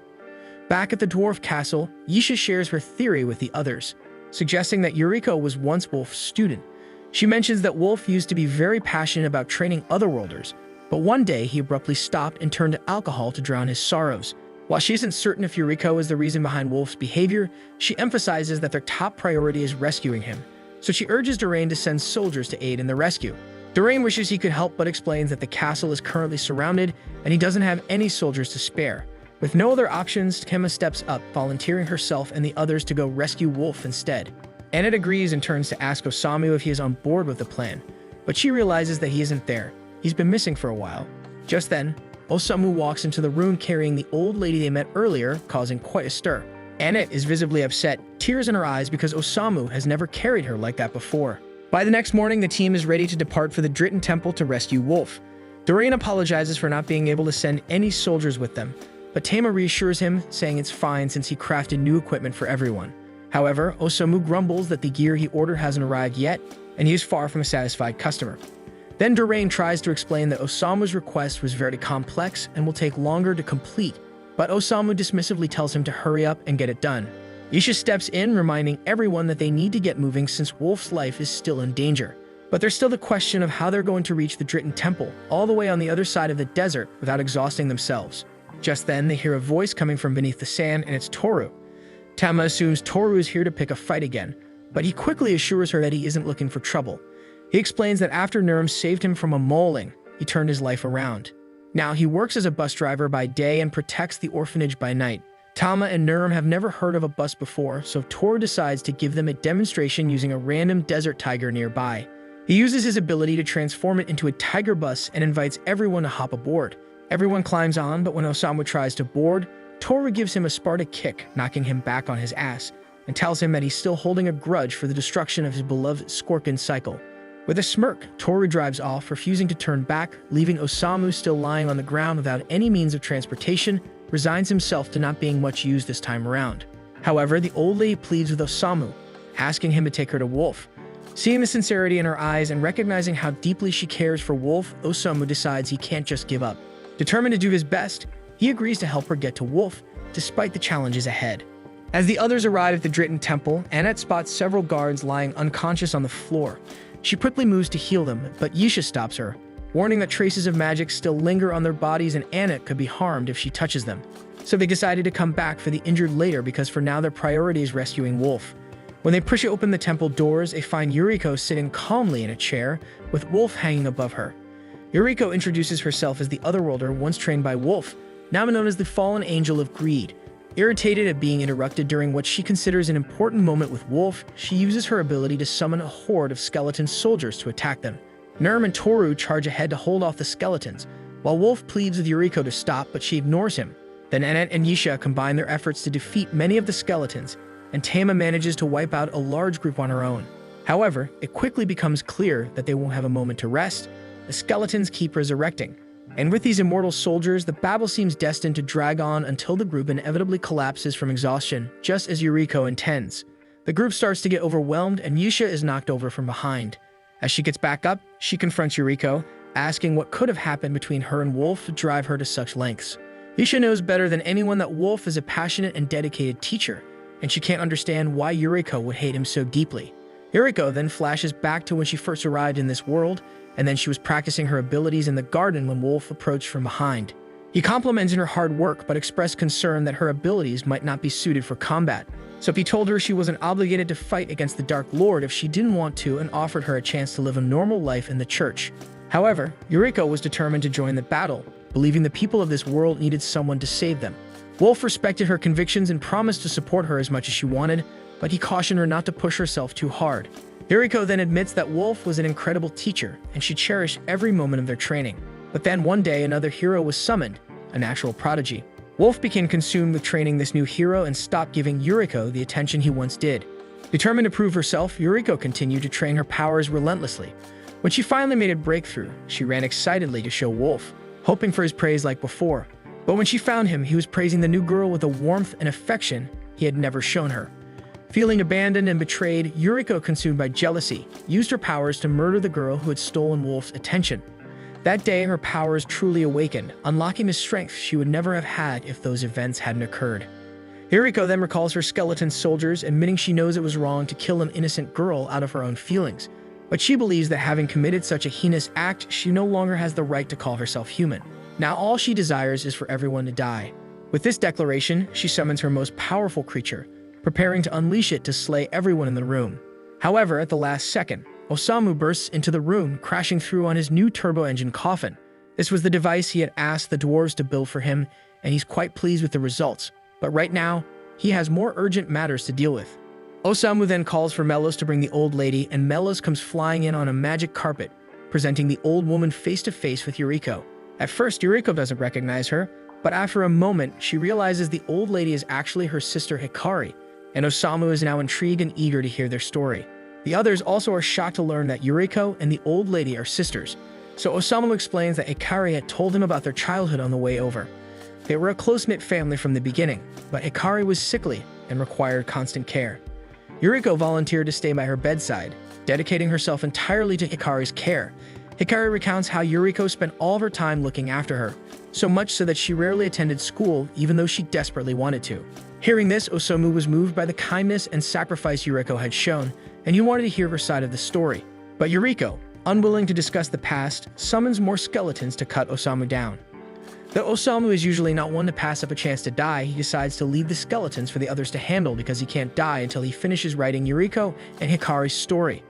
Back at the dwarf castle, Yisha shares her theory with the others, suggesting that Yuriko was once Wolf's student. She mentions that Wolf used to be very passionate about training otherworlders, but one day he abruptly stopped and turned to alcohol to drown his sorrows. While she isn't certain if Yuriko is the reason behind Wolf's behavior, she emphasizes that their top priority is rescuing him, so she urges Durain to send soldiers to aid in the rescue. Durain wishes he could help but explains that the castle is currently surrounded and he doesn't have any soldiers to spare. With no other options, Kema steps up, volunteering herself and the others to go rescue Wolf instead. Annette agrees and turns to ask Osamu if he is on board with the plan, but she realizes that he isn't there. He's been missing for a while. Just then, Osamu walks into the room carrying the old lady they met earlier, causing quite a stir. Annette is visibly upset, tears in her eyes because Osamu has never carried her like that before. By the next morning, the team is ready to depart for the Dritten Temple to rescue Wolf. Doreen apologizes for not being able to send any soldiers with them, but Tama reassures him, saying it's fine since he crafted new equipment for everyone. However, Osamu grumbles that the gear he ordered hasn't arrived yet, and he is far from a satisfied customer. Then Doreen tries to explain that Osamu's request was very complex and will take longer to complete, but Osamu dismissively tells him to hurry up and get it done. Isha steps in, reminding everyone that they need to get moving since Wolf's life is still in danger. But there's still the question of how they're going to reach the Dritten Temple, all the way on the other side of the desert, without exhausting themselves. Just then, they hear a voice coming from beneath the sand, and it's Toru. Tama assumes Toru is here to pick a fight again, but he quickly assures her that he isn't looking for trouble. He explains that after Nurm saved him from a mauling, he turned his life around. Now he works as a bus driver by day and protects the orphanage by night. Tama and Nurm have never heard of a bus before, so Toru decides to give them a demonstration using a random desert tiger nearby. He uses his ability to transform it into a tiger bus and invites everyone to hop aboard. Everyone climbs on, but when Osamu tries to board, Toru gives him a Sparta kick, knocking him back on his ass, and tells him that he's still holding a grudge for the destruction of his beloved Scorpion cycle. With a smirk, Toru drives off, refusing to turn back, leaving Osamu still lying on the ground without any means of transportation, resigns himself to not being much used this time around. However, the old lady pleads with Osamu, asking him to take her to Wolf. Seeing the sincerity in her eyes and recognizing how deeply she cares for Wolf, Osamu decides he can't just give up. Determined to do his best, he agrees to help her get to Wolf, despite the challenges ahead. As the others arrive at the Dritten Temple, Annette spots several guards lying unconscious on the floor. She quickly moves to heal them, but Yisha stops her, warning that traces of magic still linger on their bodies and Annette could be harmed if she touches them. So they decided to come back for the injured later because for now their priority is rescuing Wolf. When they push open the temple doors, they find Yuriko sitting calmly in a chair, with Wolf hanging above her. Yuriko introduces herself as the Otherworlder once trained by Wolf, now known as the Fallen Angel of Greed. Irritated at being interrupted during what she considers an important moment with Wolf, she uses her ability to summon a horde of skeleton soldiers to attack them. Nurm and Toru charge ahead to hold off the skeletons, while Wolf pleads with Yuriko to stop, but she ignores him. Then Annette and Yisha combine their efforts to defeat many of the skeletons, and Tama manages to wipe out a large group on her own. However, it quickly becomes clear that they won't have a moment to rest. The skeletons keep resurrecting. And with these immortal soldiers, the battle seems destined to drag on until the group inevitably collapses from exhaustion, just as Yuriko intends. The group starts to get overwhelmed, and Yisha is knocked over from behind. As she gets back up, she confronts Yuriko, asking what could have happened between her and Wolf to drive her to such lengths. Yisha knows better than anyone that Wolf is a passionate and dedicated teacher, and she can't understand why Yuriko would hate him so deeply. Yuriko then flashes back to when she first arrived in this world, and then she was practicing her abilities in the garden when Wolf approached from behind. He complimented her hard work but expressed concern that her abilities might not be suited for combat. So he told her she wasn't obligated to fight against the Dark Lord if she didn't want to and offered her a chance to live a normal life in the church. However, Yuriko was determined to join the battle, believing the people of this world needed someone to save them. Wolf respected her convictions and promised to support her as much as she wanted, but he cautioned her not to push herself too hard. Yuriko then admits that Wolf was an incredible teacher, and she cherished every moment of their training. But then one day another hero was summoned, a natural prodigy. Wolf became consumed with training this new hero and stopped giving Yuriko the attention he once did. Determined to prove herself, Yuriko continued to train her powers relentlessly. When she finally made a breakthrough, she ran excitedly to show Wolf, hoping for his praise like before. But when she found him, he was praising the new girl with a warmth and affection he had never shown her. Feeling abandoned and betrayed, Yuriko, consumed by jealousy, used her powers to murder the girl who had stolen Wolf's attention. That day, her powers truly awakened, unlocking a strength she would never have had if those events hadn't occurred. Yuriko then recalls her skeleton soldiers, admitting she knows it was wrong to kill an innocent girl out of her own feelings. But she believes that having committed such a heinous act, she no longer has the right to call herself human. Now all she desires is for everyone to die. With this declaration, she summons her most powerful creature, preparing to unleash it to slay everyone in the room. However, at the last second, Osamu bursts into the room, crashing through on his new turbo-engine coffin. This was the device he had asked the dwarves to build for him, and he's quite pleased with the results. But right now, he has more urgent matters to deal with. Osamu then calls for Melos to bring the old lady, and Melos comes flying in on a magic carpet, presenting the old woman face to face with Yuriko. At first, Yuriko doesn't recognize her, but after a moment, she realizes the old lady is actually her sister Hikari, and Osamu is now intrigued and eager to hear their story. The others also are shocked to learn that Yuriko and the old lady are sisters, so Osamu explains that Hikari had told him about their childhood on the way over. They were a close-knit family from the beginning, but Hikari was sickly and required constant care. Yuriko volunteered to stay by her bedside, dedicating herself entirely to Hikari's care. Hikari recounts how Yuriko spent all of her time looking after her, so much so that she rarely attended school even though she desperately wanted to. Hearing this, Osamu was moved by the kindness and sacrifice Yuriko had shown, and he wanted to hear her side of the story. But Yuriko, unwilling to discuss the past, summons more skeletons to cut Osamu down. Though Osamu is usually not one to pass up a chance to die, he decides to leave the skeletons for the others to handle because he can't die until he finishes writing Yuriko and Hikari's story.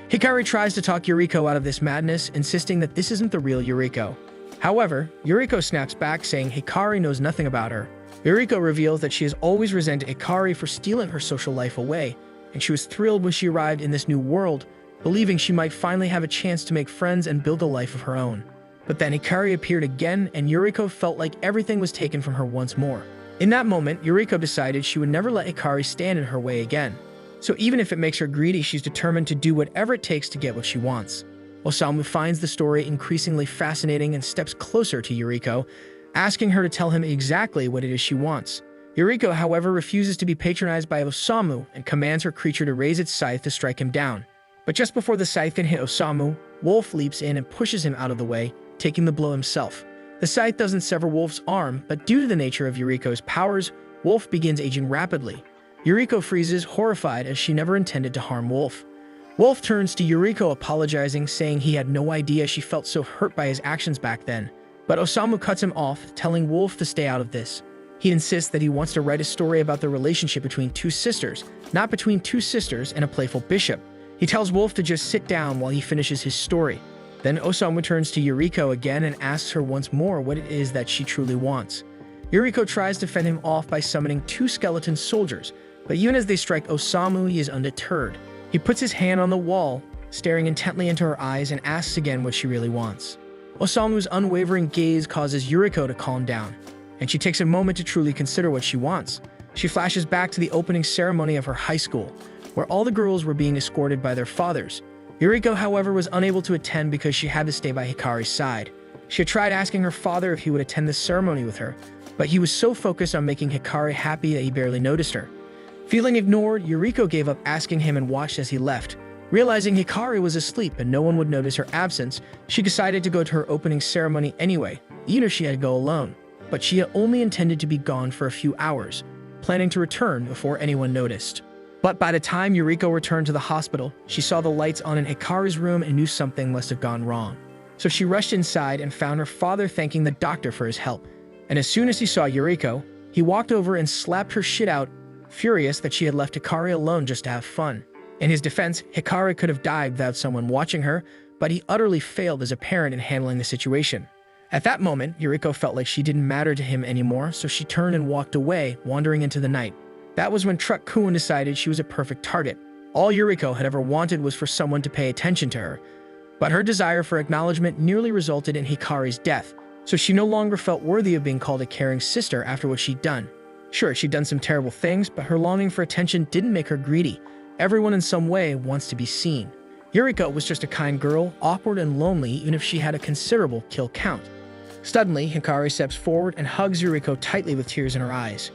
Hikari tries to talk Yuriko out of this madness, insisting that this isn't the real Yuriko. However, Yuriko snaps back, saying Hikari knows nothing about her. Yuriko reveals that she has always resented Hikari for stealing her social life away, and she was thrilled when she arrived in this new world, believing she might finally have a chance to make friends and build a life of her own. But then Hikari appeared again, and Yuriko felt like everything was taken from her once more. In that moment, Yuriko decided she would never let Hikari stand in her way again. So even if it makes her greedy, she's determined to do whatever it takes to get what she wants. Osamu finds the story increasingly fascinating and steps closer to Yuriko, asking her to tell him exactly what it is she wants. Yuriko, however, refuses to be patronized by Osamu and commands her creature to raise its scythe to strike him down. But just before the scythe can hit Osamu, Wolf leaps in and pushes him out of the way, taking the blow himself. The scythe doesn't sever Wolf's arm, but due to the nature of Yuriko's powers, Wolf begins aging rapidly. Yuriko freezes, horrified, as she never intended to harm Wolf. Wolf turns to Yuriko apologizing, saying he had no idea she felt so hurt by his actions back then. But Osamu cuts him off, telling Wolf to stay out of this. He insists that he wants to write a story about the relationship between two sisters, not between two sisters and a playful bishop. He tells Wolf to just sit down while he finishes his story. Then Osamu turns to Yuriko again and asks her once more what it is that she truly wants. Yuriko tries to fend him off by summoning two skeleton soldiers, but even as they strike Osamu, he is undeterred. He puts his hand on the wall, staring intently into her eyes, and asks again what she really wants. Osamu's unwavering gaze causes Yuriko to calm down, and she takes a moment to truly consider what she wants. She flashes back to the opening ceremony of her high school, where all the girls were being escorted by their fathers. Yuriko, however, was unable to attend because she had to stay by Hikari's side. She had tried asking her father if he would attend the ceremony with her, but he was so focused on making Hikari happy that he barely noticed her. Feeling ignored, Yuriko gave up asking him and watched as he left. Realizing Hikari was asleep and no one would notice her absence, she decided to go to her opening ceremony anyway, even if she had to go alone. But she had only intended to be gone for a few hours, planning to return before anyone noticed. But by the time Yuriko returned to the hospital, she saw the lights on in Hikari's room and knew something must have gone wrong. So she rushed inside and found her father thanking the doctor for his help. And as soon as he saw Yuriko, he walked over and slapped her shit out, furious that she had left Hikari alone just to have fun. In his defense, Hikari could have died without someone watching her, but he utterly failed as a parent in handling the situation. At that moment, Yuriko felt like she didn't matter to him anymore, so she turned and walked away, wandering into the night. That was when Truck Kun decided she was a perfect target. All Yuriko had ever wanted was for someone to pay attention to her. But her desire for acknowledgement nearly resulted in Hikari's death, so she no longer felt worthy of being called a caring sister after what she'd done. Sure, she'd done some terrible things, but her longing for attention didn't make her greedy. Everyone in some way wants to be seen. Yuriko was just a kind girl, awkward and lonely even if she had a considerable kill count. Suddenly, Hikari steps forward and hugs Yuriko tightly with tears in her eyes.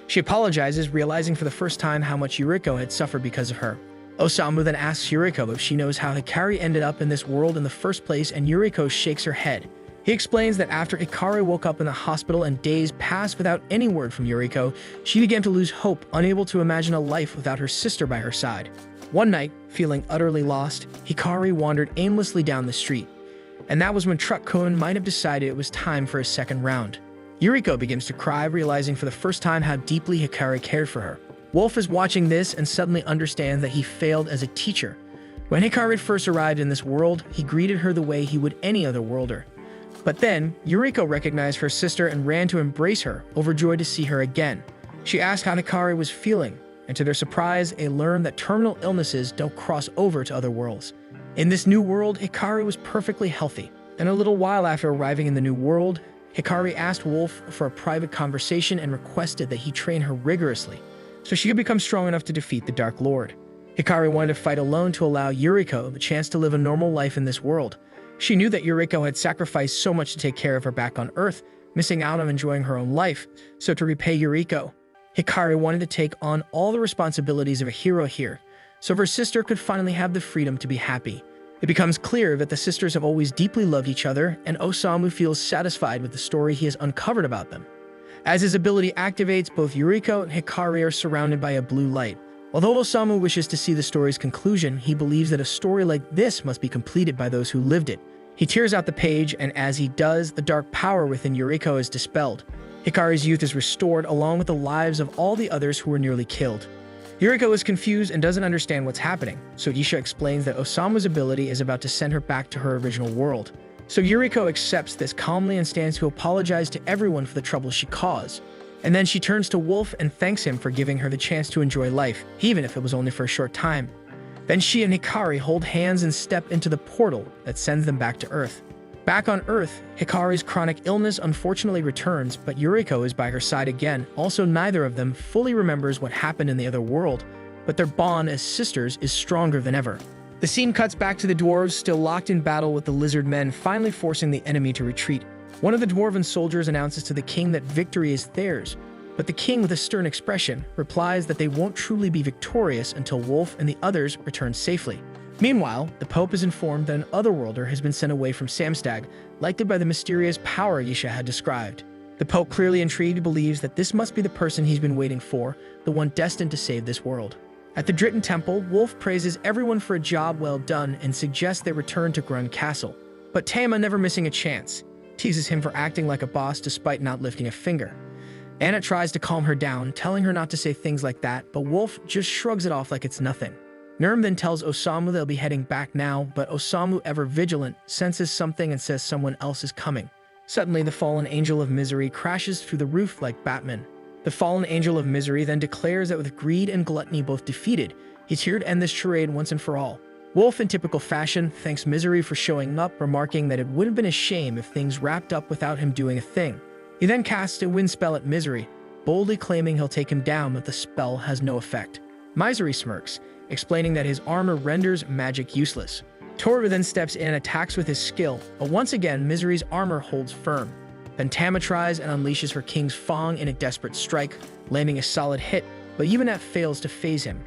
She apologizes, realizing for the first time how much Yuriko had suffered because of her. Osamu then asks Yuriko if she knows how Hikari ended up in this world in the first place, and Yuriko shakes her head. He explains that after Hikari woke up in the hospital and days passed without any word from Yuriko, she began to lose hope, unable to imagine a life without her sister by her side. One night, feeling utterly lost, Hikari wandered aimlessly down the street. And that was when Truck Kun might have decided it was time for a second round. Yuriko begins to cry, realizing for the first time how deeply Hikari cared for her. Wolf is watching this and suddenly understands that he failed as a teacher. When Hikari first arrived in this world, he greeted her the way he would any other worlder. But then, Yuriko recognized her sister and ran to embrace her, overjoyed to see her again. She asked how Hikari was feeling, and to their surprise, they learn that terminal illnesses don't cross over to other worlds. In this new world, Hikari was perfectly healthy, and a little while after arriving in the new world, Hikari asked Wolf for a private conversation and requested that he train her rigorously, so she could become strong enough to defeat the Dark Lord. Hikari wanted to fight alone to allow Yuriko the chance to live a normal life in this world. She knew that Yuriko had sacrificed so much to take care of her back on Earth, missing out on enjoying her own life, so to repay Yuriko, Hikari wanted to take on all the responsibilities of a hero here, so her sister could finally have the freedom to be happy. It becomes clear that the sisters have always deeply loved each other, and Osamu feels satisfied with the story he has uncovered about them. As his ability activates, both Yuriko and Hikari are surrounded by a blue light. Although Osamu wishes to see the story's conclusion, he believes that a story like this must be completed by those who lived it. He tears out the page, and as he does, the dark power within Yuriko is dispelled. Hikari's youth is restored, along with the lives of all the others who were nearly killed. Yuriko is confused and doesn't understand what's happening, so Isha explains that Osamu's ability is about to send her back to her original world. So Yuriko accepts this calmly and stands to apologize to everyone for the trouble she caused. And then she turns to Wolf and thanks him for giving her the chance to enjoy life, even if it was only for a short time. Then she and Hikari hold hands and step into the portal that sends them back to Earth. Back on Earth, Hikari's chronic illness unfortunately returns, but Yuriko is by her side again. Also, neither of them fully remembers what happened in the other world, but their bond as sisters is stronger than ever. The scene cuts back to the dwarves still locked in battle with the lizard men, finally forcing the enemy to retreat. One of the dwarven soldiers announces to the king that victory is theirs, but the king, with a stern expression, replies that they won't truly be victorious until Wolf and the others return safely. Meanwhile, the Pope is informed that an otherworlder has been sent away from Samstag, lighted by the mysterious power Yisha had described. The Pope, clearly intrigued, believes that this must be the person he's been waiting for, the one destined to save this world. At the Dritten Temple, Wolf praises everyone for a job well done and suggests they return to Grun Castle. But Tama, never missing a chance, teases him for acting like a boss despite not lifting a finger. Anna tries to calm her down, telling her not to say things like that, but Wolf just shrugs it off like it's nothing. Nurm then tells Osamu they'll be heading back now, but Osamu, ever vigilant, senses something and says someone else is coming. Suddenly, the fallen angel of misery crashes through the roof like Batman. The fallen angel of misery then declares that with greed and gluttony both defeated, he's here to end this charade once and for all. Wolf, in typical fashion, thanks Misery for showing up, remarking that it would have been a shame if things wrapped up without him doing a thing. He then casts a wind spell at Misery, boldly claiming he'll take him down, but the spell has no effect. Misery smirks, explaining that his armor renders magic useless. Toru then steps in and attacks with his skill, but once again, Misery's armor holds firm. Then Tama tries and unleashes her King's Fong in a desperate strike, landing a solid hit, but even that fails to phase him.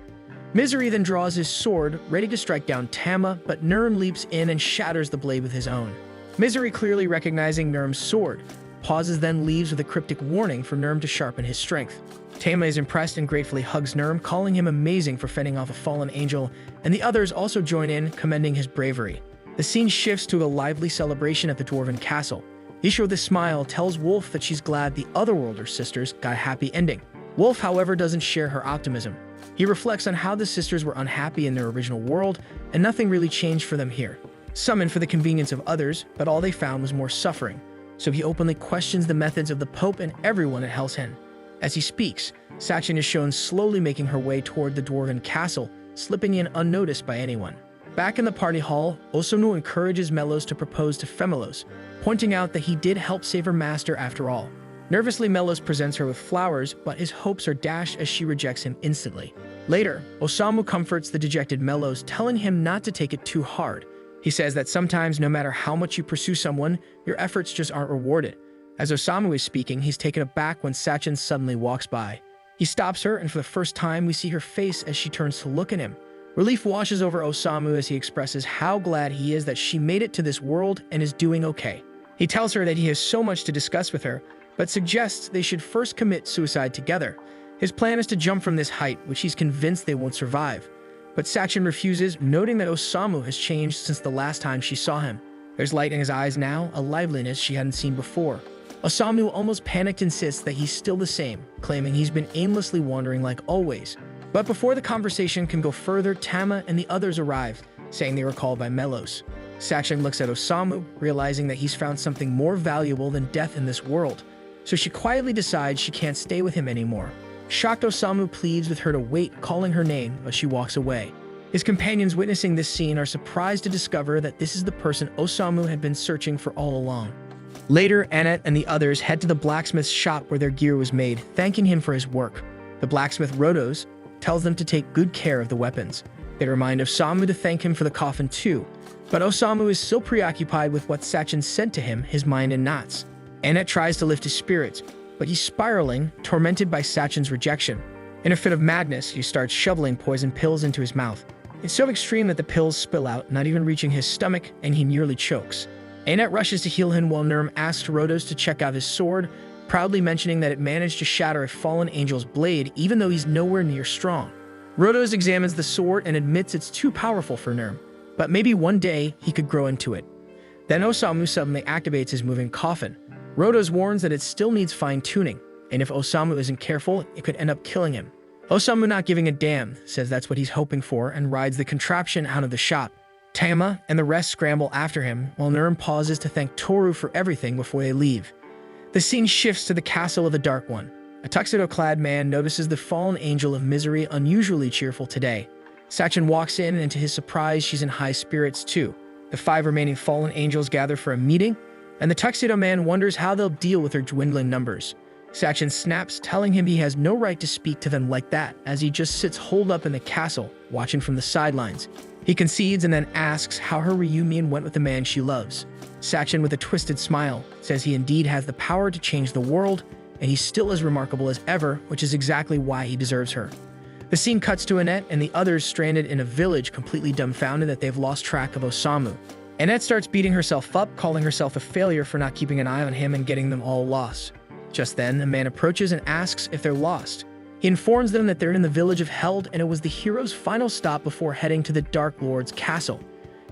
Misery then draws his sword, ready to strike down Tama, but Nurm leaps in and shatters the blade with his own. Misery, clearly recognizing Nurm's sword, pauses, then leaves with a cryptic warning for Nurm to sharpen his strength. Tama is impressed and gratefully hugs Nurm, calling him amazing for fending off a fallen angel, and the others also join in, commending his bravery. The scene shifts to a lively celebration at the Dwarven Castle. Isha, with a smile, tells Wolf that she's glad the Otherworlder sisters got a happy ending. Wolf, however, doesn't share her optimism. He reflects on how the sisters were unhappy in their original world, and nothing really changed for them here. Summoned for the convenience of others, but all they found was more suffering. So he openly questions the methods of the Pope and everyone at Hell's Hen. As he speaks, Sachin is shown slowly making her way toward the Dwarven Castle, slipping in unnoticed by anyone. Back in the party hall, Osamu encourages Melos to propose to Femelos, pointing out that he did help save her master after all. Nervously, Melos presents her with flowers, but his hopes are dashed as she rejects him instantly. Later, Osamu comforts the dejected Melos, telling him not to take it too hard. He says that sometimes, no matter how much you pursue someone, your efforts just aren't rewarded. As Osamu is speaking, he's taken aback when Sachin suddenly walks by. He stops her, and for the first time, we see her face as she turns to look at him. Relief washes over Osamu as he expresses how glad he is that she made it to this world and is doing okay. He tells her that he has so much to discuss with her, but suggests they should first commit suicide together. His plan is to jump from this height, which he's convinced they won't survive. But Sachin refuses, noting that Osamu has changed since the last time she saw him. There's light in his eyes now, a liveliness she hadn't seen before. Osamu, almost panicked, insists that he's still the same, claiming he's been aimlessly wandering like always. But before the conversation can go further, Tama and the others arrive, saying they were called by Melos. Sachin looks at Osamu, realizing that he's found something more valuable than death in this world. So she quietly decides she can't stay with him anymore. Shocked, Osamu pleads with her to wait, calling her name, but she walks away. His companions witnessing this scene are surprised to discover that this is the person Osamu had been searching for all along. Later, Annette and the others head to the blacksmith's shop where their gear was made, thanking him for his work. The blacksmith, Rodos, tells them to take good care of the weapons. They remind Osamu to thank him for the coffin too, but Osamu is so preoccupied with what Sachin sent to him, his mind in knots. Annette tries to lift his spirits, but he's spiraling, tormented by Sachin's rejection. In a fit of madness, he starts shoveling poison pills into his mouth. It's so extreme that the pills spill out, not even reaching his stomach, and he nearly chokes. Annette rushes to heal him while Nurm asks Rodos to check out his sword, proudly mentioning that it managed to shatter a fallen angel's blade even though he's nowhere near strong. Rodos examines the sword and admits it's too powerful for Nurm, but maybe one day he could grow into it. Then Osamu suddenly activates his moving coffin. Rodos warns that it still needs fine-tuning, and if Osamu isn't careful, it could end up killing him. Osamu, not giving a damn, says that's what he's hoping for and rides the contraption out of the shop. Tama and the rest scramble after him, while Nurm pauses to thank Toru for everything before they leave. The scene shifts to the castle of the Dark One. A tuxedo-clad man notices the fallen angel of misery unusually cheerful today. Sachin walks in, and to his surprise, she's in high spirits too. The 5 remaining fallen angels gather for a meeting, and the tuxedo man wonders how they'll deal with their dwindling numbers. Sachin snaps, telling him he has no right to speak to them like that, as he just sits holed up in the castle, watching from the sidelines. He concedes and then asks how her reunion went with the man she loves. Sachin, with a twisted smile, says he indeed has the power to change the world, and he's still as remarkable as ever, which is exactly why he deserves her. The scene cuts to Annette and the others stranded in a village, completely dumbfounded that they've lost track of Osamu. Annette starts beating herself up, calling herself a failure for not keeping an eye on him and getting them all lost. Just then, a man approaches and asks if they're lost. He informs them that they're in the village of Held, and it was the hero's final stop before heading to the Dark Lord's castle.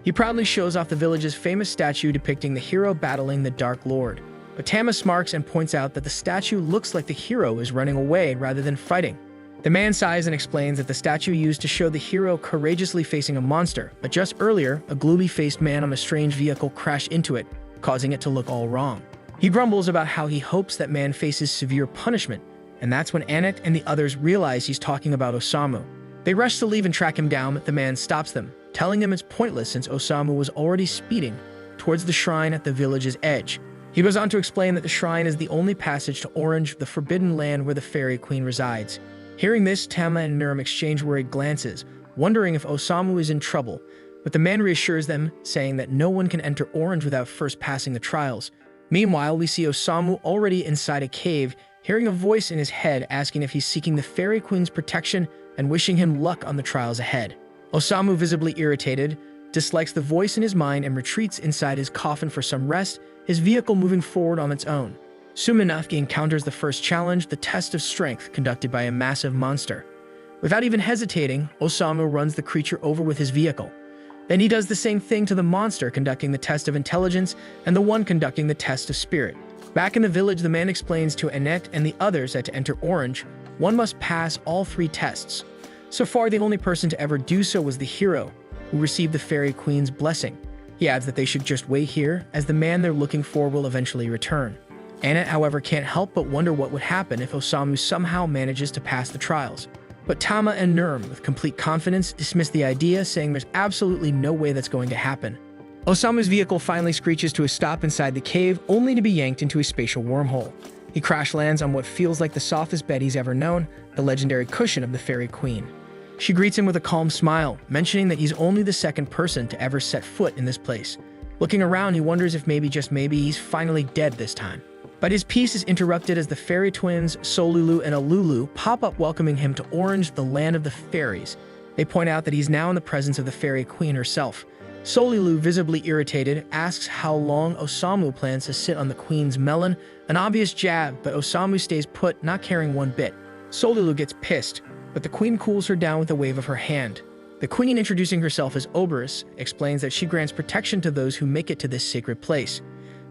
He proudly shows off the village's famous statue depicting the hero battling the Dark Lord. But Tama smirks and points out that the statue looks like the hero is running away rather than fighting. The man sighs and explains that the statue used to show the hero courageously facing a monster, but just earlier, a gloomy-faced man on a strange vehicle crashed into it, causing it to look all wrong. He grumbles about how he hopes that man faces severe punishment, and that's when Annette and the others realize he's talking about Osamu. They rush to leave and track him down, but the man stops them, telling them it's pointless since Osamu was already speeding towards the shrine at the village's edge. He goes on to explain that the shrine is the only passage to Orange, the forbidden land where the fairy queen resides. Hearing this, Tama and Nurm exchange worried glances, wondering if Osamu is in trouble, but the man reassures them, saying that no one can enter Orange without first passing the trials. Meanwhile, we see Osamu already inside a cave, hearing a voice in his head asking if he's seeking the fairy queen's protection and wishing him luck on the trials ahead. Osamu, visibly irritated, dislikes the voice in his mind and retreats inside his coffin for some rest, his vehicle moving forward on its own. Soon enough, he encounters the first challenge, the test of strength conducted by a massive monster. Without even hesitating, Osamu runs the creature over with his vehicle. Then he does the same thing to the monster, conducting the test of intelligence and the one conducting the test of spirit. Back in the village, the man explains to Annette and the others that to enter Orange, one must pass all 3 tests. So far, the only person to ever do so was the hero, who received the fairy queen's blessing. He adds that they should just wait here, as the man they're looking for will eventually return. Annette, however, can't help but wonder what would happen if Osamu somehow manages to pass the trials. But Tama and Nurm, with complete confidence, dismiss the idea, saying there's absolutely no way that's going to happen. Osamu's vehicle finally screeches to a stop inside the cave, only to be yanked into a spatial wormhole. He crash lands on what feels like the softest bed he's ever known, the legendary cushion of the fairy queen. She greets him with a calm smile, mentioning that he's only the 2nd person to ever set foot in this place. Looking around, he wonders if maybe, just maybe, he's finally dead this time. But his peace is interrupted as the fairy twins, Solulu and Alulu, pop up welcoming him to Orange, the land of the fairies. They point out that he's now in the presence of the fairy queen herself. Solulu, visibly irritated, asks how long Osamu plans to sit on the queen's melon, an obvious jab, but Osamu stays put, not caring one bit. Solulu gets pissed, but the queen cools her down with a wave of her hand. The queen, introducing herself as Oberus, explains that she grants protection to those who make it to this sacred place.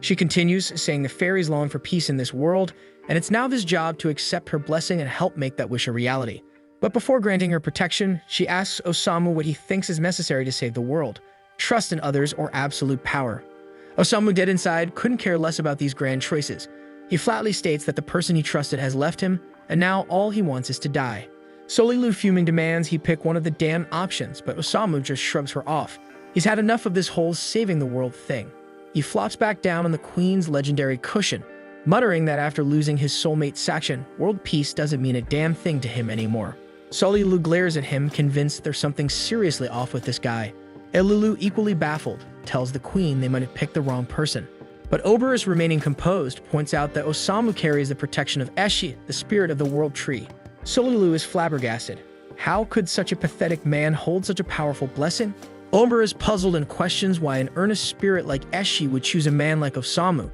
She continues, saying the fairies long for peace in this world, and it's now this job to accept her blessing and help make that wish a reality. But before granting her protection, she asks Osamu what he thinks is necessary to save the world: trust in others or absolute power. Osamu, dead inside, couldn't care less about these grand choices. He flatly states that the person he trusted has left him, and now all he wants is to die. Solilu fuming demands he pick one of the damn options, but Osamu just shrugs her off. He's had enough of this whole saving the world thing. He flops back down on the Queen's legendary cushion, muttering that after losing his soulmate section, world peace doesn't mean a damn thing to him anymore. Solilu glares at him, convinced there's something seriously off with this guy. Elulu, equally baffled, tells the Queen they might have picked the wrong person. But Oberus, remaining composed, points out that Osamu carries the protection of Eshi, the spirit of the world tree. Solilu is flabbergasted. How could such a pathetic man hold such a powerful blessing? Ober is puzzled and questions why an earnest spirit like Eshi would choose a man like Osamu.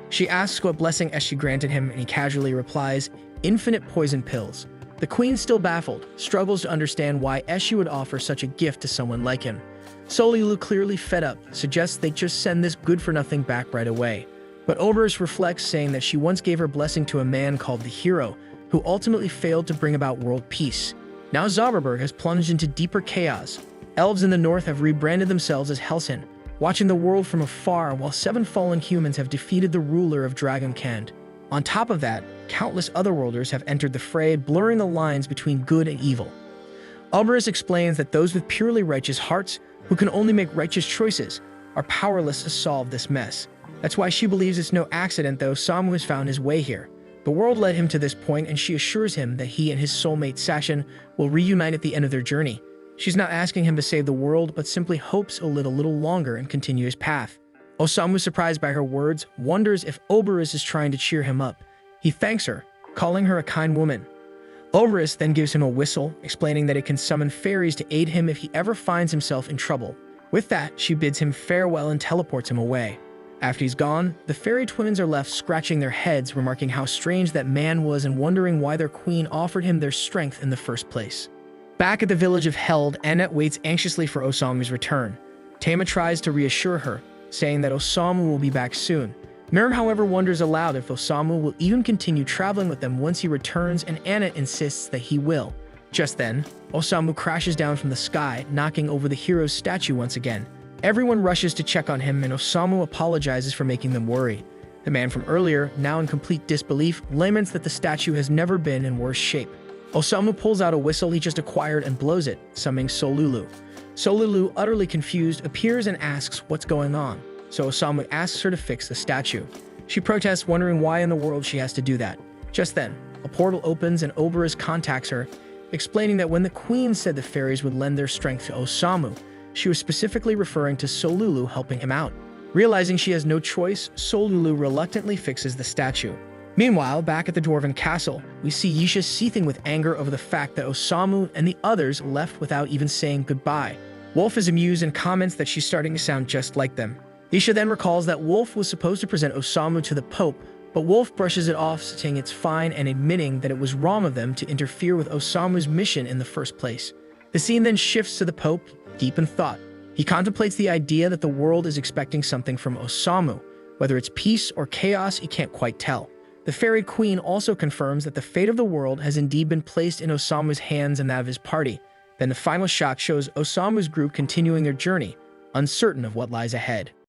She asks what blessing Eshi granted him, and he casually replies, infinite poison pills. The Queen, still baffled, struggles to understand why Eshi would offer such a gift to someone like him. Solilu, clearly fed up, suggests they just send this good-for-nothing back right away. But Oberus reflects, saying that she once gave her blessing to a man called the Hero, who ultimately failed to bring about world peace. Now Zauberberg has plunged into deeper chaos. Elves in the north have rebranded themselves as Helsin, watching the world from afar while 7 fallen humans have defeated the ruler of Dragonkand. On top of that, countless otherworlders have entered the fray, blurring the lines between good and evil. Oberus explains that those with purely righteous hearts, who can only make righteous choices, are powerless to solve this mess. That's why she believes it's no accident that Osamu has found his way here. The world led him to this point, and she assures him that he and his soulmate Sashin will reunite at the end of their journey. She's not asking him to save the world, but simply hopes he'll live a little longer and continue his path. Osamu, surprised by her words, wonders if Oberus is trying to cheer him up. He thanks her, calling her a kind woman. Oberus then gives him a whistle, explaining that it can summon fairies to aid him if he ever finds himself in trouble. With that, she bids him farewell and teleports him away. After he's gone, the fairy twins are left scratching their heads, remarking how strange that man was and wondering why their queen offered him their strength in the first place. Back at the village of Held, Annette waits anxiously for Osamu's return. Tama tries to reassure her, saying that Osamu will be back soon. Mirim, however, wonders aloud if Osamu will even continue traveling with them once he returns, and Annette insists that he will. Just then, Osamu crashes down from the sky, knocking over the hero's statue once again. Everyone rushes to check on him, and Osamu apologizes for making them worry. The man from earlier, now in complete disbelief, laments that the statue has never been in worse shape. Osamu pulls out a whistle he just acquired and blows it, summoning Solilu. Solilu, utterly confused, appears and asks what's going on, so Osamu asks her to fix the statue. She protests, wondering why in the world she has to do that. Just then, a portal opens and Oberus contacts her, explaining that when the Queen said the fairies would lend their strength to Osamu, she was specifically referring to Solilu helping him out. Realizing she has no choice, Solilu reluctantly fixes the statue. Meanwhile, back at the Dwarven Castle, we see Yisha seething with anger over the fact that Osamu and the others left without even saying goodbye. Wolf is amused and comments that she's starting to sound just like them. Yisha then recalls that Wolf was supposed to present Osamu to the Pope, but Wolf brushes it off, saying it's fine and admitting that it was wrong of them to interfere with Osamu's mission in the first place. The scene then shifts to the Pope, deep in thought. He contemplates the idea that the world is expecting something from Osamu. Whether it's peace or chaos, he can't quite tell. The Fairy Queen also confirms that the fate of the world has indeed been placed in Osamu's hands and that of his party. Then the final shot shows Osamu's group continuing their journey, uncertain of what lies ahead.